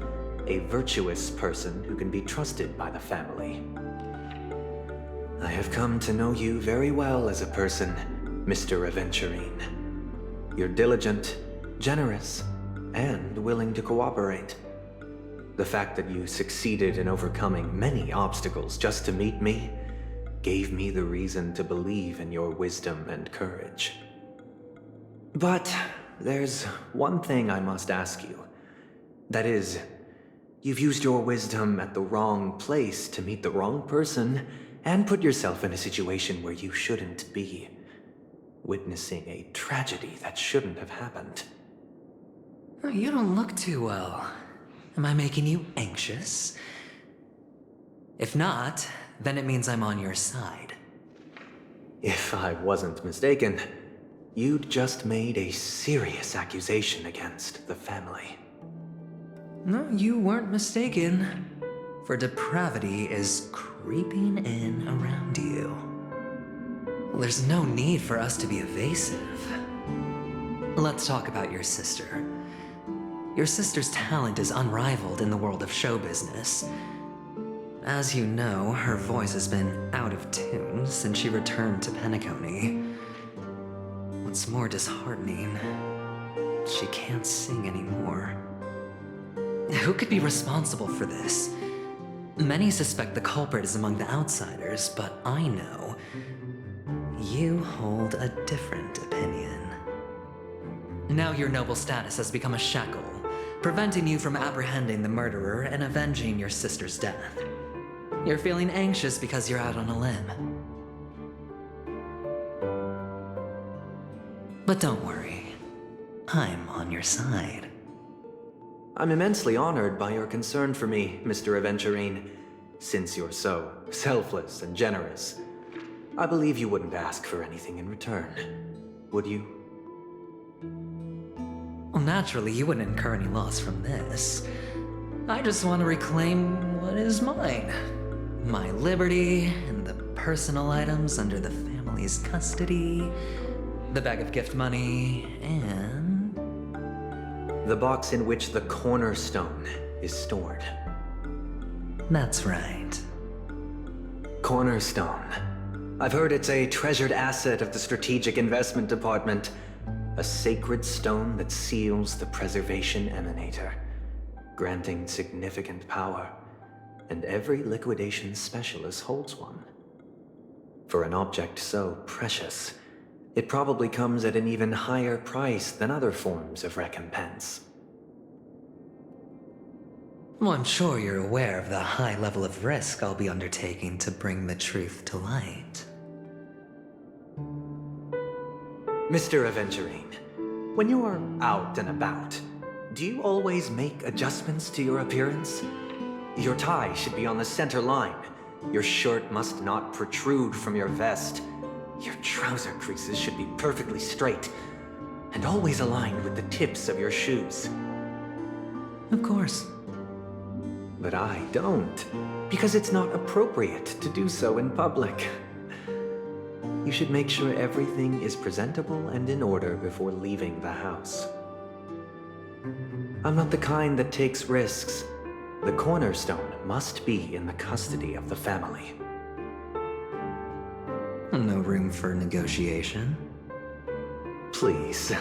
a virtuous person who can be trusted by the family. I have come to know you very well as a person, Mr. Aventurine. You're diligent, generous, and willing to cooperate. The fact that you succeeded in overcoming many obstacles just to meet me gave me the reason to believe in your wisdom and courage. But there's one thing I must ask you. That is, you've used your wisdom at the wrong place to meet the wrong person and put yourself in a situation where you shouldn't be, witnessing a tragedy that shouldn't have happened. You don't look too well. Am I making you anxious? If not, then it means I'm on your side. If I wasn't mistaken, you'd just made a serious accusation against the family. No, you weren't mistaken. For depravity is creeping in around you. There's no need for us to be evasive. Let's talk about your sister. Your sister's talent is unrivaled in the world of show business. As you know, her voice has been out of tune since she returned to Penacony. What's more disheartening, she can't sing anymore. Who could be responsible for this? Many suspect the culprit is among the outsiders, but I know you hold a different opinion. Now your noble status has become a shackle, preventing you from apprehending the murderer and avenging your sister's death. You're feeling anxious because you're out on a limb. But don't worry, I'm on your side. I'm immensely honored by your concern for me, Mr. Aventurine. Since you're so selfless and generous, I believe you wouldn't ask for anything in return, would you? Well, naturally, you wouldn't incur any loss from this. I just want to reclaim what is mine. My liberty and the personal items under the family's custody, the bag of gift money, and the box in which the cornerstone is stored. That's right. Cornerstone. I've heard it's a treasured asset of the Strategic Investment Department. A sacred stone that seals the Preservation Emanator, granting significant power. And every liquidation specialist holds one. For an object so precious, it probably comes at an even higher price than other forms of recompense. Well, I'm sure you're aware of the high level of risk I'll be undertaking to bring the truth to light. Mr. Aventurine, when you're out and about, do you always make adjustments to your appearance? Your tie should be on the center line. Your shirt must not protrude from your vest. Your trouser creases should be perfectly straight, and always aligned with the tips of your shoes. Of course. But I don't, because it's not appropriate to do so in public. You should make sure everything is presentable and in order before leaving the house. I'm not the kind that takes risks. The cornerstone must be in the custody of the family. No room for negotiation? Please,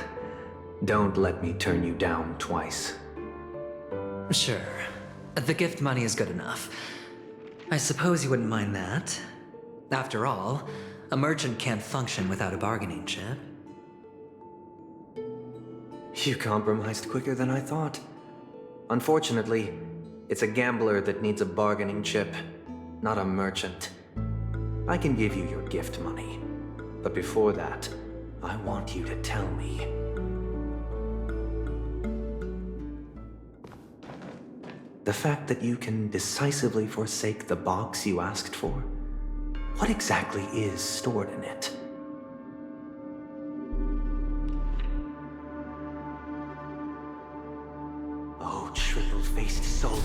don't let me turn you down twice. Sure. The gift money is good enough. I suppose you wouldn't mind that. After all, a merchant can't function without a bargaining chip. You compromised quicker than I thought. Unfortunately, it's a gambler that needs a bargaining chip, not a merchant. I can give you your gift money, but before that, I want you to tell me. The fact that you can decisively forsake the box you asked for, what exactly is stored in it? Oh, triple-faced soul,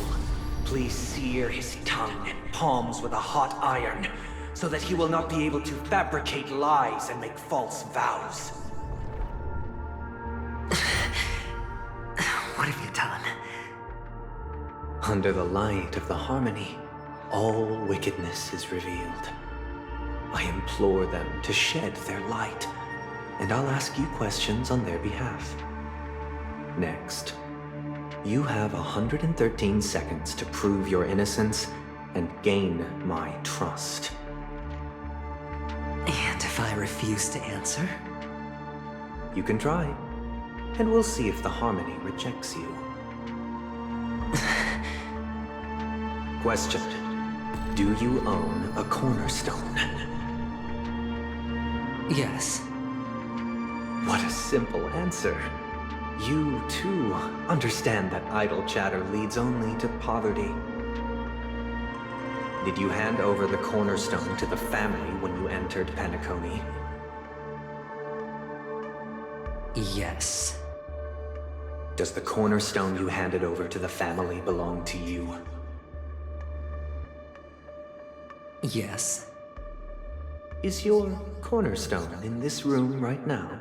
please sear his tongue and palms with a hot iron, so that he will not be able to fabricate lies and make false vows. What have you done? Under the light of the harmony, all wickedness is revealed. I implore them to shed their light, and I'll ask you questions on their behalf. Next, you have 113 seconds to prove your innocence and gain my trust. And if I refuse to answer? You can try, and we'll see if the harmony rejects you. Question: do you own a cornerstone? Yes. What a simple answer. You, too, understand that idle chatter leads only to poverty. Did you hand over the cornerstone to the family when you entered Penacony? Yes. Does the cornerstone you handed over to the family belong to you? Yes. Is your cornerstone in this room right now?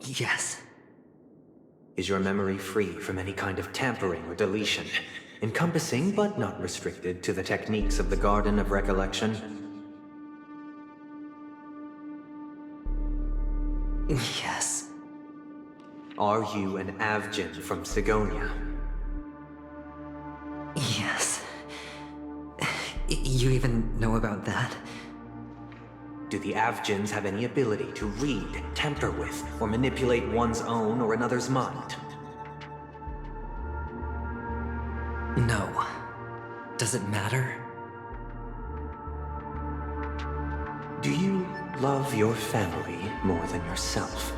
Yes. Is your memory free from any kind of tampering or deletion, encompassing but not restricted to the techniques of the Garden of Recollection? Yes. Are you an Avgin from Sigonia? Yes. You even know about that? Do the Avgins have any ability to read, tamper with, or manipulate one's own or another's mind? No. Does it matter? Do you love your family more than yourself?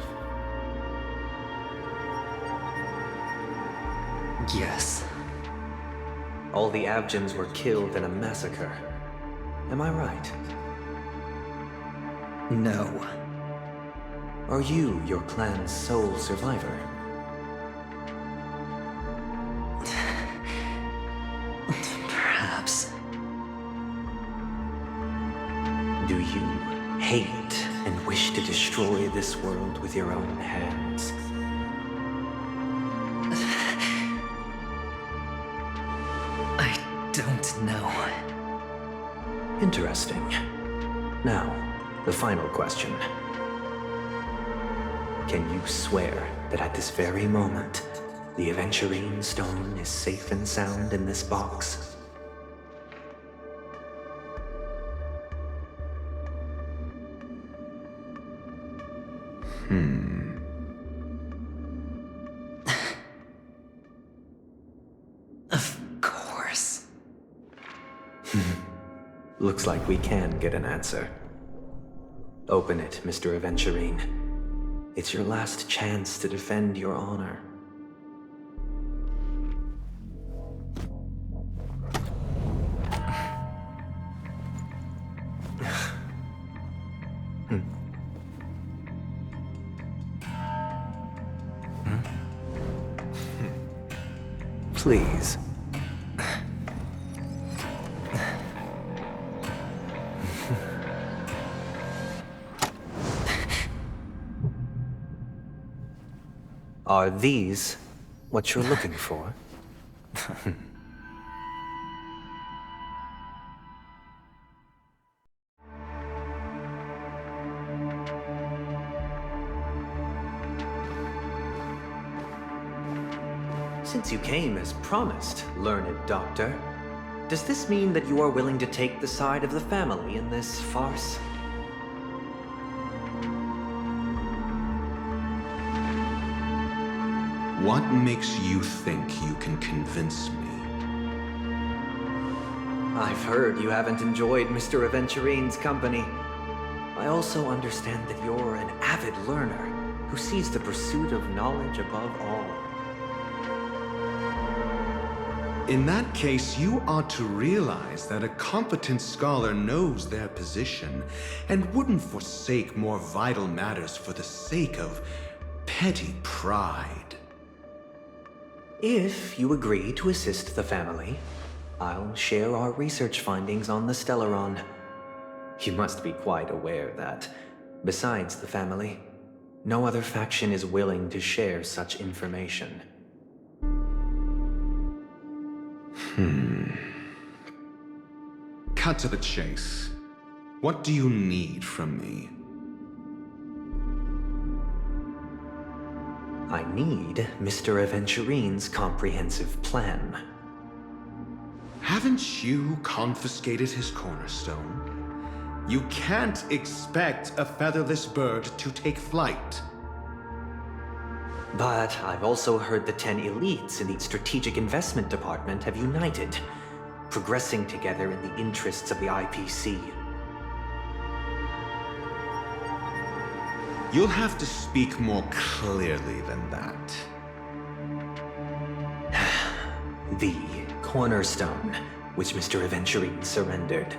Yes. All the Avgins were killed in a massacre. Am I right? No. Are you your clan's sole survivor? Perhaps. Do you hate and wish to destroy this world with your own hands? I don't know. Interesting. Now, the final question. Can you swear that at this very moment, the Aventurine stone is safe and sound in this box? Of course. Looks like we can get an answer. Open it, Mr. Aventurine. It's your last chance to defend your honor. Please. Are these what you're looking for? Since you came as promised, learned doctor, does this mean that you are willing to take the side of the family in this farce? What makes you think you can convince me? I've heard you haven't enjoyed Mr. Aventurine's company. I also understand that you're an avid learner who sees the pursuit of knowledge above all. In that case, you ought to realize that a competent scholar knows their position and wouldn't forsake more vital matters for the sake of petty pride. If you agree to assist the family, I'll share our research findings on the Stellaron. You must be quite aware that, besides the family, no other faction is willing to share such information. Cut to the chase. What do you need from me? I need Mr. Aventurine's comprehensive plan. Haven't you confiscated his cornerstone? You can't expect a featherless bird to take flight. But I've also heard the 10 elites in the Strategic Investment Department have united, progressing together in the interests of the IPC. You'll have to speak more clearly than that. The cornerstone, which Mr. Aventurine surrendered.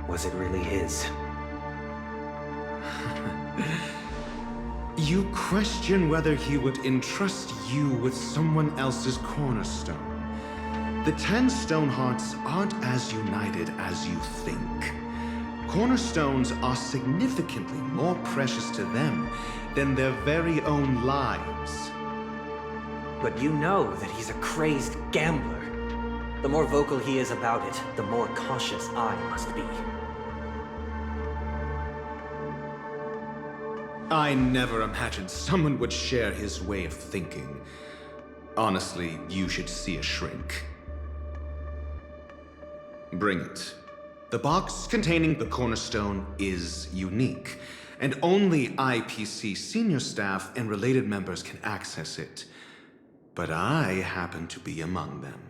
Was it really his? You question whether he would entrust you with someone else's cornerstone. The 10 Stonehearts aren't as united as you think. Cornerstones are significantly more precious to them than their very own lives. But you know that he's a crazed gambler. The more vocal he is about it, the more cautious I must be. I never imagined someone would share his way of thinking. Honestly, you should see a shrink. Bring it. The box containing the cornerstone is unique, and only IPC senior staff and related members can access it. But I happen to be among them.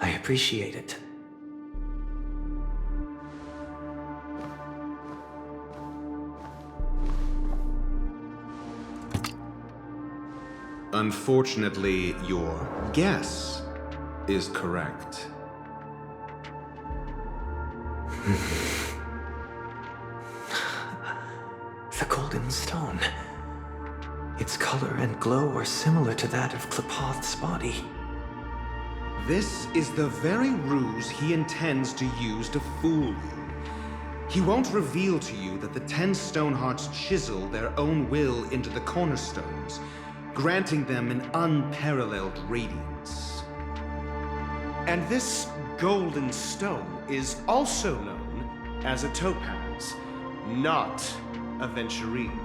I appreciate it. Unfortunately, your guess is correct. The golden stone. Its color and glow are similar to that of Klepoth's body. This is the very ruse he intends to use to fool you. He won't reveal to you that the 10 Stonehearts chisel their own will into the cornerstones, granting them an unparalleled radiance. And this golden stone is also known as a topaz, not a Aventurine,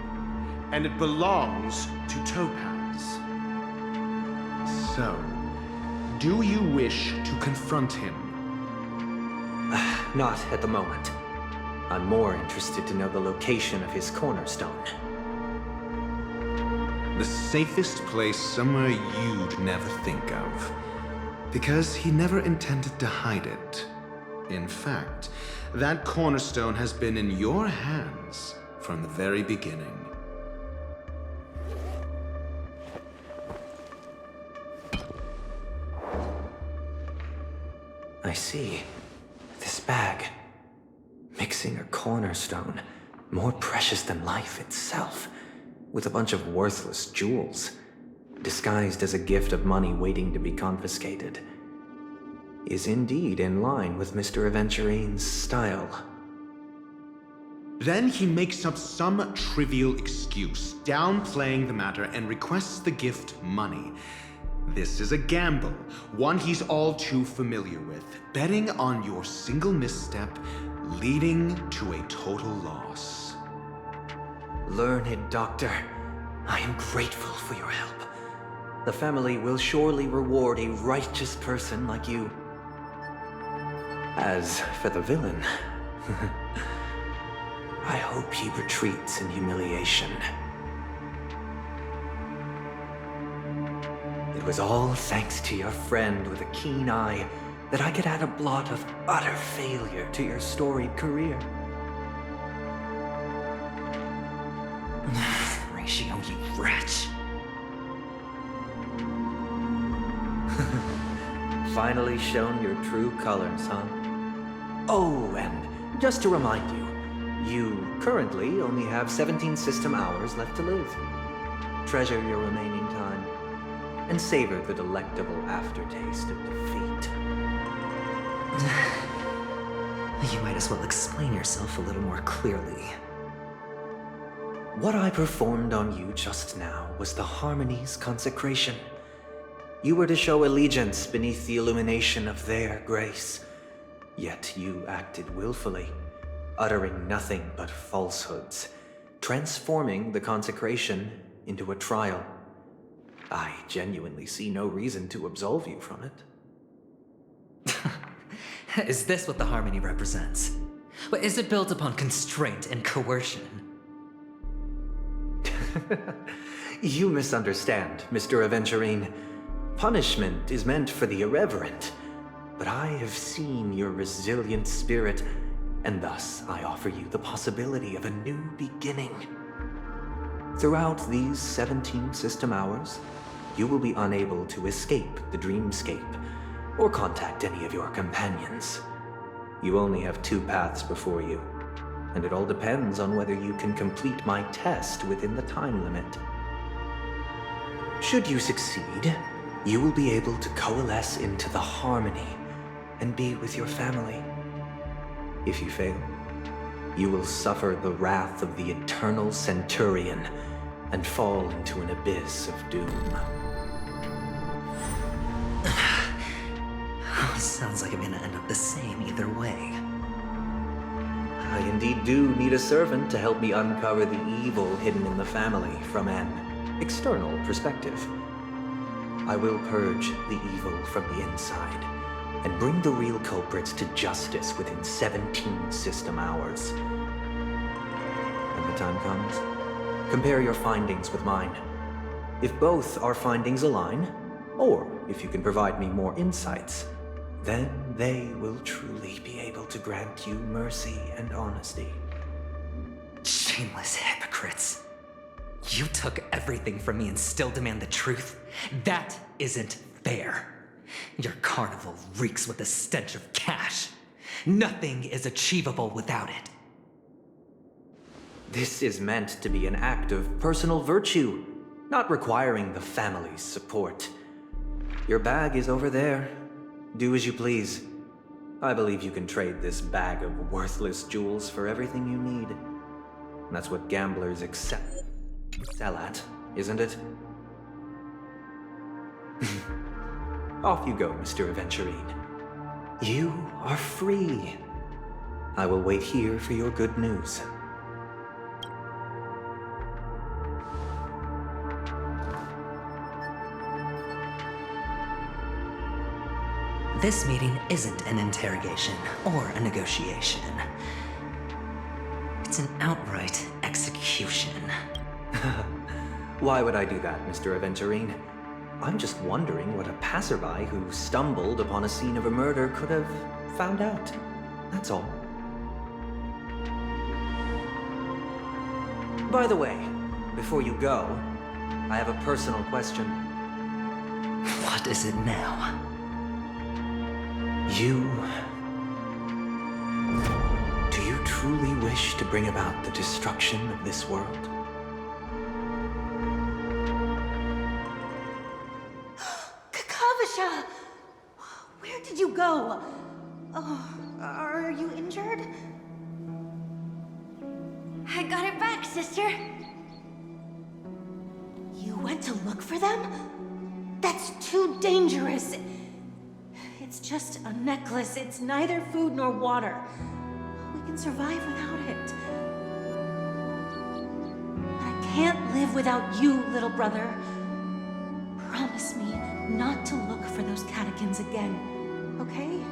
and it belongs to Topaz. So, do you wish to confront him? Not at the moment. I'm more interested to know the location of his cornerstone. The safest place somewhere you'd never think of. Because he never intended to hide it. In fact, that cornerstone has been in your hands from the very beginning. I see. This bag. Mixing a cornerstone, more precious than life itself, with a bunch of worthless jewels, disguised as a gift of money waiting to be confiscated, is indeed in line with Mr. Aventurine's style. Then he makes up some trivial excuse, downplaying the matter, and requests the gift money. This is a gamble, one he's all too familiar with, betting on your single misstep, leading to a total loss. Learned doctor, I am grateful for your help. The family will surely reward a righteous person like you. As for the villain, I hope he retreats in humiliation. It was all thanks to your friend with a keen eye that I could add a blot of utter failure to your storied career. Ratio, you wretch. Finally shown your true colors, huh? Oh, and just to remind you, you currently only have 17 system hours left to live. Treasure your remaining time, and savor the delectable aftertaste of defeat. You might as well explain yourself a little more clearly. What I performed on you just now was the Harmony's consecration. You were to show allegiance beneath the illumination of their grace. Yet you acted willfully, uttering nothing but falsehoods, transforming the consecration into a trial. I genuinely see no reason to absolve you from it. Is this what the Harmony represents? Is it built upon constraint and coercion? You misunderstand, Mr. Aventurine. Punishment is meant for the irreverent, but I have seen your resilient spirit, and thus I offer you the possibility of a new beginning. Throughout these 17 system hours, you will be unable to escape the dreamscape or contact any of your companions. You only have 2 paths before you, and it all depends on whether you can complete my test within the time limit. Should you succeed, you will be able to coalesce into the Harmony and be with your family. If you fail, you will suffer the wrath of the Eternal Centurion and fall into an abyss of doom. Sounds like I'm gonna end up the same either way. I indeed do need a servant to help me uncover the evil hidden in the family from an external perspective. I will purge the evil from the inside and bring the real culprits to justice within 17 system hours. When the time comes, compare your findings with mine. If both our findings align, or if you can provide me more insights, then they will truly be able to grant you mercy and honesty. Shameless hypocrites. You took everything from me and still demand the truth? That isn't fair. Your carnival reeks with the stench of cash. Nothing is achievable without it. This is meant to be an act of personal virtue, not requiring the family's support. Your bag is over there. Do as you please. I believe you can trade this bag of worthless jewels for everything you need. That's what gamblers excel at, isn't it? Off you go, Mr. Aventurine. You are free. I will wait here for your good news. This meeting isn't an interrogation or a negotiation. It's an outright execution. Why would I do that, Mr. Aventurine? I'm just wondering what a passerby who stumbled upon a scene of a murder could have found out. That's all. By the way, before you go, I have a personal question. What is it now? Do you truly wish to bring about the destruction of this world? Kakavasha! Where did you go? Oh, are you injured? I got it back, sister. You went to look for them? That's too dangerous. It's just a necklace. It's neither food nor water. We can survive without it. But I can't live without you, little brother. Promise me not to look for those catechins again, okay?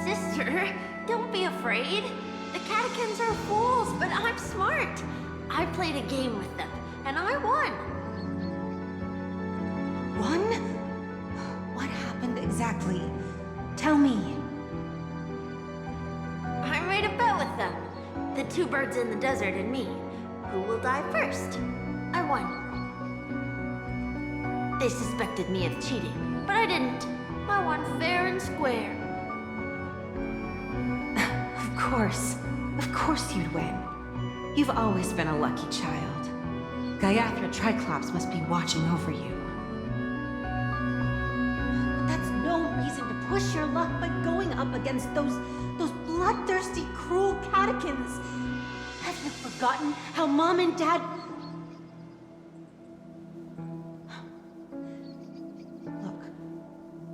Sister, don't be afraid. The catechins are fools, but I'm smart. I played a game with them, and I won. Won? What happened exactly? Tell me. I made a bet with them. The two birds in the desert and me. Who will die first? I won. They suspected me of cheating, but I didn't. I won fair and square. Of course you'd win. You've always been a lucky child. Gaiathra Triclops must be watching over you. But that's no reason to push your luck by going up against those bloodthirsty, cruel catechins. Have you forgotten how Mom and Dad... Look,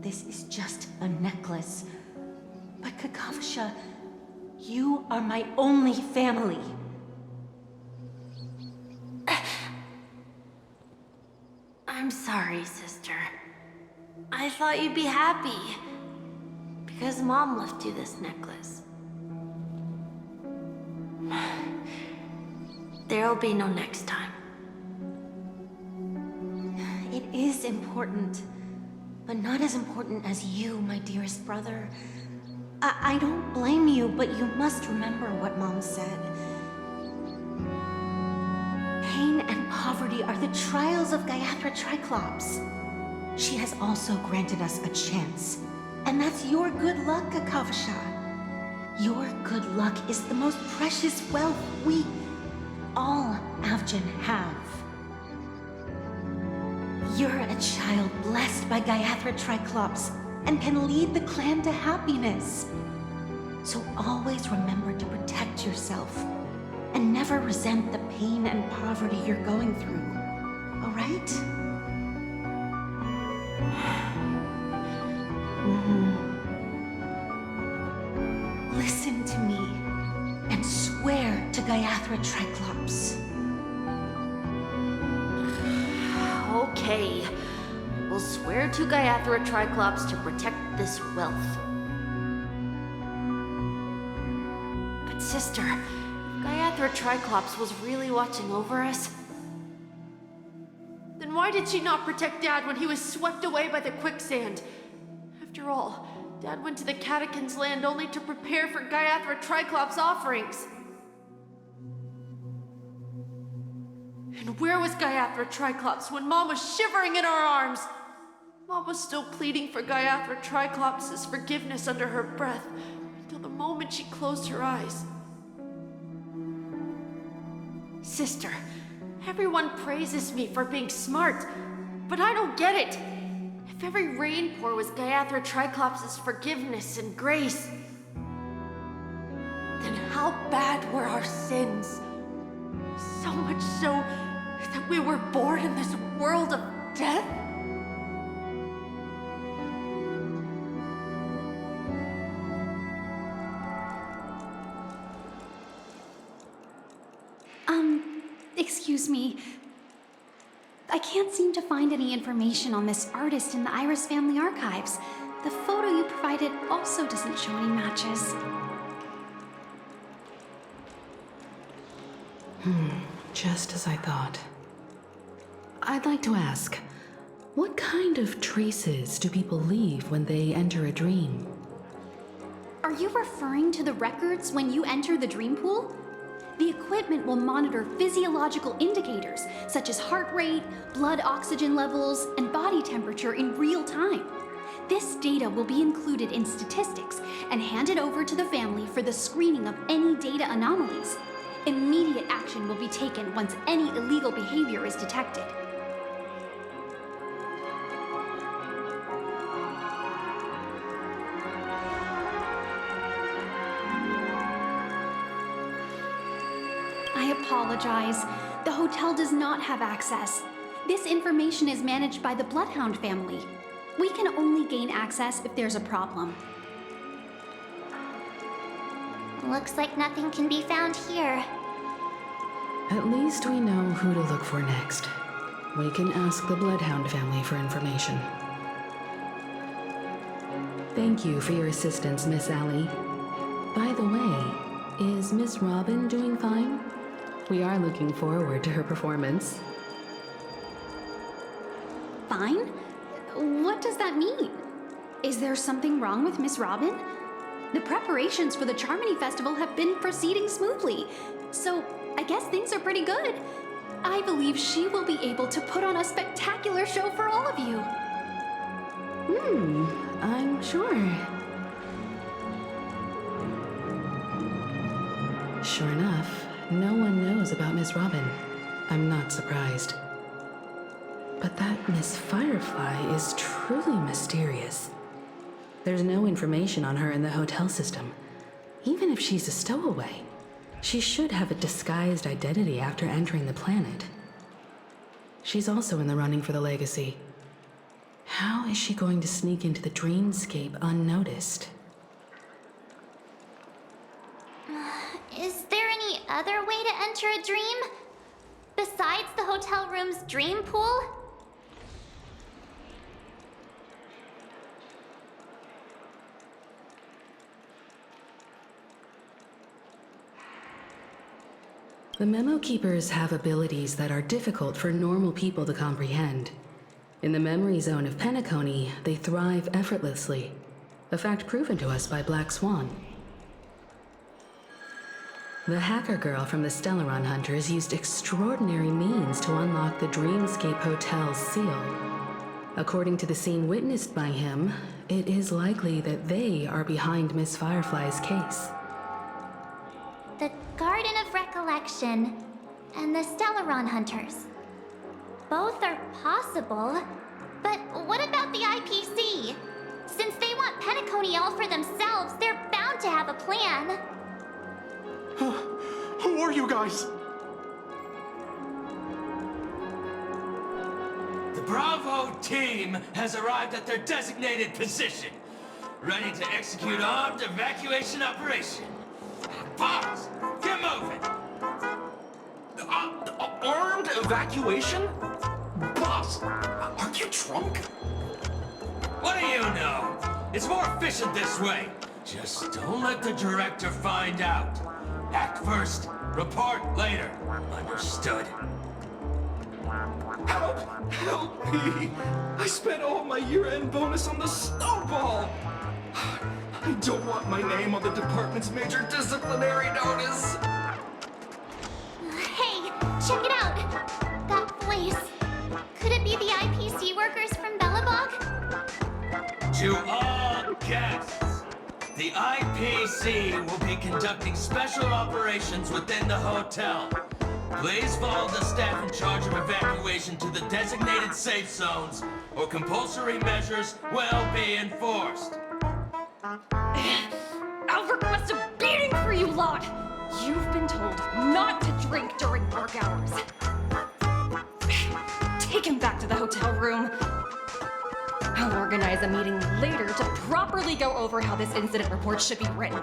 this is just a necklace. But Kakavasha, you are my only family. I'm sorry, sister. I thought you'd be happy. Because Mom left you this necklace. There'll be no next time. It is important. But not as important as you, my dearest brother. I don't blame you, but you must remember what Mom said. Pain and poverty are the trials of Gaiathra Triclops. She has also granted us a chance. And that's your good luck, Kakavasha. Your good luck is the most precious wealth we, all Avgin, have. You're a child blessed by Gaiathra Triclops and can lead the clan to happiness. So always remember to protect yourself and never resent the pain and poverty you're going through. All right? Listen to me and swear to Gaiathra Triclops. Okay. We'll swear to Gaiathra Triclops to protect this wealth. But sister, if Gaiathra Triclops was really watching over us, then why did she not protect Dad when he was swept away by the quicksand? After all, Dad went to the Catechins' land only to prepare for Gaiathra Triclops' offerings. And where was Gaiathra Triclops when Mom was shivering in our arms? Mom was still pleading for Gaiathra Triclops' forgiveness under her breath until the moment she closed her eyes. Sister, everyone praises me for being smart, but I don't get it. If every rain pour was Gaiathra Triclops' forgiveness and grace, then how bad were our sins? So much so that we were born in this world of death? Excuse me. I can't seem to find any information on this artist in the Iris family archives. The photo you provided also doesn't show any matches. Just as I thought. I'd like to ask, what kind of traces do people leave when they enter a dream? Are you referring to the records when you enter the dream pool? The equipment will monitor physiological indicators such as heart rate, blood oxygen levels, and body temperature in real time. This data will be included in statistics and handed over to the family for the screening of any data anomalies. Immediate action will be taken once any illegal behavior is detected. I apologize. The hotel does not have access. This information is managed by the Bloodhound family. We can only gain access if there's a problem. Looks like nothing can be found here. At least we know who to look for next. We can ask the Bloodhound family for information. Thank you for your assistance, Miss Allie. By the way, is Miss Robin doing fine? We are looking forward to her performance. Fine? What does that mean? Is there something wrong with Miss Robin? The preparations for the Charmony Festival have been proceeding smoothly, so I guess things are pretty good. I believe she will be able to put on a spectacular show for all of you. I'm sure. Sure enough, no one knows about Miss Robin. I'm not surprised. But that Miss Firefly is truly mysterious. There's no information on her in the hotel system. Even if she's a stowaway, she should have a disguised identity after entering the planet. She's also in the running for the legacy. How is she going to sneak into the dreamscape unnoticed? Is there any other way to enter a dream? Besides the hotel room's dream pool? The Memo Keepers have abilities that are difficult for normal people to comprehend. In the memory zone of Penacony, they thrive effortlessly, a fact proven to us by Black Swan. The hacker girl from the Stellaron Hunters used extraordinary means to unlock the Dreamscape Hotel's seal. According to the scene witnessed by him, it is likely that they are behind Miss Firefly's case. The Garden of Recollection and the Stellaron Hunters. Both are possible, but what about the IPC? Since they want Penacony all for themselves, they're bound to have a plan. Who are you guys? The Bravo team has arrived at their designated position, ready to execute armed evacuation operation. Boss, get moving! Armed evacuation? Boss, aren't you drunk? What do you know? It's more efficient this way. Just don't let the director find out. Act first, report later. Understood? Help! Help me! I spent all my year-end bonus on the snowball! I don't want my name on the department's major disciplinary notice! Hey, check it out! That voice. Could it be the IPC workers from Belobog? To all guests, the IPC will be conducting special operations within the hotel. Please follow the staff in charge of evacuation to the designated safe zones, or compulsory measures will be enforced. I'll request a beating for you lot! You've been told not to drink during work hours. Take him back to the hotel room. I'll organize a meeting later to properly go over how this incident report should be written.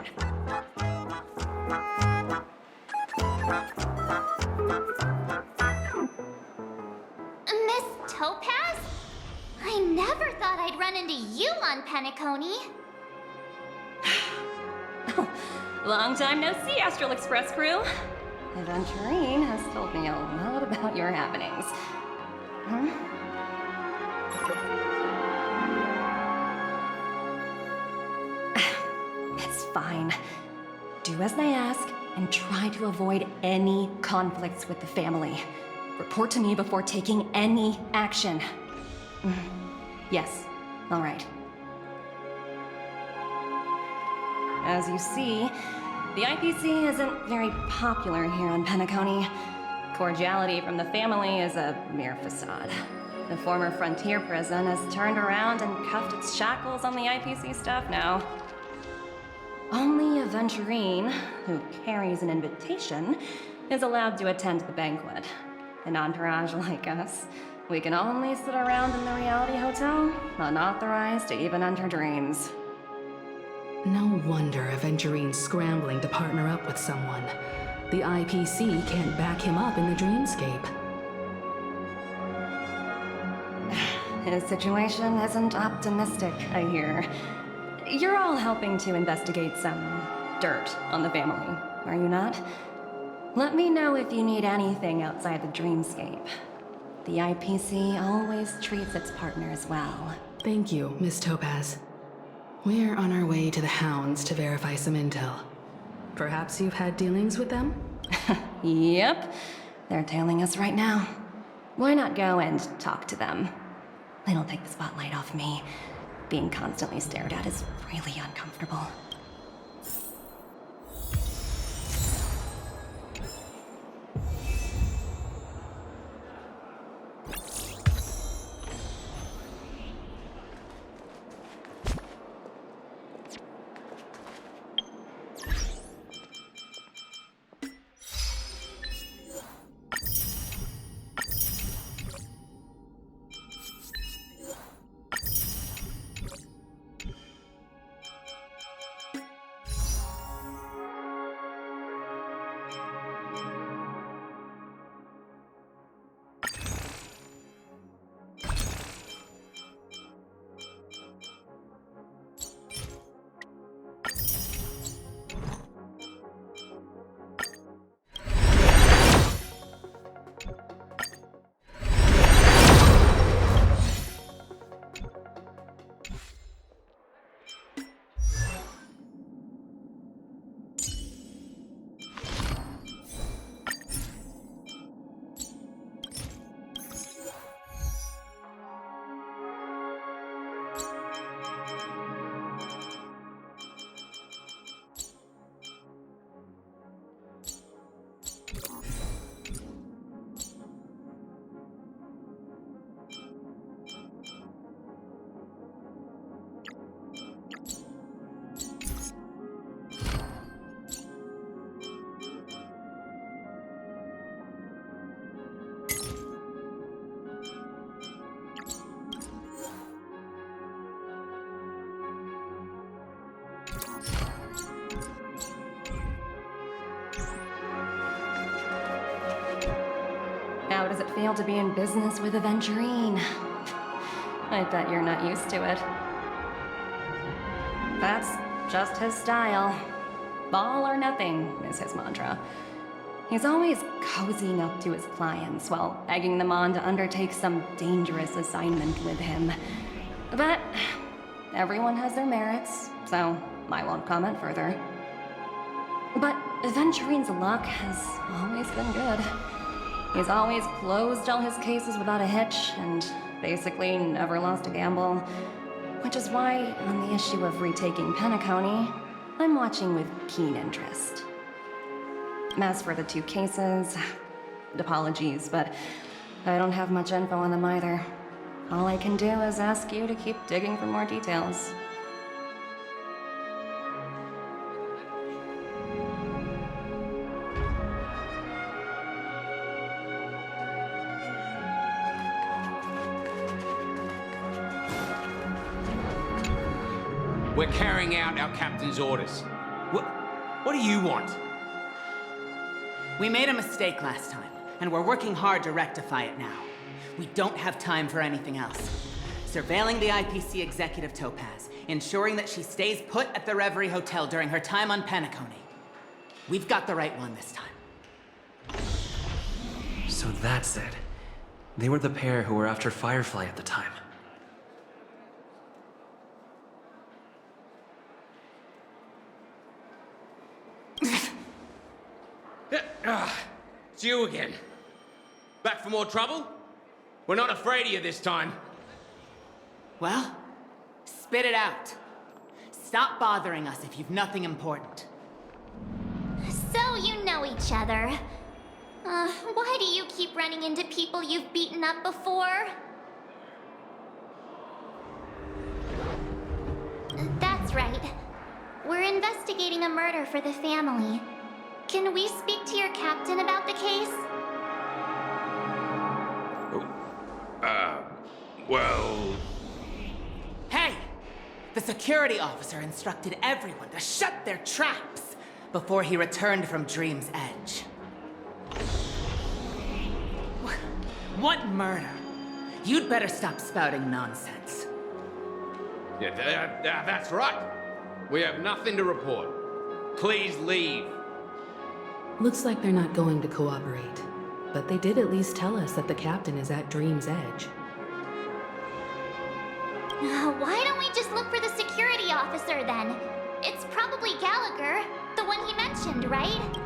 Miss Topaz? I never thought I'd run into you on Penacony. Long time no see, Astral Express crew. Aventurine has told me a lot about your happenings. It's fine. Do as I ask, and try to avoid any conflicts with the family. Report to me before taking any action. Yes, all right. As you see, the IPC isn't very popular here on Penacony. Cordiality from the family is a mere facade. The former frontier prison has turned around and cuffed its shackles on the IPC staff now. Only Aventurine, who carries an invitation, is allowed to attend the banquet. An entourage like us, we can only sit around in the reality hotel, unauthorized to even enter dreams. No wonder Aventurine's scrambling to partner up with someone. The IPC can't back him up in the dreamscape. His situation isn't optimistic, I hear. You're all helping to investigate some dirt on the family, are you not? Let me know if you need anything outside the dreamscape. The IPC always treats its partners well. Thank you, Miss Topaz. We're on our way to the Hounds to verify some intel. Perhaps you've had dealings with them? Yep. They're tailing us right now. Why not go and talk to them? It'll take the spotlight off me. Being constantly stared at is really uncomfortable. How does it feel to be in business with Aventurine? I bet you're not used to it. That's just his style. All or nothing is his mantra. He's always cozying up to his clients while egging them on to undertake some dangerous assignment with him. But everyone has their merits, so I won't comment further. But Aventurine's luck has always been good. He's always closed all his cases without a hitch, and basically never lost a gamble. Which is why, on the issue of retaking Penacony, I'm watching with keen interest. As for the two cases, apologies, but I don't have much info on them either. All I can do is ask you to keep digging for more details. We're carrying out our captain's orders. What do you want? We made a mistake last time, and we're working hard to rectify it now. We don't have time for anything else. Surveilling the IPC executive Topaz, ensuring that she stays put at the Reverie Hotel during her time on Penacony. We've got the right one this time. So that's it. They were the pair who were after Firefly at the time. It's you again. Back for more trouble? We're not afraid of you this time. Well, spit it out. Stop bothering us if you've nothing important. So you know each other. Why do you keep running into people you've beaten up before? That's right. We're investigating a murder for the family. Can we speak to your captain about the case? Well... Hey! The security officer instructed everyone to shut their traps before he returned from Dream's Edge. What murder? You'd better stop spouting nonsense. Yeah, that's right. We have nothing to report. Please leave. Looks like they're not going to cooperate. But they did at least tell us that the captain is at Dream's Edge. Why don't we just look for the security officer then? It's probably Gallagher, the one he mentioned, right?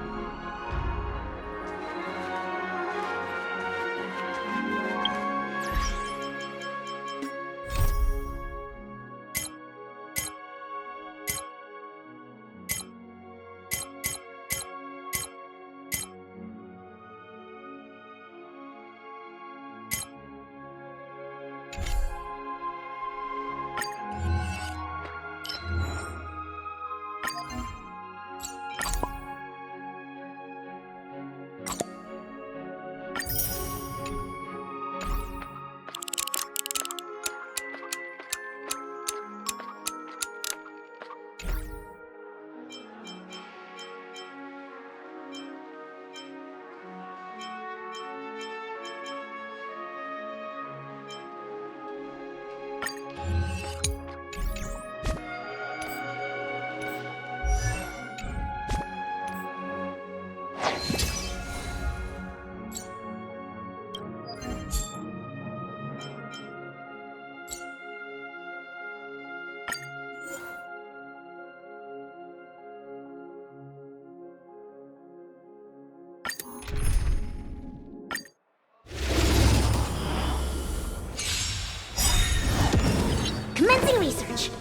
Commencing research.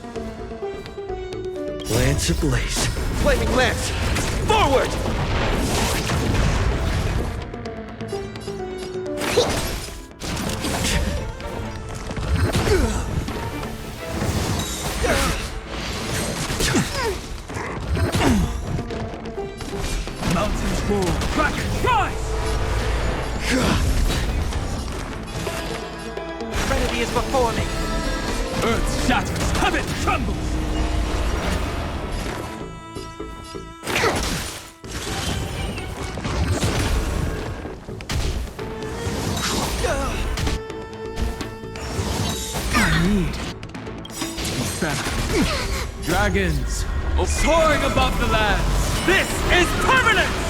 Lance ablaze. Flaming lance! Forward! Mountains move. Rocket rise! Trinity is before me. Earth shatters. Heaven trembles. I need to be better. Dragons soaring above the lands. This is permanence!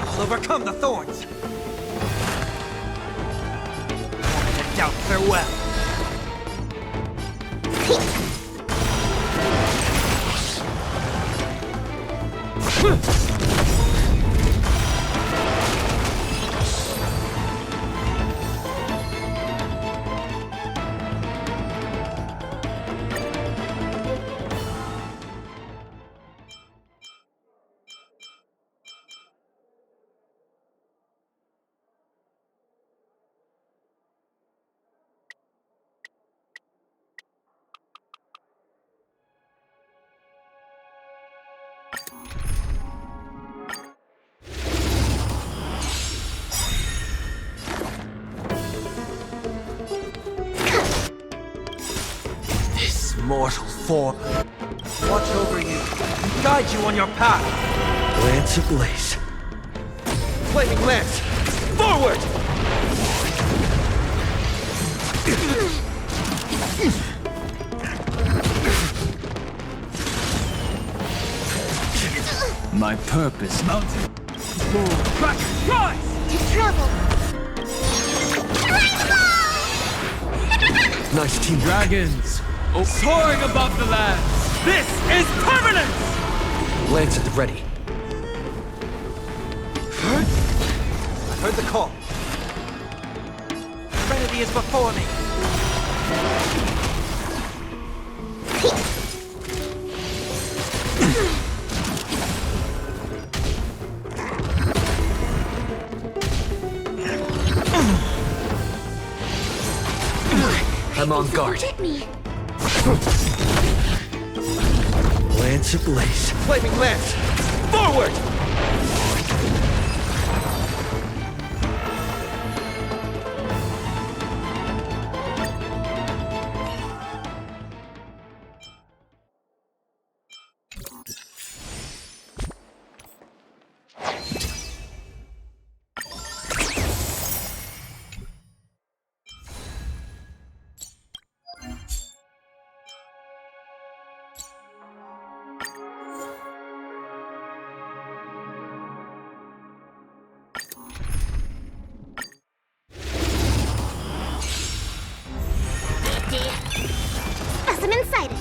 I'll overcome the thorns. To doubt farewell. This mortal form. Watch over you and guide you on your path. Lance ablaze. Flaming lance! Forward! My purpose, mountain. Crack, rise! To trouble. Nice team. Dragons, soaring above the lands. This is permanence! Lance at the ready. I've heard the call. Trinity is before me. I'm on guard. Hit me. Lance ablaze. Flaming lance! Forward! Specimen sighted.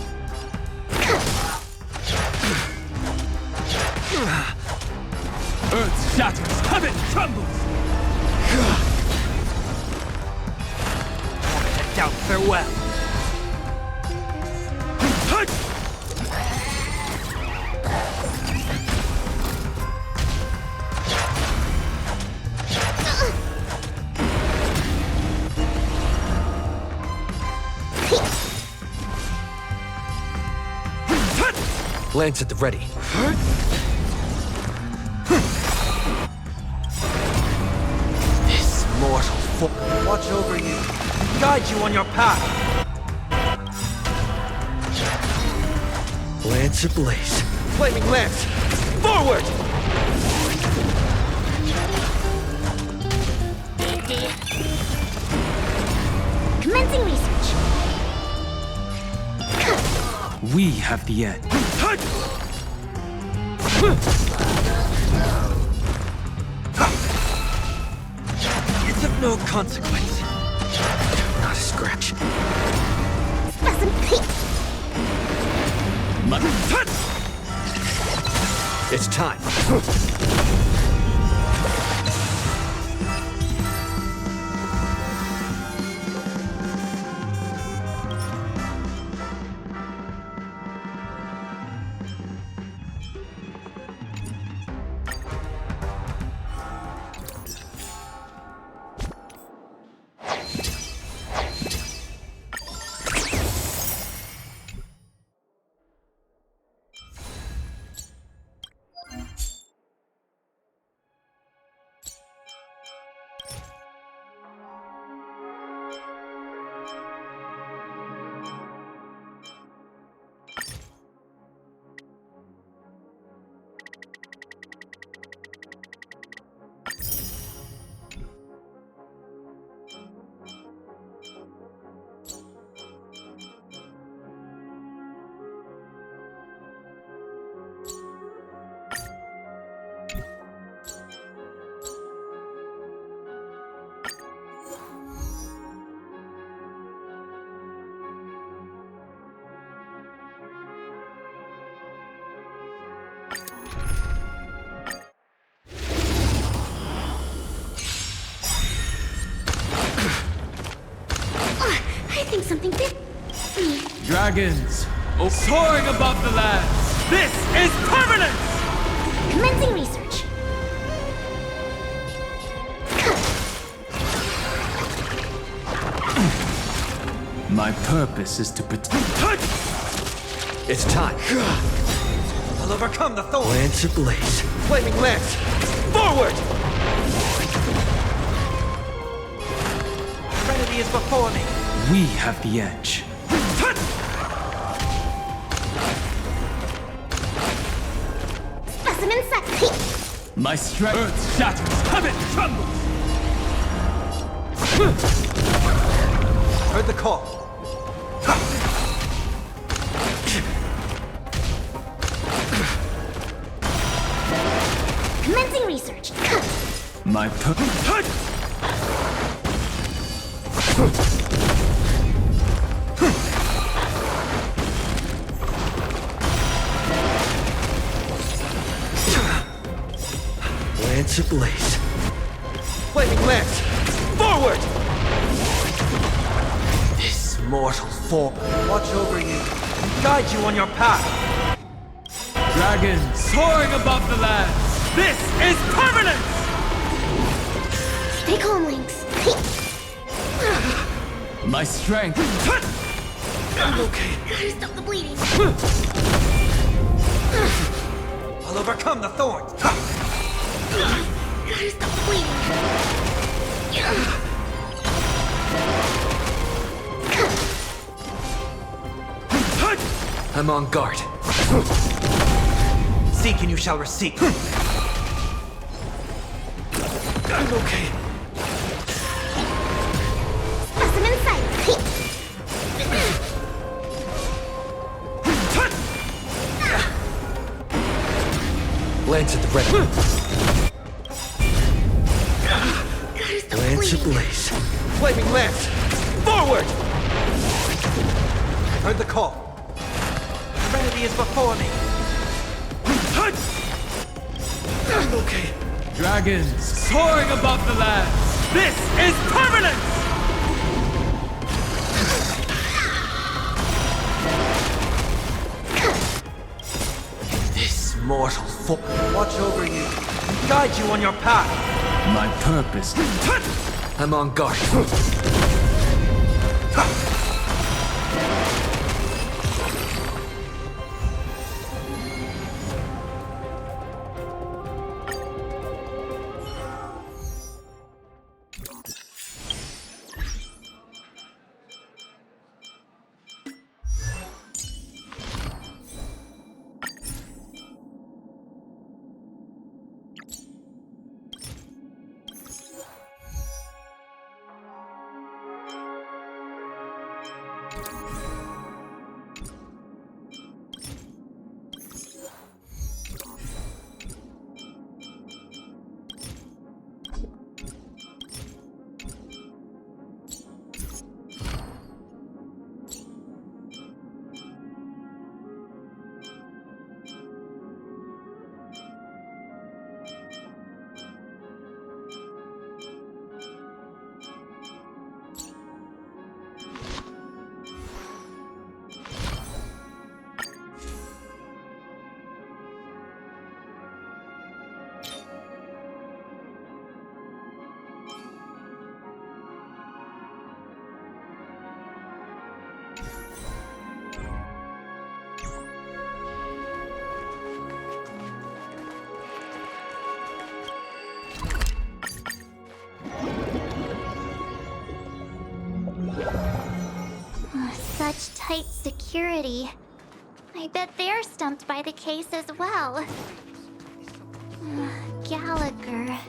Earth shatters, heaven trembles! Head down, farewell. Lance at the ready. This mortal watch over you, guide you on your path. Lance ablaze. Flaming lance, forward! Commencing research. We have the edge. It's of no consequence. Not a scratch. It's time. I think something bit me. Dragons, soaring above the lands. This is permanence! Commencing research. My purpose is to protect. It's time. I'll overcome the thorn. Lance ablaze. Flaming lance, forward! Trinity is before me. We have the edge. Specimen set. My strength. Earth shatters, heaven trembles! Heard the call. My Lance ablaze. Flaming lance! Forward! This mortal form watch over you, guide you on your path. Dragon soaring above the lands. This is permanence! Stay calm, Lynx. My strength. I'm okay. Gotta stop the bleeding. I'll overcome the thorns. Gotta stop the bleeding. I'm on guard. Seek and you shall receive. I'm okay. Specimen sight. Lance at the ready. Lance ablaze. Flaming lance! Forward! I've heard the call. Serenity is before me. I'm okay. Dragons soaring above the lands. This is permanence! This mortal form watch over you, guide you on your path. My purpose. I'm on guard. Such tight security. I bet they're stumped by the case as well. Gallagher.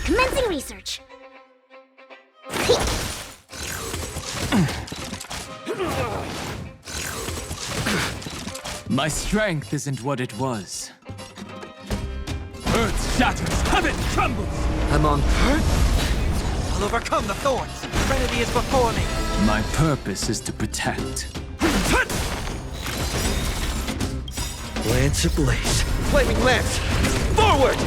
Commencing research. My strength isn't what it was. Earth shatters, heaven trembles! I'm on hurt. I'll overcome the thorns. Serenity is before me. My purpose is to protect. Lance ablaze. Flaming lance. Forward!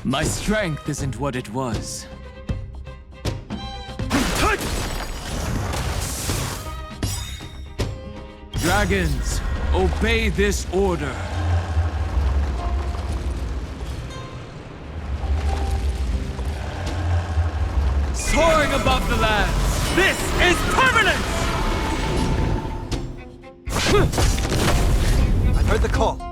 My strength isn't what it was. Dragons, obey this order. Soaring above the lands, this is permanence! I've heard the call.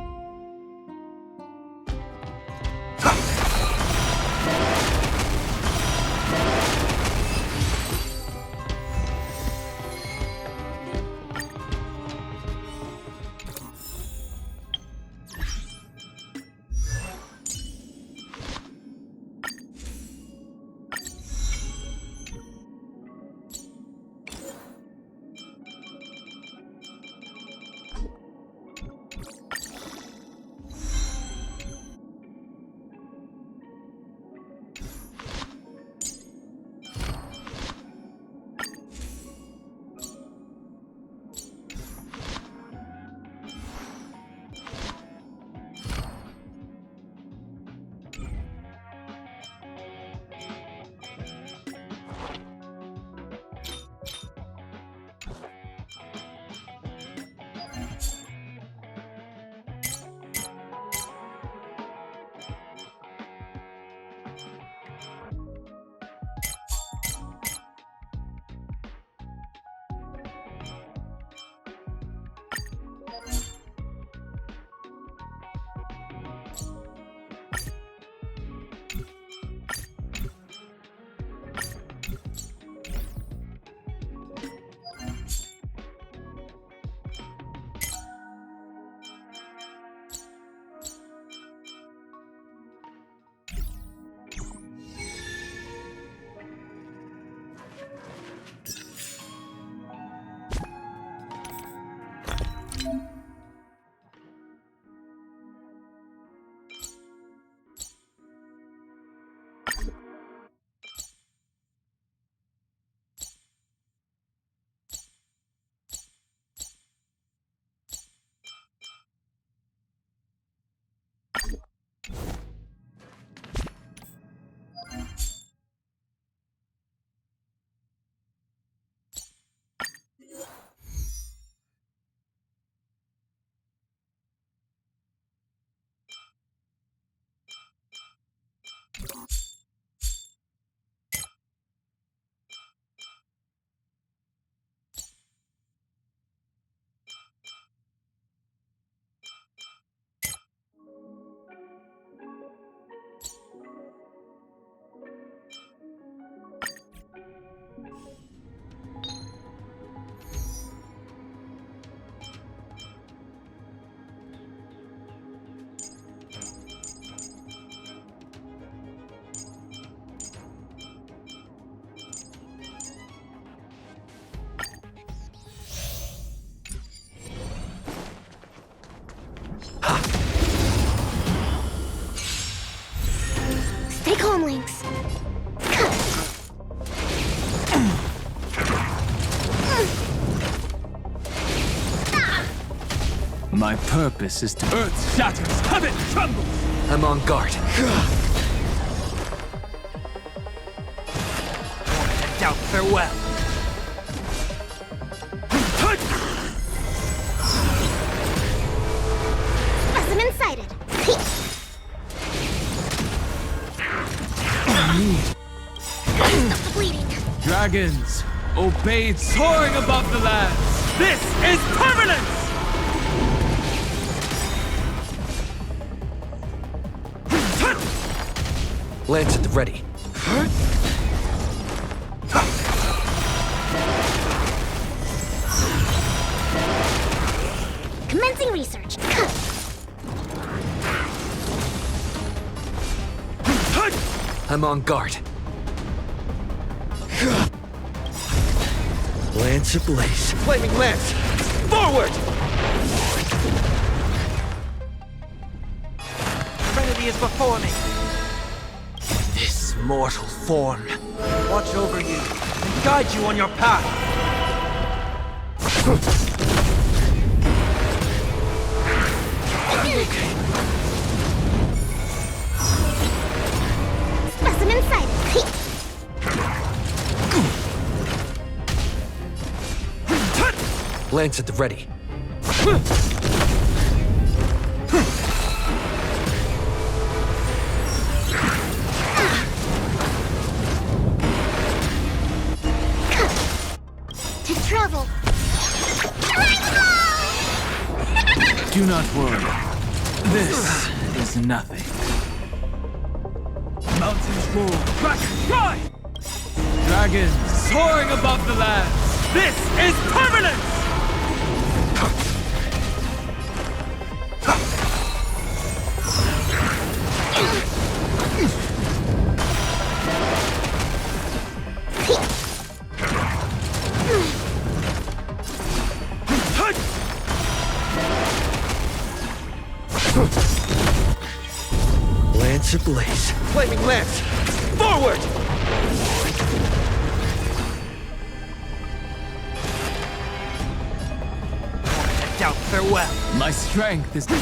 Stay calm, Lynx. My purpose is to... Earth shatters, heaven trembles! I'm on guard. Doubt farewell. Specimen sighted. Stop the bleeding. Dragons, obey soaring above the lands. This is permanent! Lance at the ready. Commencing research. I'm on guard. Lance ablaze. Flaming lance! Forward! Trinity is before me. This mortal form. Watch over you and guide you on your path. Specimen sighted. Lance at the ready. To travel. Do not worry. This is nothing. Mountains roar, dragons cry! Dragons soaring above the lands. This is permanent! Lance ablaze. Flaming lance! Forward! Doubt farewell. My strength is... Okay.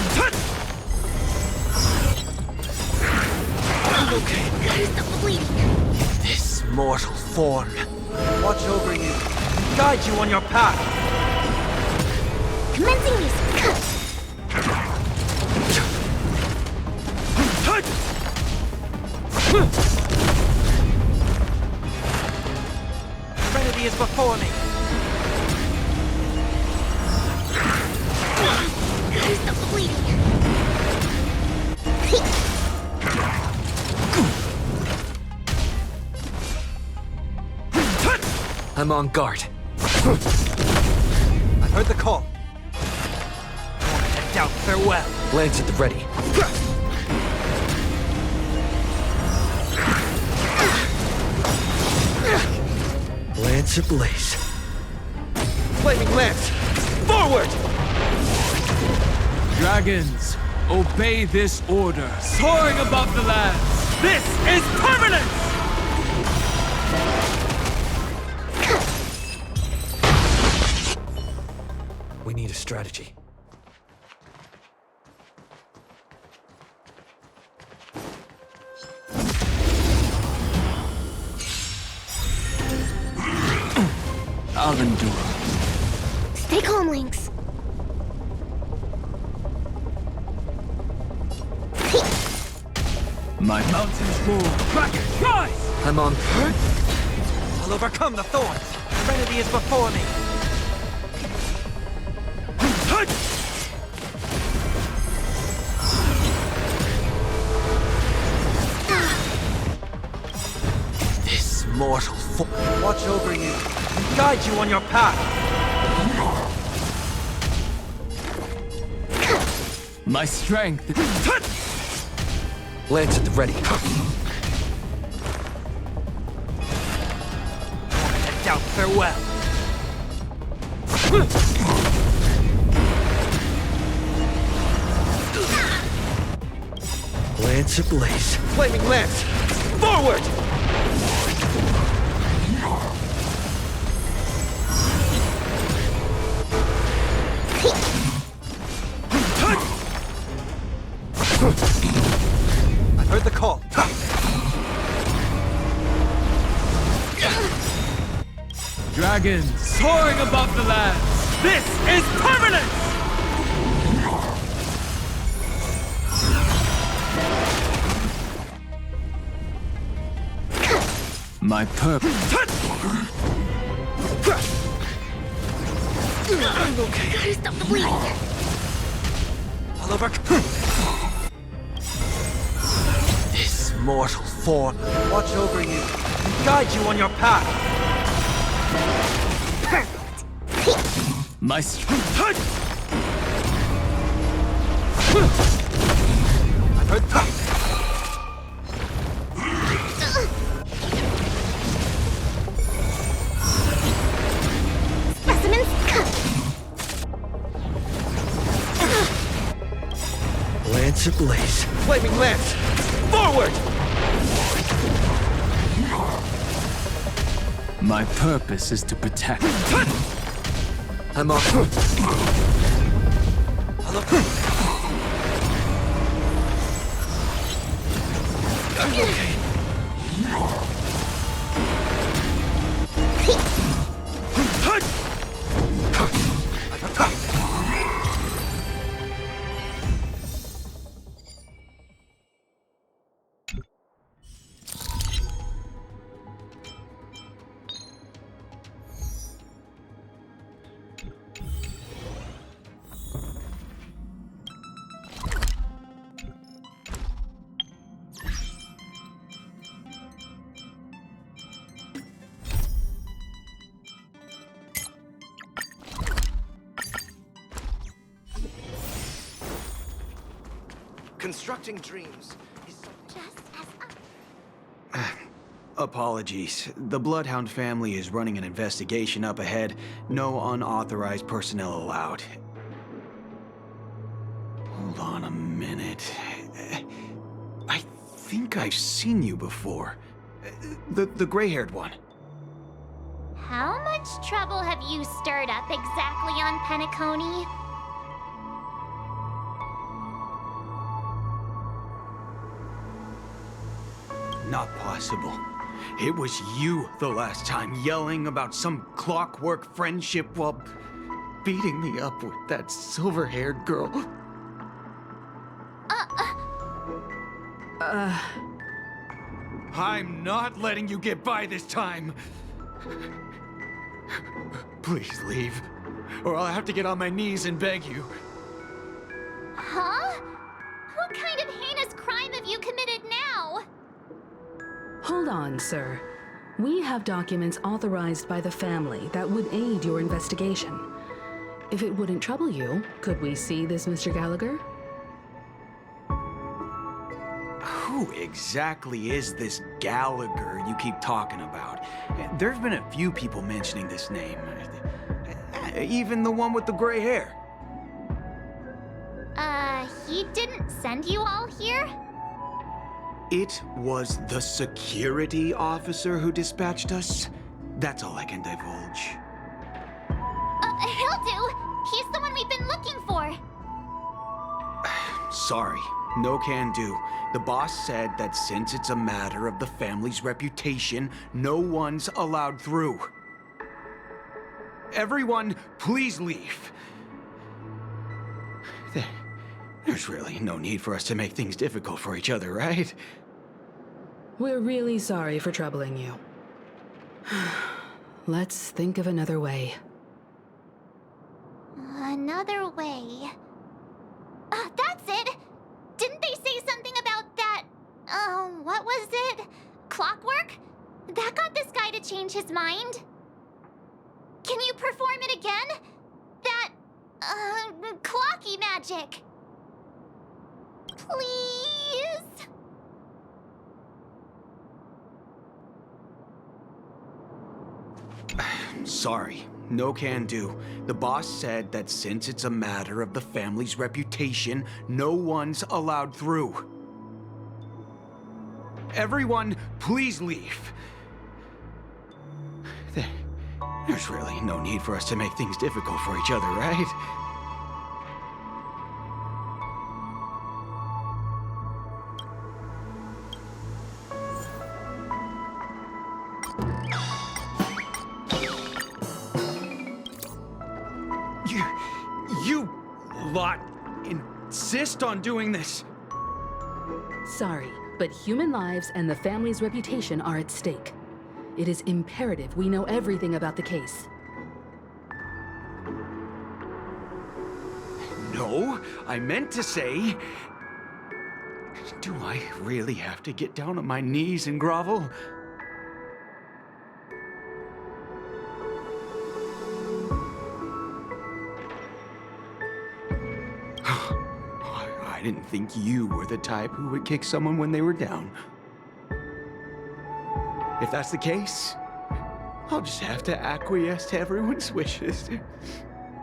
Stop the bleeding. This mortal form. Watch over you and guide you on your path. Commencing research. Trinity is before me. Stop the bleeding. I'm on guard. I heard the call. Doubt farewell. Lance at the ready. Lance ablaze. Flaming lance! Forward! Dragons, obey this order. Soaring above the lands. This is permanent! We need a strategy. I'll endure. Stay calm, Lynx. My mountains roar. Dragon, rise! I'm on. I'll overcome the thorns. Trinity is before me. This mortal form. Watch over you and guide you on your path. My strength. Lance at the ready. Doubt farewell. Lance ablaze. Flaming lance! Forward! I heard the call. Dragons soaring above the lands. This is permanent! My purpose. I'm okay. Gotta stop the bleeding. Oliver. This mortal form watch over you and guide you on your path. My strength. I've heard that. Specimens cut. Lance ablaze. Flaming lance. Forward! My purpose is to protect. I'm off. I'm okay. Constructing dreams is Apologies. The Bloodhound family is running an investigation up ahead. No unauthorized personnel allowed. Hold on a minute. I think I've seen you before. The gray-haired one. How much trouble have you stirred up exactly on Penacony? Not possible. It was you the last time, yelling about some clockwork friendship while beating me up with that silver-haired girl. I'm not letting you get by this time. Please leave, or I'll have to get on my knees and beg you. Huh? What kind of heinous crime have you committed now? Hold on, sir. We have documents authorized by the family that would aid your investigation. If it wouldn't trouble you, could we see this, Mr. Gallagher? Who exactly is this Gallagher you keep talking about? There's been a few people mentioning this name. Even the one with the gray hair. He didn't send you all here? It was the security officer who dispatched us. That's all I can divulge. He'll do. He's the one we've been looking for. Sorry, no can do. The boss said that since it's a matter of the family's reputation, no one's allowed through. Everyone, please leave. There's really no need for us to make things difficult for each other, right? We're really sorry for troubling you. Let's think of another way. Another way. That's it! Didn't they say something about that... what was it? Clockwork? That got this guy to change his mind? Can you perform it again? That... clocky magic. Please? Sorry, no can do. The boss said that since it's a matter of the family's reputation, no one's allowed through. Everyone, please leave. There's really no need for us to make things difficult for each other, right? You lot insist on doing this. Sorry, but human lives and the family's reputation are at stake. It is imperative we know everything about the case. No, I meant to say... Do I really have to get down on my knees and grovel? I didn't think you were the type who would kick someone when they were down. If that's the case, I'll just have to acquiesce to everyone's wishes.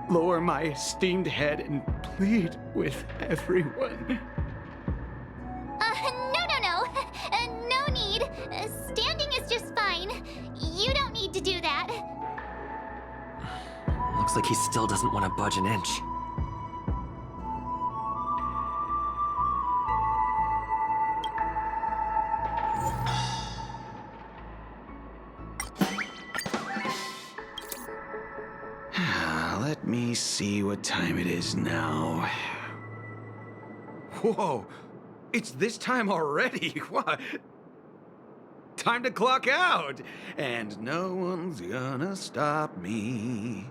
Lower my esteemed head and plead with everyone. No need. Standing is just fine. You don't need to do that. Looks like he still doesn't want to budge an inch. Let me see what time it is now. Whoa! It's this time already! What? Time to clock out! And no one's gonna stop me.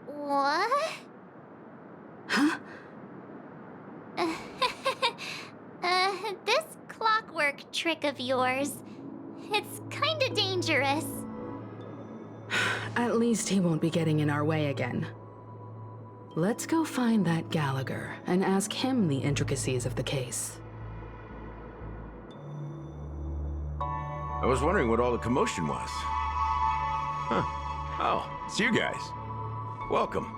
What? Huh? This clockwork trick of yours, it's kinda dangerous. At least he won't be getting in our way again. Let's go find that Gallagher and ask him the intricacies of the case. I was wondering what all the commotion was. Huh. Oh, it's you guys. Welcome.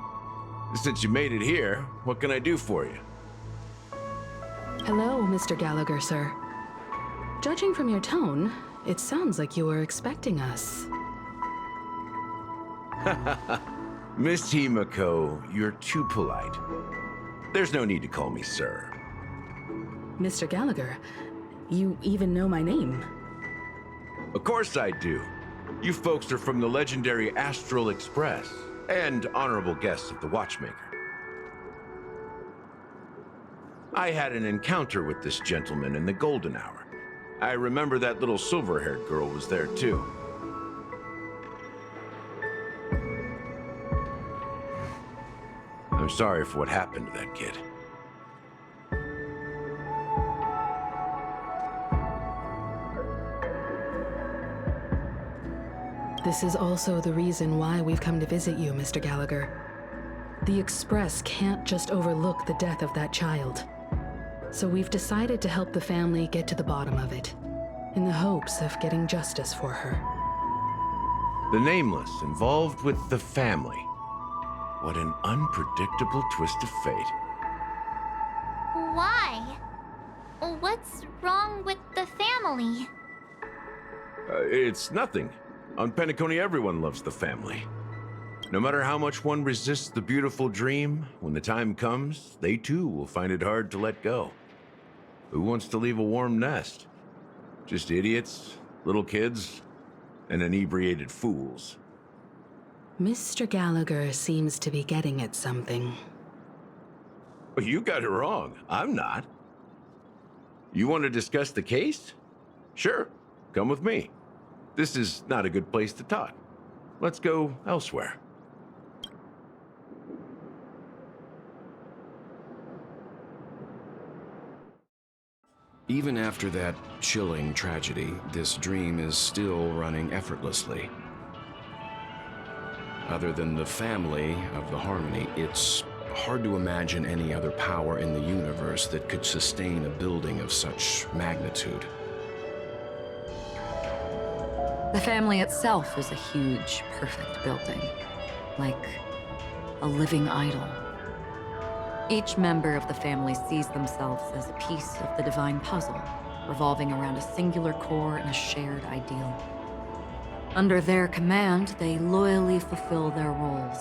Since you made it here, what can I do for you? Hello, Mr. Gallagher, sir. Judging from your tone, it sounds like you were expecting us. Miss Himiko, you're too polite. There's no need to call me sir. Mr. Gallagher, you even know my name. Of course I do. You folks are from the legendary Astral Express, and honorable guests of the Watchmaker. I had an encounter with this gentleman in the Golden Hour. I remember that little silver-haired girl was there too. I'm sorry for what happened to that kid. This is also the reason why we've come to visit you, Mr. Gallagher. The Express can't just overlook the death of that child. So we've decided to help the family get to the bottom of it, in the hopes of getting justice for her. The Nameless involved with the family. What an unpredictable twist of fate. Why? What's wrong with the family? It's nothing. On Penacony, everyone loves the family. No matter how much one resists the beautiful dream, when the time comes, they too will find it hard to let go. Who wants to leave a warm nest? Just idiots, little kids, and inebriated fools. Mr. Gallagher seems to be getting at something. You got it wrong. I'm not. You want to discuss the case? Sure, come with me. This is not a good place to talk. Let's go elsewhere. Even after that chilling tragedy, this dream is still running effortlessly. Other than the family of the Harmony, it's hard to imagine any other power in the universe that could sustain a building of such magnitude. The family itself is a huge, perfect building, like a living idol. Each member of the family sees themselves as a piece of the divine puzzle, revolving around a singular core and a shared ideal. Under their command, they loyally fulfill their roles,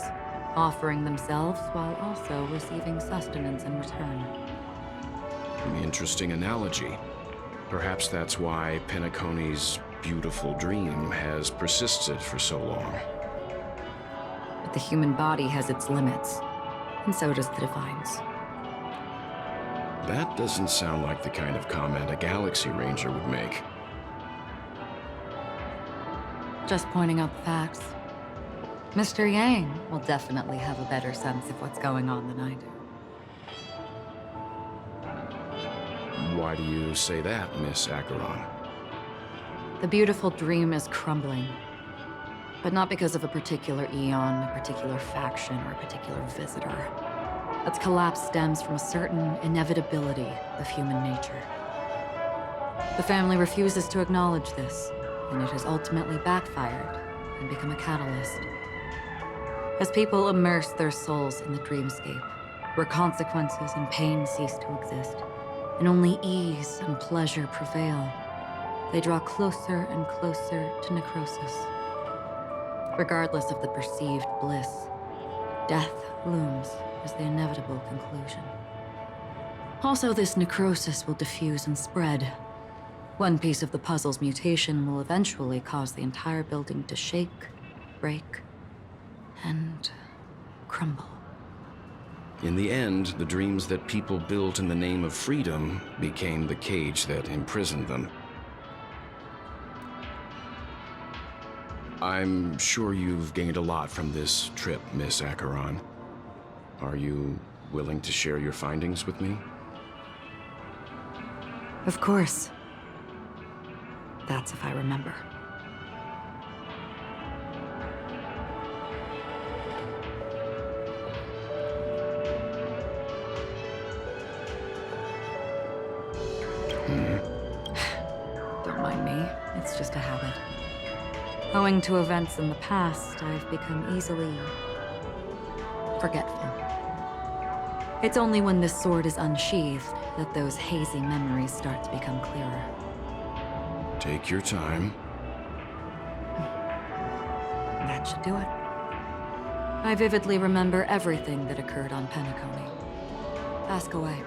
offering themselves while also receiving sustenance in return. An interesting analogy. Perhaps that's why Penacony's beautiful dream has persisted for so long. But the human body has its limits, and so does the Divine's. That doesn't sound like the kind of comment a Galaxy Ranger would make. Just pointing out the facts. Mr. Yang will definitely have a better sense of what's going on than I do. Why do you say that, Miss Acheron? The beautiful dream is crumbling. But not because of a particular eon, a particular faction, or a particular visitor. Its collapse stems from a certain inevitability of human nature. The family refuses to acknowledge this, and it has ultimately backfired and become a catalyst. As people immerse their souls in the dreamscape, where consequences and pain cease to exist, and only ease and pleasure prevail, they draw closer and closer to necrosis. Regardless of the perceived bliss, death looms as the inevitable conclusion. Also, this necrosis will diffuse and spread. One piece of the puzzle's mutation will eventually cause the entire building to shake, break, and crumble. In the end, the dreams that people built in the name of freedom became the cage that imprisoned them. I'm sure you've gained a lot from this trip, Miss Acheron. Are you willing to share your findings with me? Of course. That's if I remember. Don't mind me. It's just a habit. Owing to events in the past, I've become easily forgetful. It's only when this sword is unsheathed that those hazy memories start to become clearer. Take your time. That should do it. I vividly remember everything that occurred on Penacony. Ask away.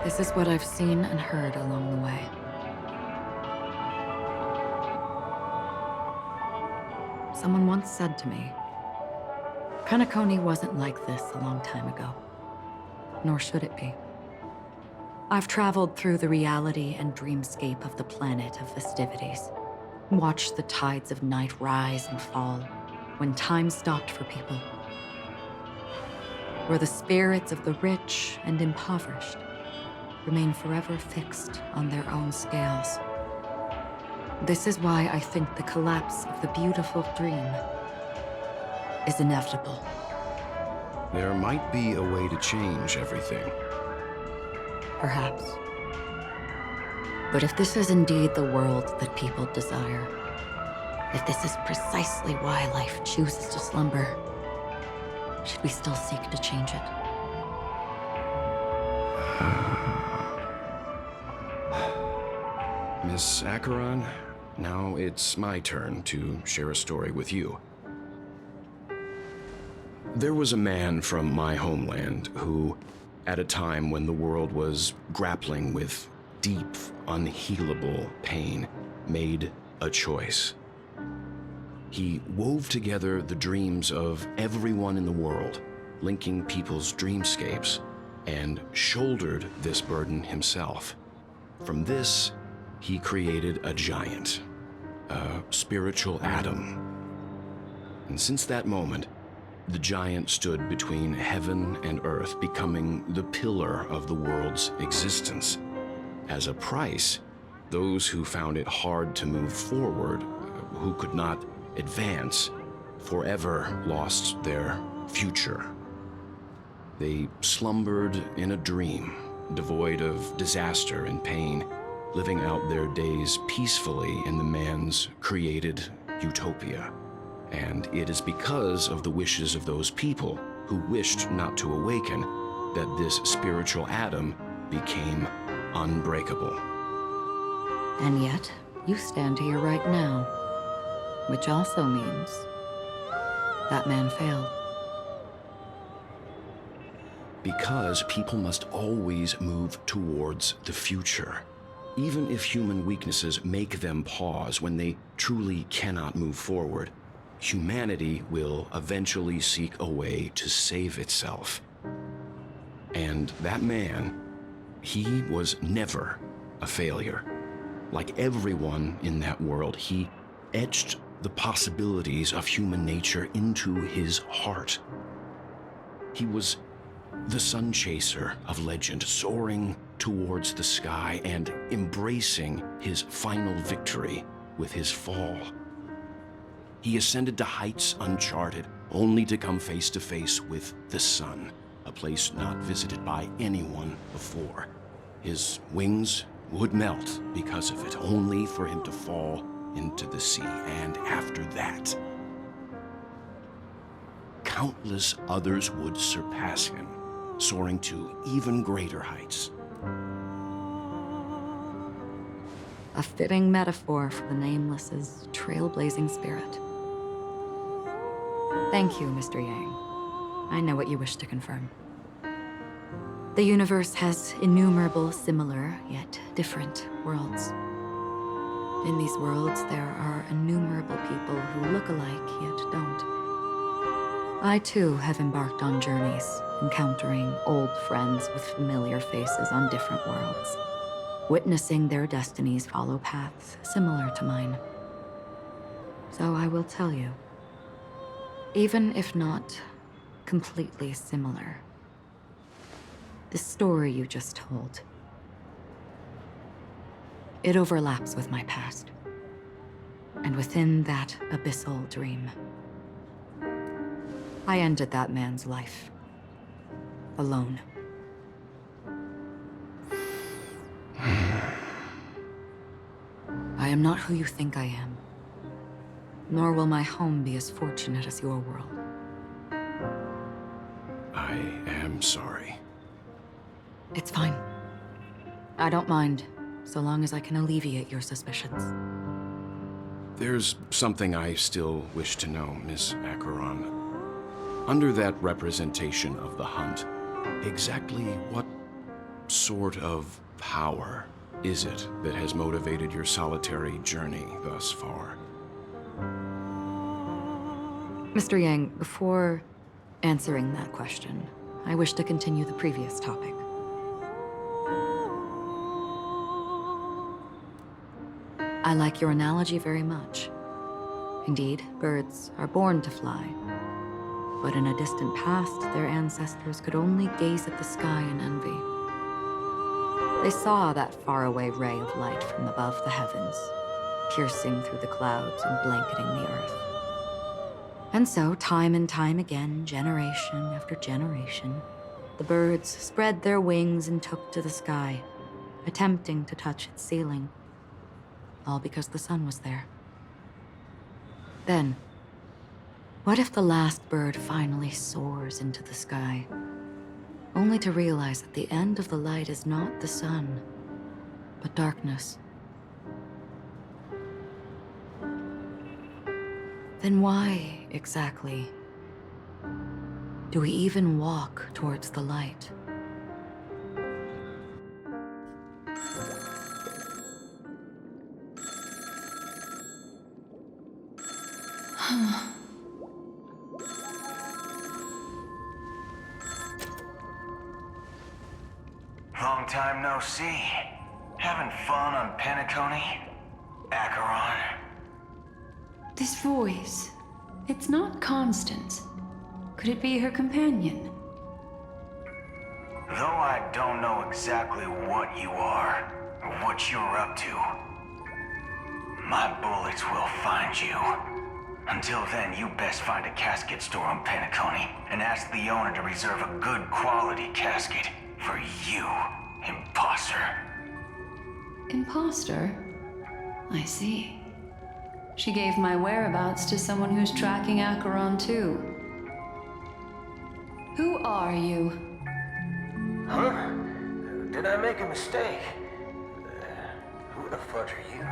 This is what I've seen and heard along the way. Someone once said to me, Penacony wasn't like this a long time ago, nor should it be. I've traveled through the reality and dreamscape of the planet of festivities, watched the tides of night rise and fall when time stopped for people, where the spirits of the rich and impoverished remain forever fixed on their own scales. This is why I think the collapse of the beautiful dream is inevitable. There might be a way to change everything. Perhaps. But if this is indeed the world that people desire, if this is precisely why life chooses to slumber, should we still seek to change it? Miss Acheron, now it's my turn to share a story with you. There was a man from my homeland who, at a time when the world was grappling with deep, unhealable pain, made a choice. He wove together the dreams of everyone in the world, linking people's dreamscapes, and shouldered this burden himself. From this, he created a giant, a spiritual atom. And since that moment, the giant stood between heaven and earth, becoming the pillar of the world's existence. As a price, those who found it hard to move forward, who could not advance, forever lost their future. They slumbered in a dream, devoid of disaster and pain, living out their days peacefully in the man's created utopia. And it is because of the wishes of those people who wished not to awaken that this spiritual atom became unbreakable. And yet, you stand here right now, which also means that man failed. Because people must always move towards the future. Even if human weaknesses make them pause when they truly cannot move forward, humanity will eventually seek a way to save itself. And that man, he was never a failure. Like everyone in that world, he etched the possibilities of human nature into his heart. He was the sun chaser of legend, soaring towards the sky and embracing his final victory with his fall. He ascended to heights uncharted, only to come face to face with the sun, a place not visited by anyone before. His wings would melt because of it, only for him to fall into the sea. And after that, countless others would surpass him, soaring to even greater heights. A fitting metaphor for the Nameless's trailblazing spirit. Thank you, Mr. Yang. I know what you wish to confirm. The universe has innumerable similar, yet different worlds. In these worlds, there are innumerable people who look alike, yet don't. I, too, have embarked on journeys, encountering old friends with familiar faces on different worlds, witnessing their destinies follow paths similar to mine. So I will tell you, even if not completely similar, the story you just told, it overlaps with my past. And within that abyssal dream, I ended that man's life. Alone. I am not who you think I am. Nor will my home be as fortunate as your world. I am sorry. It's fine. I don't mind, so long as I can alleviate your suspicions. There's something I still wish to know, Miss Acheron. Under that representation of the hunt, exactly what sort of power is it that has motivated your solitary journey thus far? Mr. Yang, before answering that question, I wish to continue the previous topic. I like your analogy very much. Indeed, birds are born to fly. But in a distant past, their ancestors could only gaze at the sky in envy. They saw that faraway ray of light from above the heavens, piercing through the clouds and blanketing the earth. And so, time and time again, generation after generation, the birds spread their wings and took to the sky, attempting to touch its ceiling. All because the sun was there. Then, what if the last bird finally soars into the sky, only to realize that the end of the light is not the sun, but darkness? Then why, exactly, do we even walk towards the light? Long time no see. Having fun on Penacony? Acheron? This voice, it's not Constance. Could it be her companion? Though I don't know exactly what you are, or what you're up to, my bullets will find you. Until then, you best find a casket store on Penacony and ask the owner to reserve a good quality casket for you, imposter. Imposter? I see. She gave my whereabouts to someone who's tracking Acheron too. Who are you? Huh? Did I make a mistake? Who the fudge are you?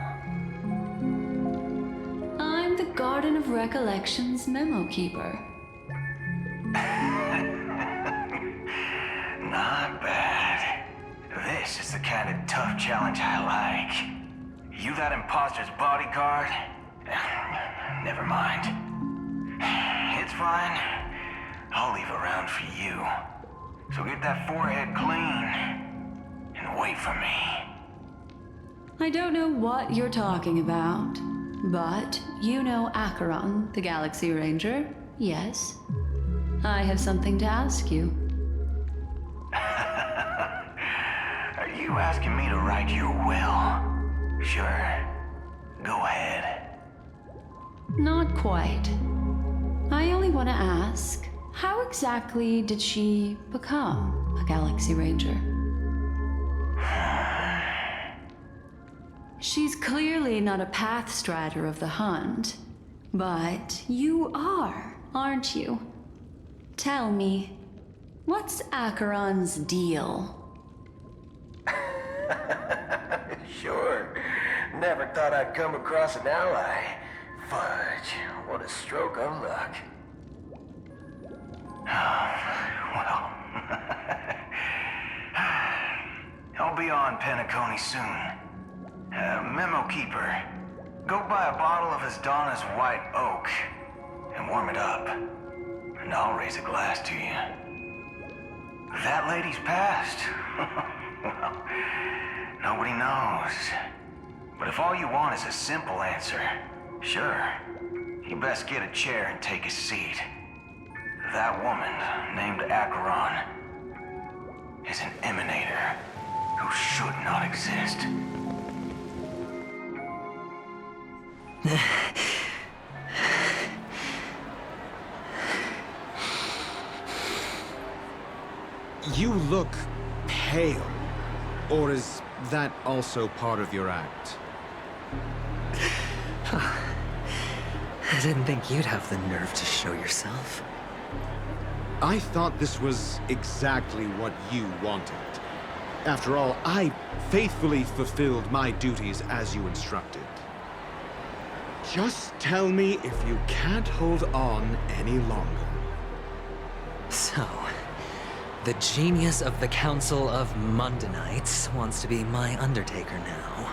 I'm the Garden of Recollection's memo keeper. Not bad. This is the kind of tough challenge I like. You that imposter's bodyguard? Never mind. It's fine. I'll leave a round for you. So get that forehead clean and wait for me. I don't know what you're talking about, but you know Acheron, the Galaxy Ranger, yes? I have something to ask you. Are you asking me to write your will? Sure. Go ahead. Not quite. I only want to ask, how exactly did she become a Galaxy Ranger? She's clearly not a pathstrider of the Hunt, but you are, aren't you? Tell me, what's Acheron's deal? Sure. Never thought I'd come across an ally. Fudge, what a stroke of luck. Well, I'll be on Penacony soon. Memo Keeper, go buy a bottle of Asdana's White Oak and warm it up, and I'll raise a glass to you. That lady's passed. Well, nobody knows. But if all you want is a simple answer, sure, you best get a chair and take a seat. That woman, named Acheron, is an emanator who should not exist. You look pale. Or is that also part of your act? I didn't think you'd have the nerve to show yourself. I thought this was exactly what you wanted. After all, I faithfully fulfilled my duties as you instructed. Just tell me if you can't hold on any longer. So, the genius of the Council of Mundanites wants to be my Undertaker now.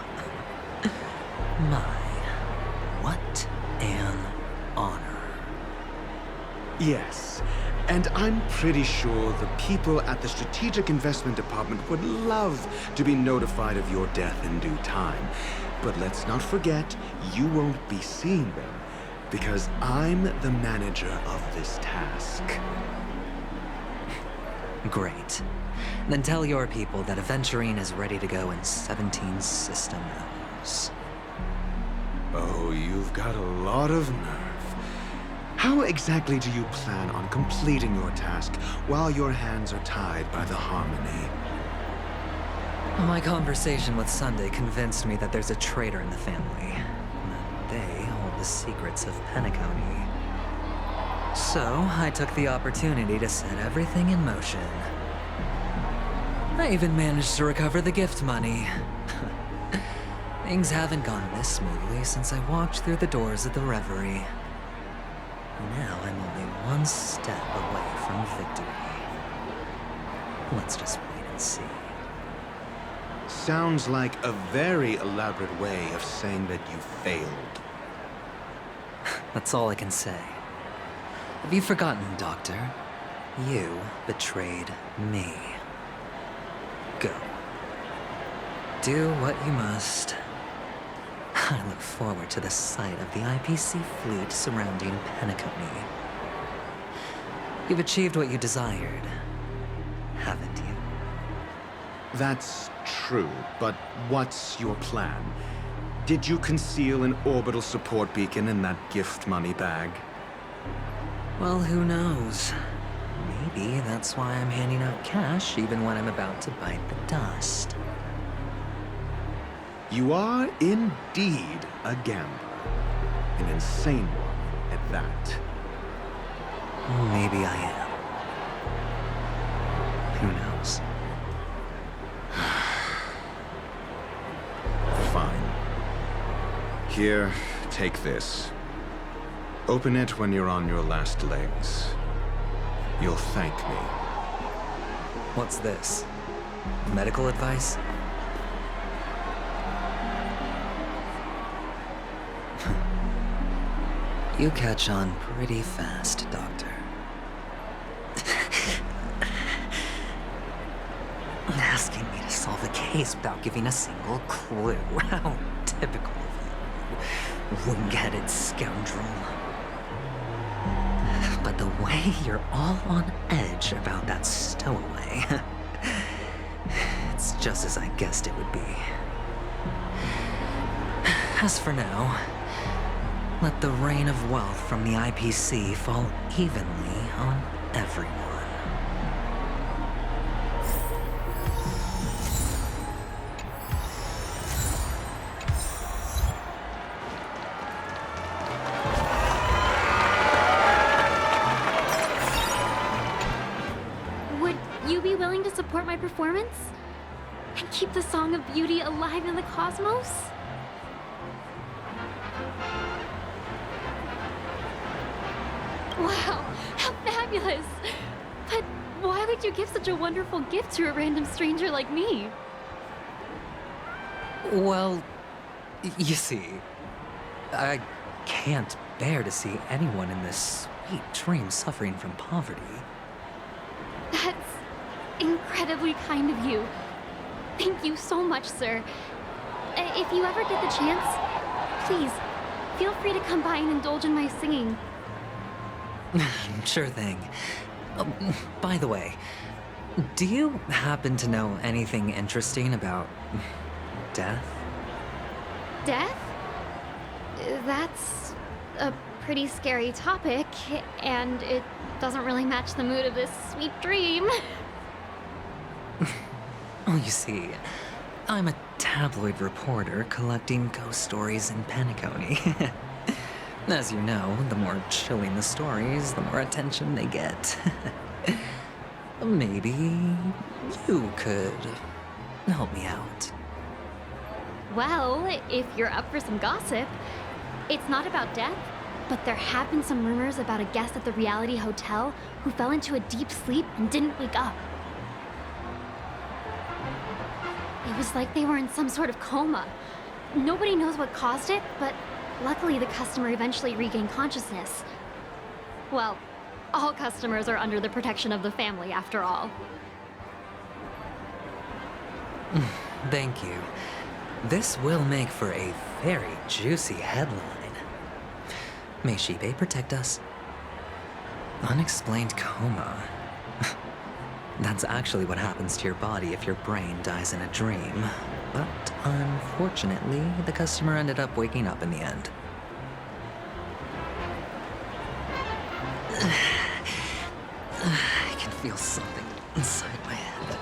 What an honor. Yes, and I'm pretty sure the people at the Strategic Investment Department would love to be notified of your death in due time. But let's not forget, you won't be seeing them, because I'm the manager of this task. Great. Then tell your people that Aventurine is ready to go in 17 system hours. Oh, you've got a lot of nerve. How exactly do you plan on completing your task while your hands are tied by the Harmony? My conversation with Sunday convinced me that there's a traitor in the family. That they hold the secrets of Penacony. So, I took the opportunity to set everything in motion. I even managed to recover the gift money. Things haven't gone this smoothly since I walked through the doors of the Reverie. Now I'm only one step away from victory. Let's just wait and see. Sounds like a very elaborate way of saying that you failed. That's all I can say. Have you forgotten, Doctor? You betrayed me. Go. Do what you must. I look forward to the sight of the IPC fleet surrounding Penacony. You've achieved what you desired, haven't you? That's true, but what's your plan? Did you conceal an orbital support beacon in that gift money bag? Well, who knows? Maybe that's why I'm handing out cash even when I'm about to bite the dust. You are indeed a gambler. An insane one at that. Maybe I am. Who knows? Fine. Here, take this. Open it when you're on your last legs. You'll thank me. What's this? Medical advice? You catch on pretty fast, Doctor. Asking me to solve a case without giving a single clue. How typical of you, wing-headed scoundrel. But the way you're all on edge about that stowaway, it's just as I guessed it would be. As for now, let the rain of wealth from the IPC fall evenly on everyone. Would you be willing to support my performance? And keep the Song of Beauty alive in the cosmos? Wow, how fabulous! But why would you give such a wonderful gift to a random stranger like me? Well, you see, I can't bear to see anyone in this sweet dream suffering from poverty. That's incredibly kind of you. Thank you so much, sir. If you ever get the chance, please, feel free to come by and indulge in my singing. Sure thing. By the way, do you happen to know anything interesting about death? Death? That's a pretty scary topic, and it doesn't really match the mood of this sweet dream. Oh, you see, I'm a tabloid reporter collecting ghost stories in Paniconi. As you know, the more chilling the stories, the more attention they get. Maybe you could help me out. Well, if you're up for some gossip, it's not about death, but there have been some rumors about a guest at the Reality Hotel who fell into a deep sleep and didn't wake up. It was like they were in some sort of coma. Nobody knows what caused it, but luckily the customer eventually regained consciousness. Well, all customers are under the protection of the family, after all. Thank you. This will make for a very juicy headline. May Shibe protect us. Unexplained coma. That's actually what happens to your body if your brain dies in a dream. But unfortunately, the customer ended up waking up in the end. I can feel something inside my head.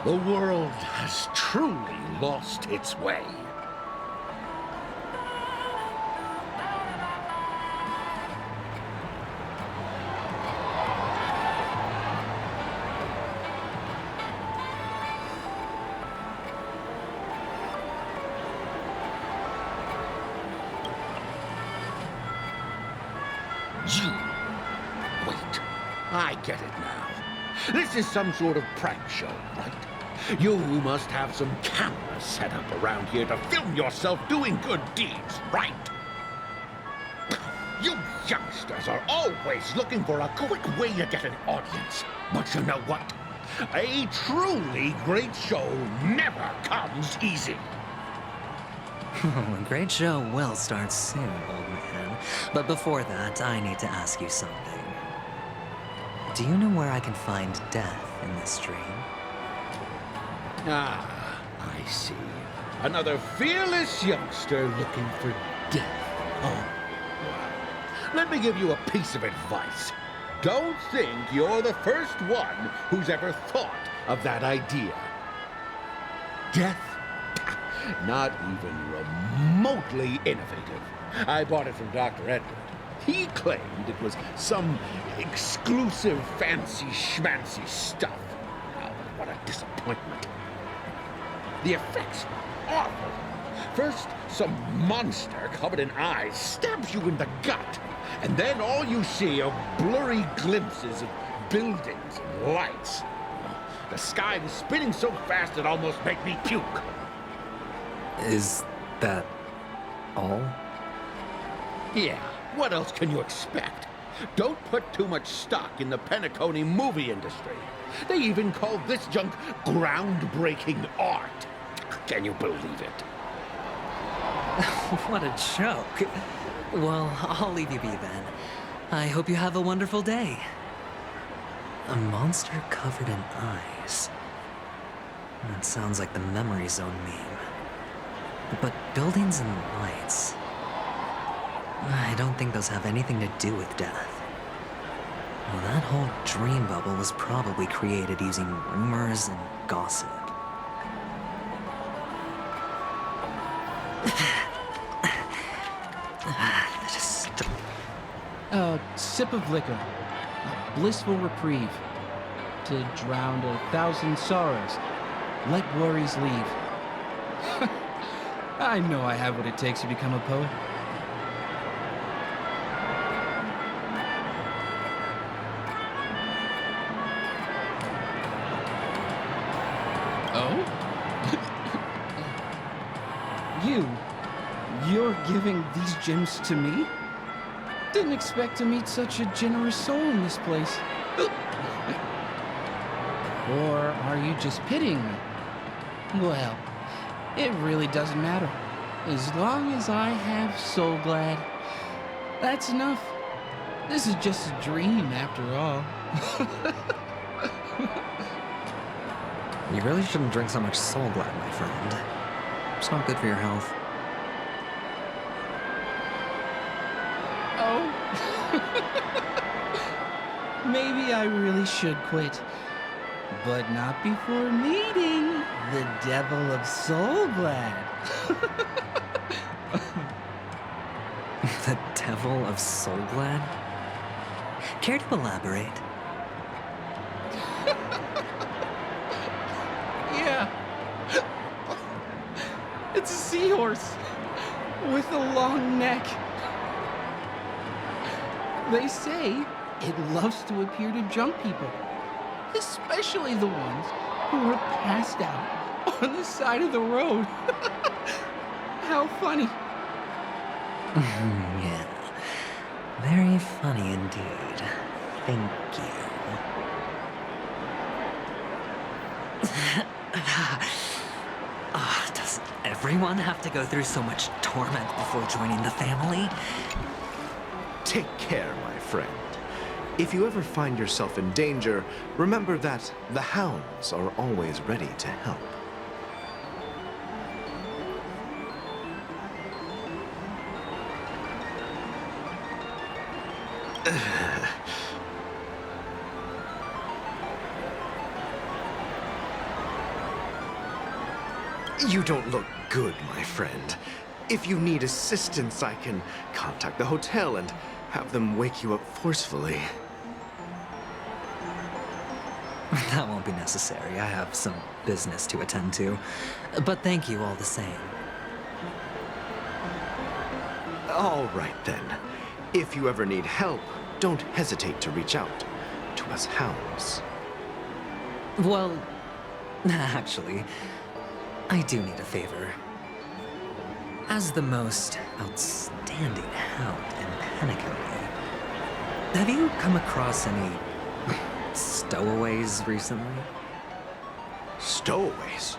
The world has truly lost its way. Wait, I get it now. This is some sort of prank show, right? You must have some cameras set up around here to film yourself doing good deeds, right? You youngsters are always looking for a quick way to get an audience. But you know what? A truly great show never comes easy. A great show will start soon, old man. But before that, I need to ask you something. Do you know where I can find death in this dream? Ah, I see. Another fearless youngster looking for death. Oh, well, let me give you a piece of advice. Don't think you're the first one who's ever thought of that idea. Death? Not even remotely innovative. I bought it from Dr. Edward. He claimed it was some exclusive fancy schmancy stuff. Oh, what a disappointment. The effects are awful. First, some monster covered in eyes stabs you in the gut, and then all you see are blurry glimpses of buildings and lights. The sky was spinning so fast it almost made me puke. Is that all? Yeah, what else can you expect? Don't put too much stock in the Penacony movie industry. They even call this junk groundbreaking art. Can you believe it? What a joke. Well, I'll leave you be then. I hope you have a wonderful day. A monster covered in eyes. That sounds like the Memory Zone meme. But buildings and lights... I don't think those have anything to do with death. Well, that whole dream bubble was probably created using rumors and gossip. A sip of liquor. A blissful reprieve. To drown 1,000 sorrows. Let worries leave. I know I have what it takes to become a poet. Oh? You're giving these gems to me? Didn't expect to meet such a generous soul in this place. Or are you just pitying me? Well, it really doesn't matter. As long as I have Soul Glad, that's enough. This is just a dream after all. You really shouldn't drink so much Soul Glad, my friend. It's not good for your health. Oh. Maybe I really should quit. But not before meeting the Devil of Soul Glad. The Devil of Soul Glad? Care to elaborate? Yeah. It's a seahorse with a long neck. They say it loves to appear to drunk people, especially the ones who are passed out on the side of the road. How funny. Yeah. Very funny indeed. Thank you. Does everyone have to go through so much torment before joining the family? Take care, my friend. If you ever find yourself in danger, remember that the hounds are always ready to help. You don't look good, my friend. If you need assistance, I can contact the hotel and have them wake you up forcefully. That won't be necessary. I have some business to attend to. But thank you all the same. All right, then. If you ever need help, don't hesitate to reach out to us hounds. Well, actually, I do need a favor. As the most outstanding hound in Penacony, have you come across any stowaways recently? Stowaways?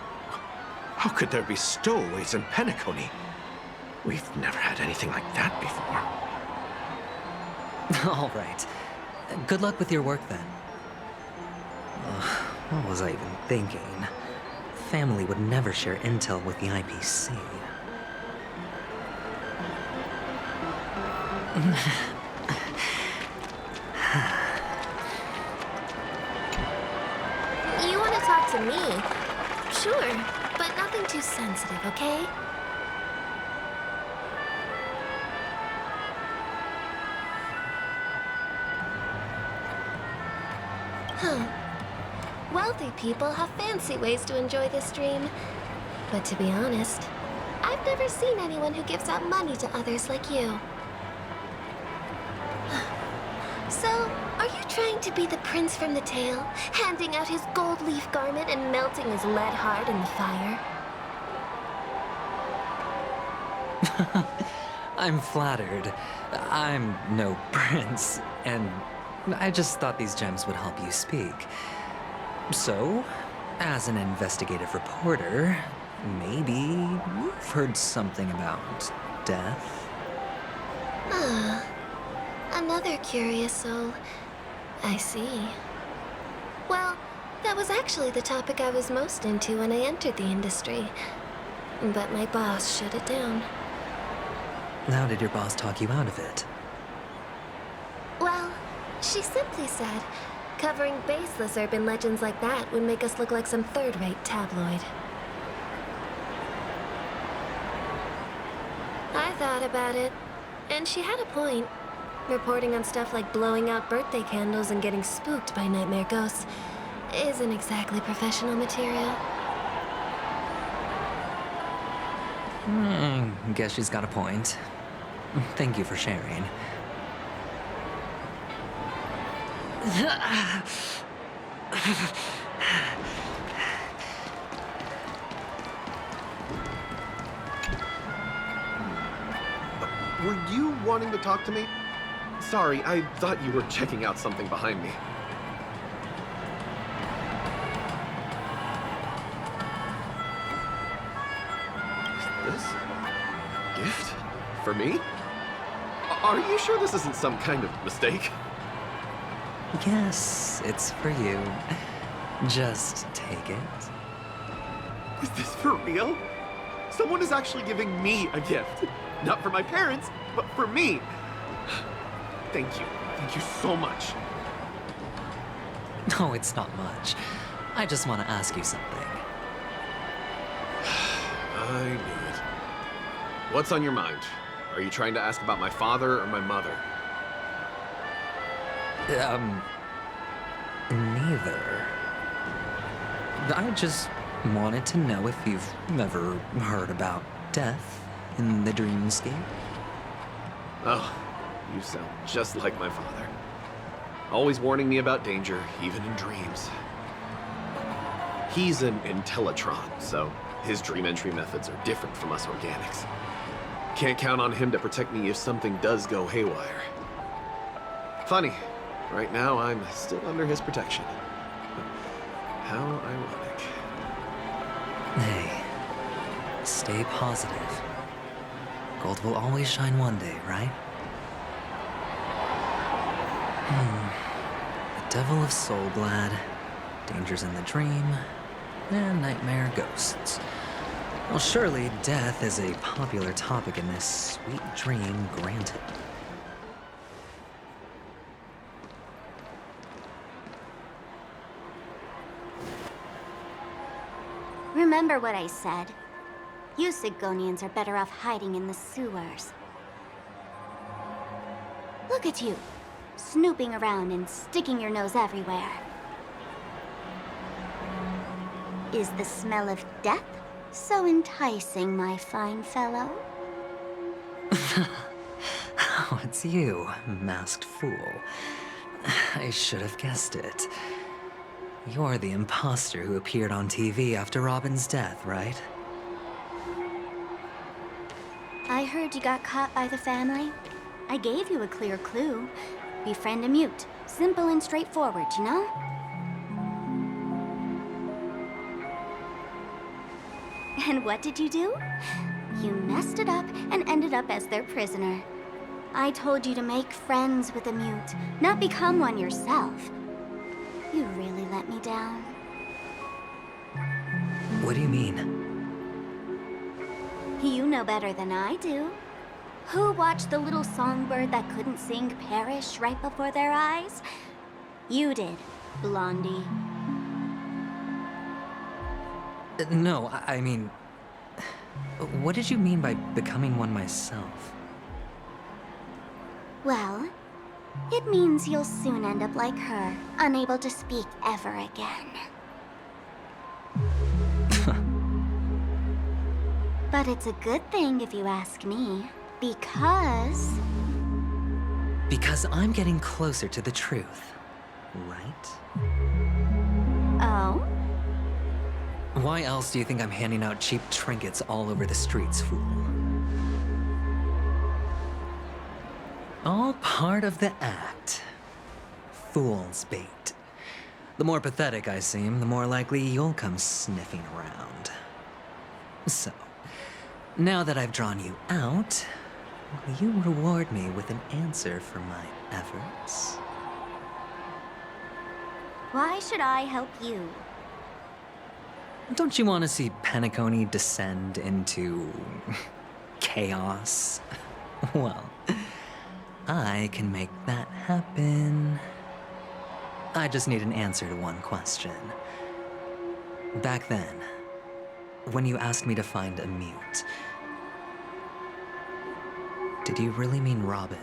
How could there be stowaways in Penacony? We've never had anything like that before. All right. Good luck with your work, then. What was I even thinking? Family would never share intel with the IPC. You want to talk to me? Sure, but nothing too sensitive, okay? Huh. Wealthy people have fancy ways to enjoy this dream. But to be honest, I've never seen anyone who gives out money to others like you. So, are you trying to be the prince from the tale, handing out his gold leaf garment and melting his lead heart in the fire? I'm flattered. I'm no prince, and I just thought these gems would help you speak. So, as an investigative reporter, maybe you've heard something about death? Ah, another curious soul. I see. Well, that was actually the topic I was most into when I entered the industry. But my boss shut it down. How did your boss talk you out of it? Well, she simply said, covering baseless urban legends like that would make us look like some third-rate tabloid. I thought about it, and she had a point. Reporting on stuff like blowing out birthday candles and getting spooked by nightmare ghosts isn't exactly professional material. Guess she's got a point. Thank you for sharing. Were you wanting to talk to me? Sorry, I thought you were checking out something behind me. Is this a gift? For me? Are you sure this isn't some kind of mistake? Yes, it's for you. Just take it. Is this for real? Someone is actually giving me a gift. Not for my parents, but for me. Thank you. Thank you so much. No, it's not much. I just want to ask you something. I knew it. What's on your mind? Are you trying to ask about my father or my mother? Neither. I just wanted to know if you've ever heard about death in the dreamscape. Oh, you sound just like my father. Always warning me about danger, even in dreams. He's an Intellitron, so his dream entry methods are different from us organics. Can't count on him to protect me if something does go haywire. Funny, right now I'm still under his protection. How ironic. Hey, stay positive. Gold will always shine one day, right? The Devil of Soulglad, Dangers in the Dream, and Nightmare Ghosts. Well, surely death is a popular topic in this sweet dream granted. Remember what I said. You Sigonians are better off hiding in the sewers. Look at you, snooping around and sticking your nose everywhere. Is the smell of death so enticing, my fine fellow? Oh, it's you, masked fool. I should have guessed it. You're the imposter who appeared on TV after Robin's death, right? I heard you got caught by the family. I gave you a clear clue. Befriend a mute. Simple and straightforward, you know? And what did you do? You messed it up and ended up as their prisoner. I told you to make friends with a mute, not become one yourself. You really let me down. What do you mean? You know better than I do. Who watched the little songbird that couldn't sing perish right before their eyes? You did, Blondie. No, I mean... What did you mean by becoming one myself? Well, it means you'll soon end up like her, unable to speak ever again. But it's a good thing if you ask me, because... Because I'm getting closer to the truth, right? Oh? Why else do you think I'm handing out cheap trinkets all over the streets, fool? All part of the act. Fool's bait. The more pathetic I seem, the more likely you'll come sniffing around. So, now that I've drawn you out, will you reward me with an answer for my efforts? Why should I help you? Don't you want to see Penacony descend into chaos? Well, I can make that happen. I just need an answer to one question. Back then, when you asked me to find a mute, did you really mean Robin?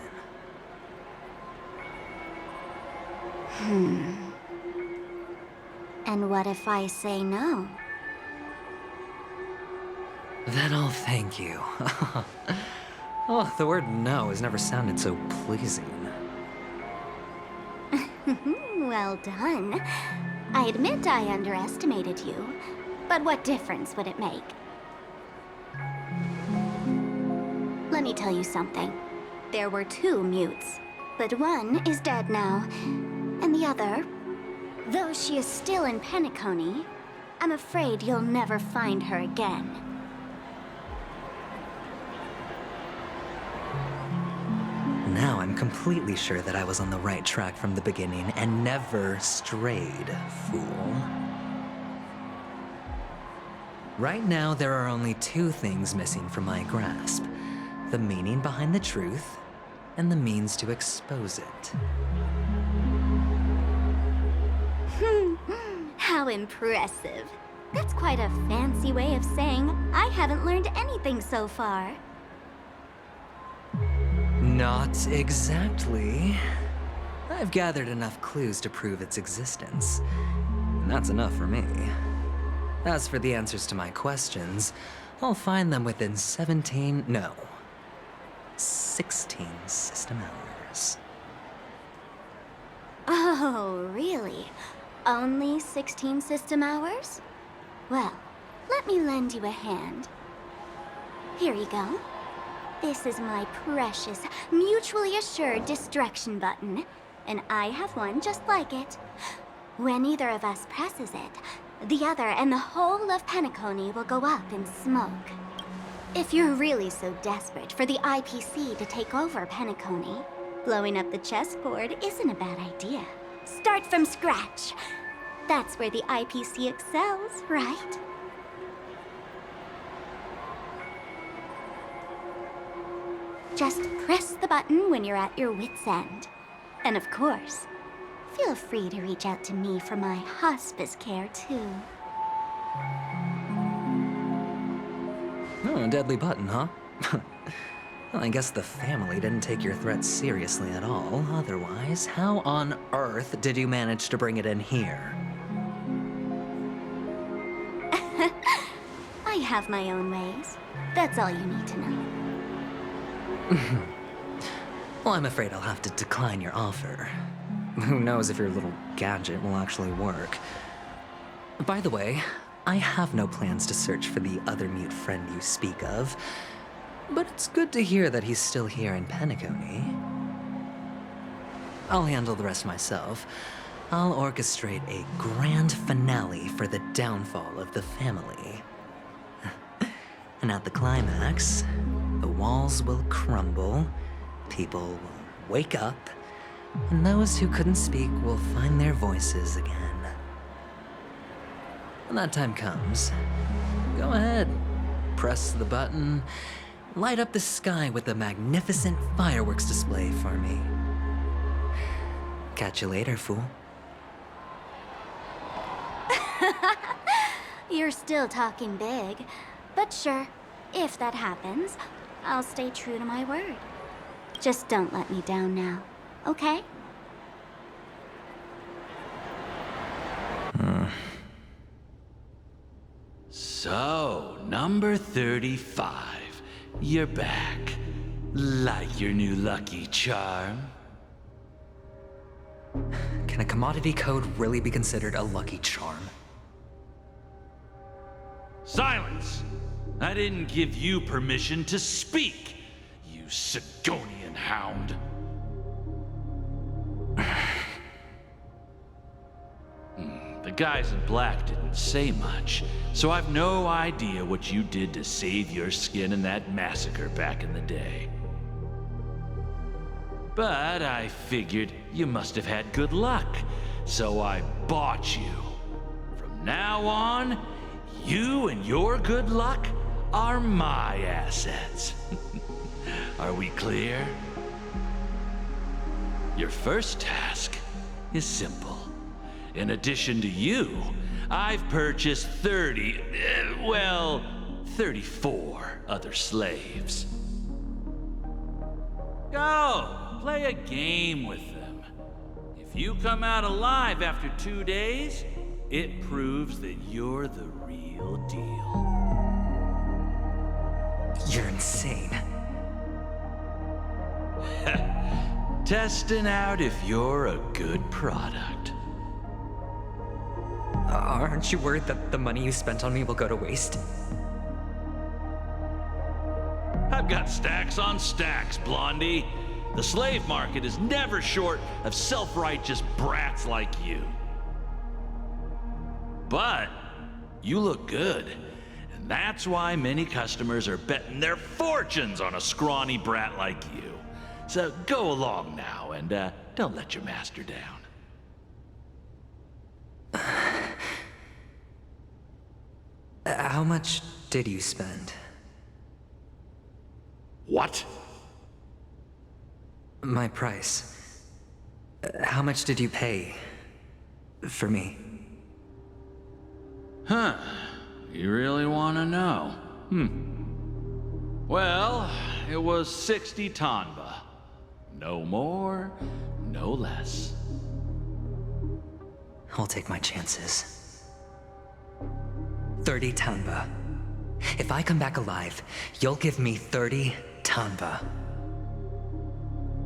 And what if I say no? Then I'll thank you. Oh, the word no has never sounded so pleasing. Well done. I admit I underestimated you, but what difference would it make? Let me tell you something. There were 2 mutes, but one is dead now, and the other, though she is still in Penacony, I'm afraid you'll never find her again. Now I'm completely sure that I was on the right track from the beginning and never strayed, fool. Right now, there are only 2 things missing from my grasp. The meaning behind the truth, and the means to expose it. How impressive. That's quite a fancy way of saying I haven't learned anything so far. Not exactly. I've gathered enough clues to prove its existence. And that's enough for me. As for the answers to my questions, I'll find them within 16 system hours. Oh, really? Only 16 system hours? Well, let me lend you a hand. Here you go. This is my precious, mutually assured distraction button, and I have one just like it. When either of us presses it, the other and the whole of Penacony will go up in smoke. If you're really so desperate for the IPC to take over Penacony, blowing up the chessboard isn't a bad idea. Start from scratch. That's where the IPC excels, right? Just press the button when you're at your wit's end. And of course, feel free to reach out to me for my hospice care, too. Oh, a deadly button, huh? Well, I guess the family didn't take your threat seriously at all. Otherwise, how on earth did you manage to bring it in here? I have my own ways. That's all you need to know. Well, I'm afraid I'll have to decline your offer. Who knows if your little gadget will actually work. By the way, I have no plans to search for the other mute friend you speak of, but it's good to hear that he's still here in Penacony. I'll handle the rest myself. I'll orchestrate a grand finale for the downfall of the family. And at the climax, the walls will crumble, people will wake up, and those who couldn't speak will find their voices again. When that time comes, go ahead, press the button, light up the sky with a magnificent fireworks display for me. Catch you later, fool. You're still talking big, but sure, if that happens, I'll stay true to my word. Just don't let me down now, okay? So, number 35. You're back. Like your new lucky charm? Can a commodity code really be considered a lucky charm? Silence! I didn't give you permission to speak, you Sigonian hound. The guys in black didn't say much, so I've no idea what you did to save your skin in that massacre back in the day. But I figured you must have had good luck, so I bought you. From now on, you and your good luck are my assets. Are we clear? Your first task is simple. In addition to you, I've purchased 34 other slaves. Go, play a game with them. If you come out alive after 2 days, it proves that you're the real deal. You're insane. Testing out if you're a good product. Aren't you worried that the money you spent on me will go to waste? I've got stacks on stacks, Blondie. The slave market is never short of self-righteous brats like you. But you look good, and that's why many customers are betting their fortunes on a scrawny brat like you. So go along now, and don't let your master down. How much did you spend? What? My price. How much did you pay for me? Huh. You really want to know? Well, it was 60 tanba. No more, no less. I'll take my chances. 30 tanba. If I come back alive, you'll give me 30 tanba.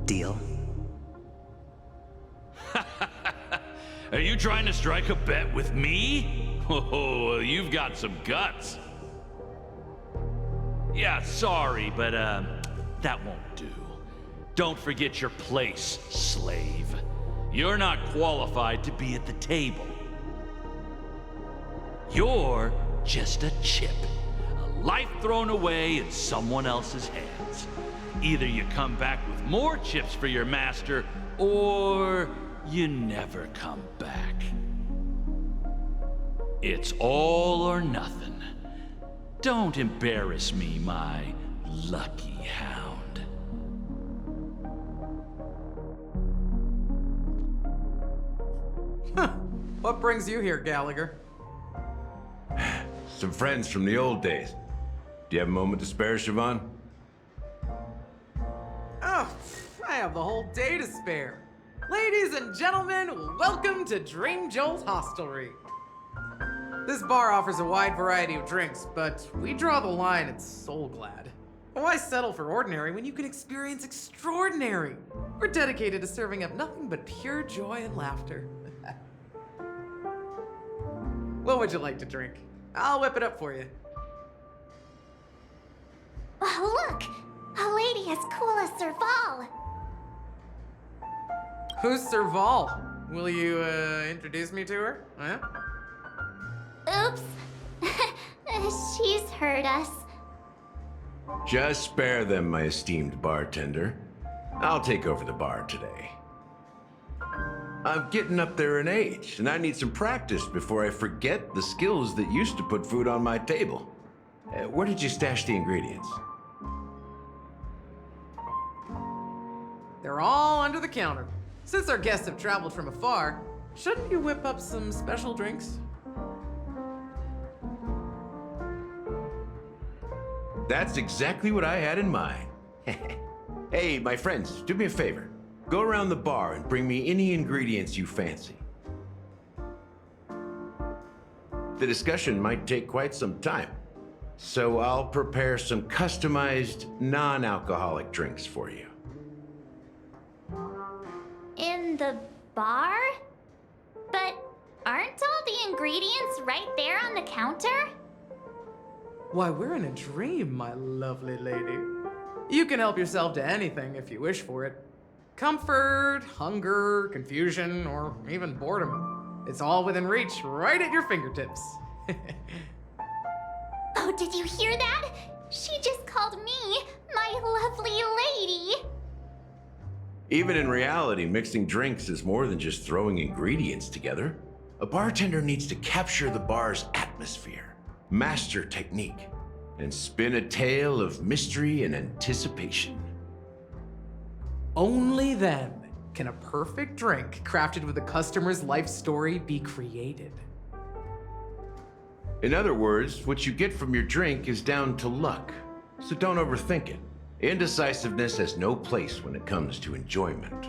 Deal? Are you trying to strike a bet with me? Oh, you've got some guts. Yeah, sorry, but that won't do. Don't forget your place, slave. You're not qualified to be at the table. You're just a chip. A life thrown away in someone else's hands. Either you come back with more chips for your master, or you never come back. It's all or nothing. Don't embarrass me, my lucky hound. What brings you here, Gallagher? Some friends from the old days. Do you have a moment to spare, Siobhan? Oh, I have the whole day to spare. Ladies and gentlemen, welcome to Dream Jolt Hostelry. This bar offers a wide variety of drinks, but we draw the line at Soulglad. Why settle for ordinary when you can experience extraordinary? We're dedicated to serving up nothing but pure joy and laughter. What would you like to drink? I'll whip it up for you. Oh, look! A lady as cool as Serval. Who's Serval? Will you, introduce me to her? Huh? Oops. She's heard us. Just spare them, my esteemed bartender. I'll take over the bar today. I'm getting up there in age, and I need some practice before I forget the skills that used to put food on my table. Where did you stash the ingredients? They're all under the counter. Since our guests have traveled from afar, shouldn't you whip up some special drinks? That's exactly what I had in mind. Hey, my friends, do me a favor. Go around the bar and bring me any ingredients you fancy. The discussion might take quite some time, so I'll prepare some customized, non-alcoholic drinks for you. In the bar? But aren't all the ingredients right there on the counter? Why, we're in a dream, my lovely lady. You can help yourself to anything if you wish for it. Comfort, hunger, confusion, or even boredom. It's all within reach, right at your fingertips. Oh, did you hear that? She just called me my lovely lady. Even in reality, mixing drinks is more than just throwing ingredients together. A bartender needs to capture the bar's atmosphere, master technique, and spin a tale of mystery and anticipation. Only then can a perfect drink crafted with a customer's life story be created. In other words, what you get from your drink is down to luck, so don't overthink it. Indecisiveness has no place when it comes to enjoyment.